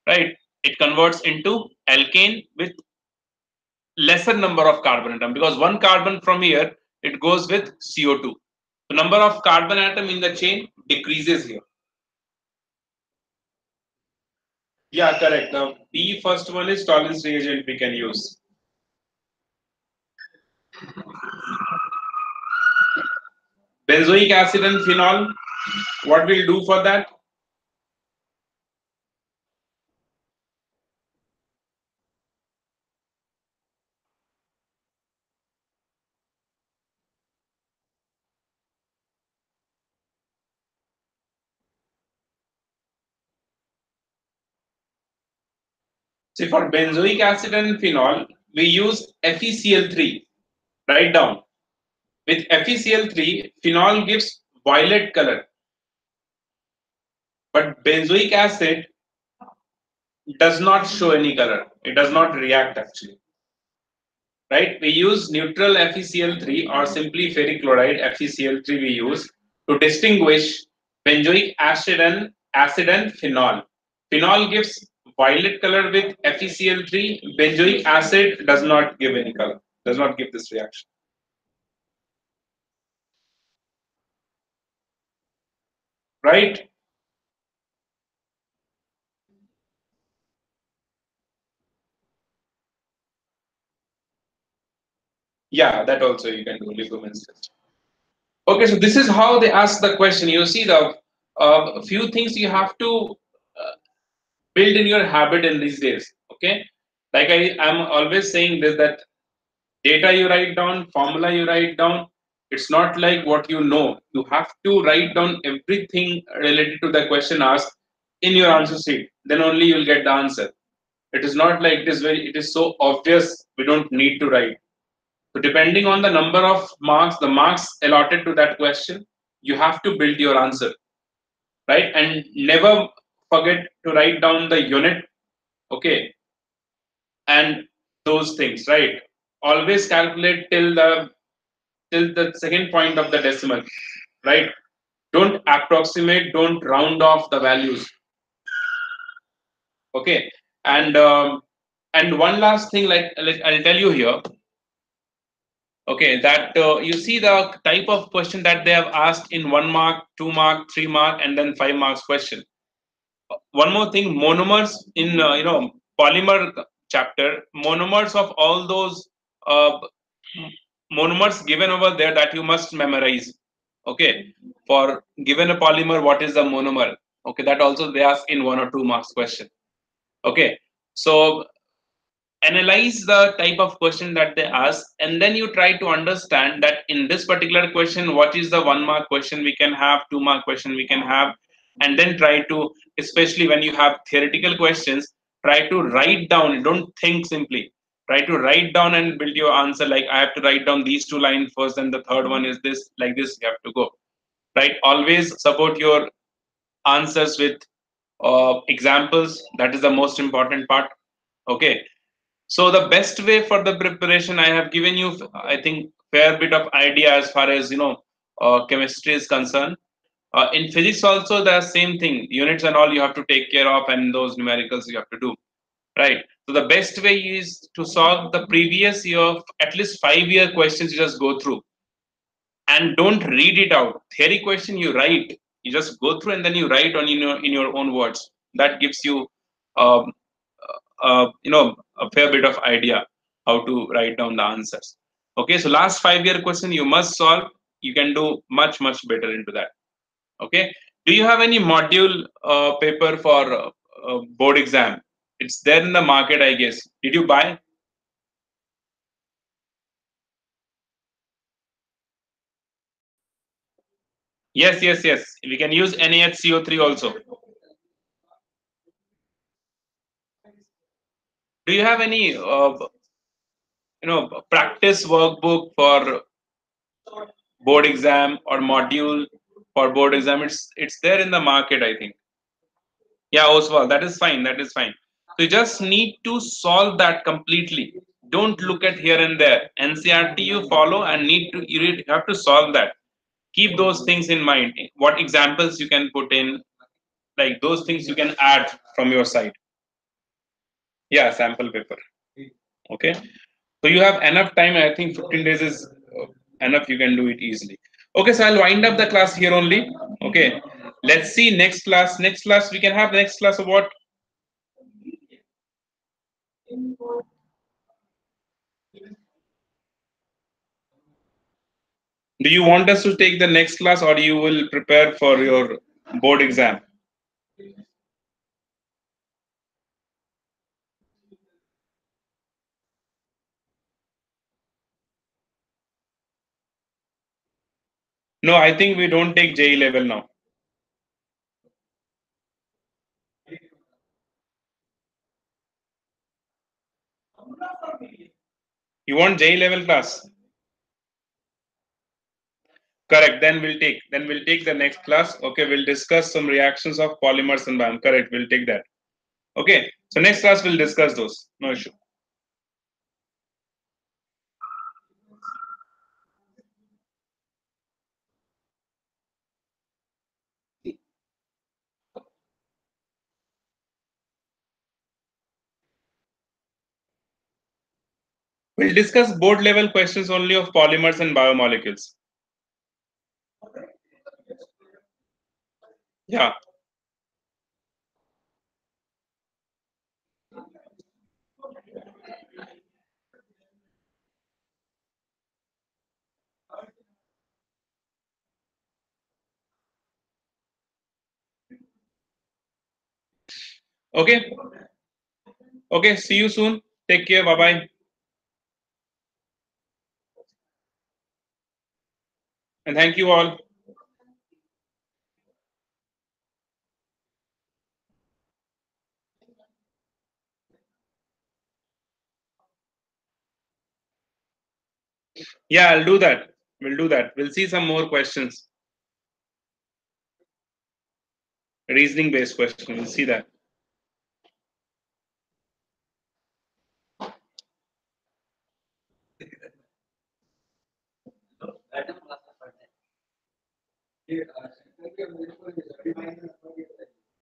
right? It converts into alkane with lesser number of carbon atom because one carbon from here it goes with CO2. The number of carbon atom in the chain decreases here. Yeah, correct. The B first one is tolerance reagent we can use. Benzoic acid and phenol. What we'll do for that? See, for benzoic acid and phenol, we use FeCl3. Write down. With FeCl3, phenol gives violet color, but benzoic acid does not show any color. It does not react actually. Right? We use neutral FeCl3 or simply ferric chloride FeCl3 we use to distinguish benzoic acid and phenol. Phenol gives violet color with FeCl3. Benzoic acid does not give any color. Does not give this reaction. Right? Yeah, that also you can do Lieberman's test. Okay, so this is how they ask the question. You see the few things you have to uh, build in your habit in these days. Okay, like I'm always saying this that data you write down, formula you write down. It's not like what you know. You have to write down everything related to the question asked in your answer sheet. Then only you'll get the answer. It is not like it is so obvious we don't need to write. So depending on the number of marks, the marks allotted to that question, you have to build your answer, right? And never forget to write down the unit, okay, and those things, right? Always calculate till the second point of the decimal, right? Don't approximate, don't round off the values. Okay, and one last thing, like I'll tell you here. Okay, that you see the type of question that they have asked in 1 mark, 2 mark, 3 mark, and then 5 marks question. One more thing, monomers in polymer chapter, monomers of all those uh, monomers given over there that you must memorize. Okay, for given a polymer, what is the monomer? Okay, that also they ask in 1 or 2 marks question. Okay, so analyze the type of question that they ask, and then you try to understand that in this particular question, what is the 1 mark question we can have, 2 mark question we can have, and then try to, especially when you have theoretical questions, try to write down. Don't think simply. Try to write down and build your answer. Like I have to write down these 2 lines first, and the third one is this. Like this, you have to go. Right. Always support your answers with examples. That is the most important part. Okay, so the best way for the preparation, I have given you, I think, fair bit of idea as far as chemistry is concerned. In physics also, the same thing. Units and all you have to take care of, and those numericals you have to do, right? So the best way is to solve the previous year, at least 5 year questions. You just go through and don't read it out. Theory question you write. You just go through and then you write on in your own words. That gives you um, a fair bit of idea how to write down the answers. Okay, so last 5 year question you must solve. You can do much better into that. Okay, do you have any module paper for board exam? It's there in the market, I guess. Did you buy? Yes. We can use NaHCO3 also. Do you have any practice workbook for board exam or module for board exam? It's there in the market, I think. Yeah, Oswald, that is fine. That is fine. So you just need to solve that completely. Don't look at here and there. NCRT you follow and you have to solve that. Keep those things in mind. What examples you can put in, like those things you can add from your side. Yeah, sample paper. Okay. So you have enough time. I think 15 days is enough. You can do it easily. Okay, so I'll wind up the class here only. Okay. Let's see next class. Next class, we can have the next class of what? Do you want us to take the next class, or you will prepare for your board exam? No, I think we don't take JE level now. You want JE level class? Correct. Then we'll take the next class. Okay, we'll discuss some reactions of polymers and biome. Correct. We'll take that. Okay. So next class we'll discuss those. No issue. We'll discuss board level questions only of polymers and biomolecules. Yeah. Okay. Okay. See you soon. Take care. Bye bye. And thank you all. Yeah, I'll do that. We'll do that. We'll see some more questions. Reasoning based question. We'll see that.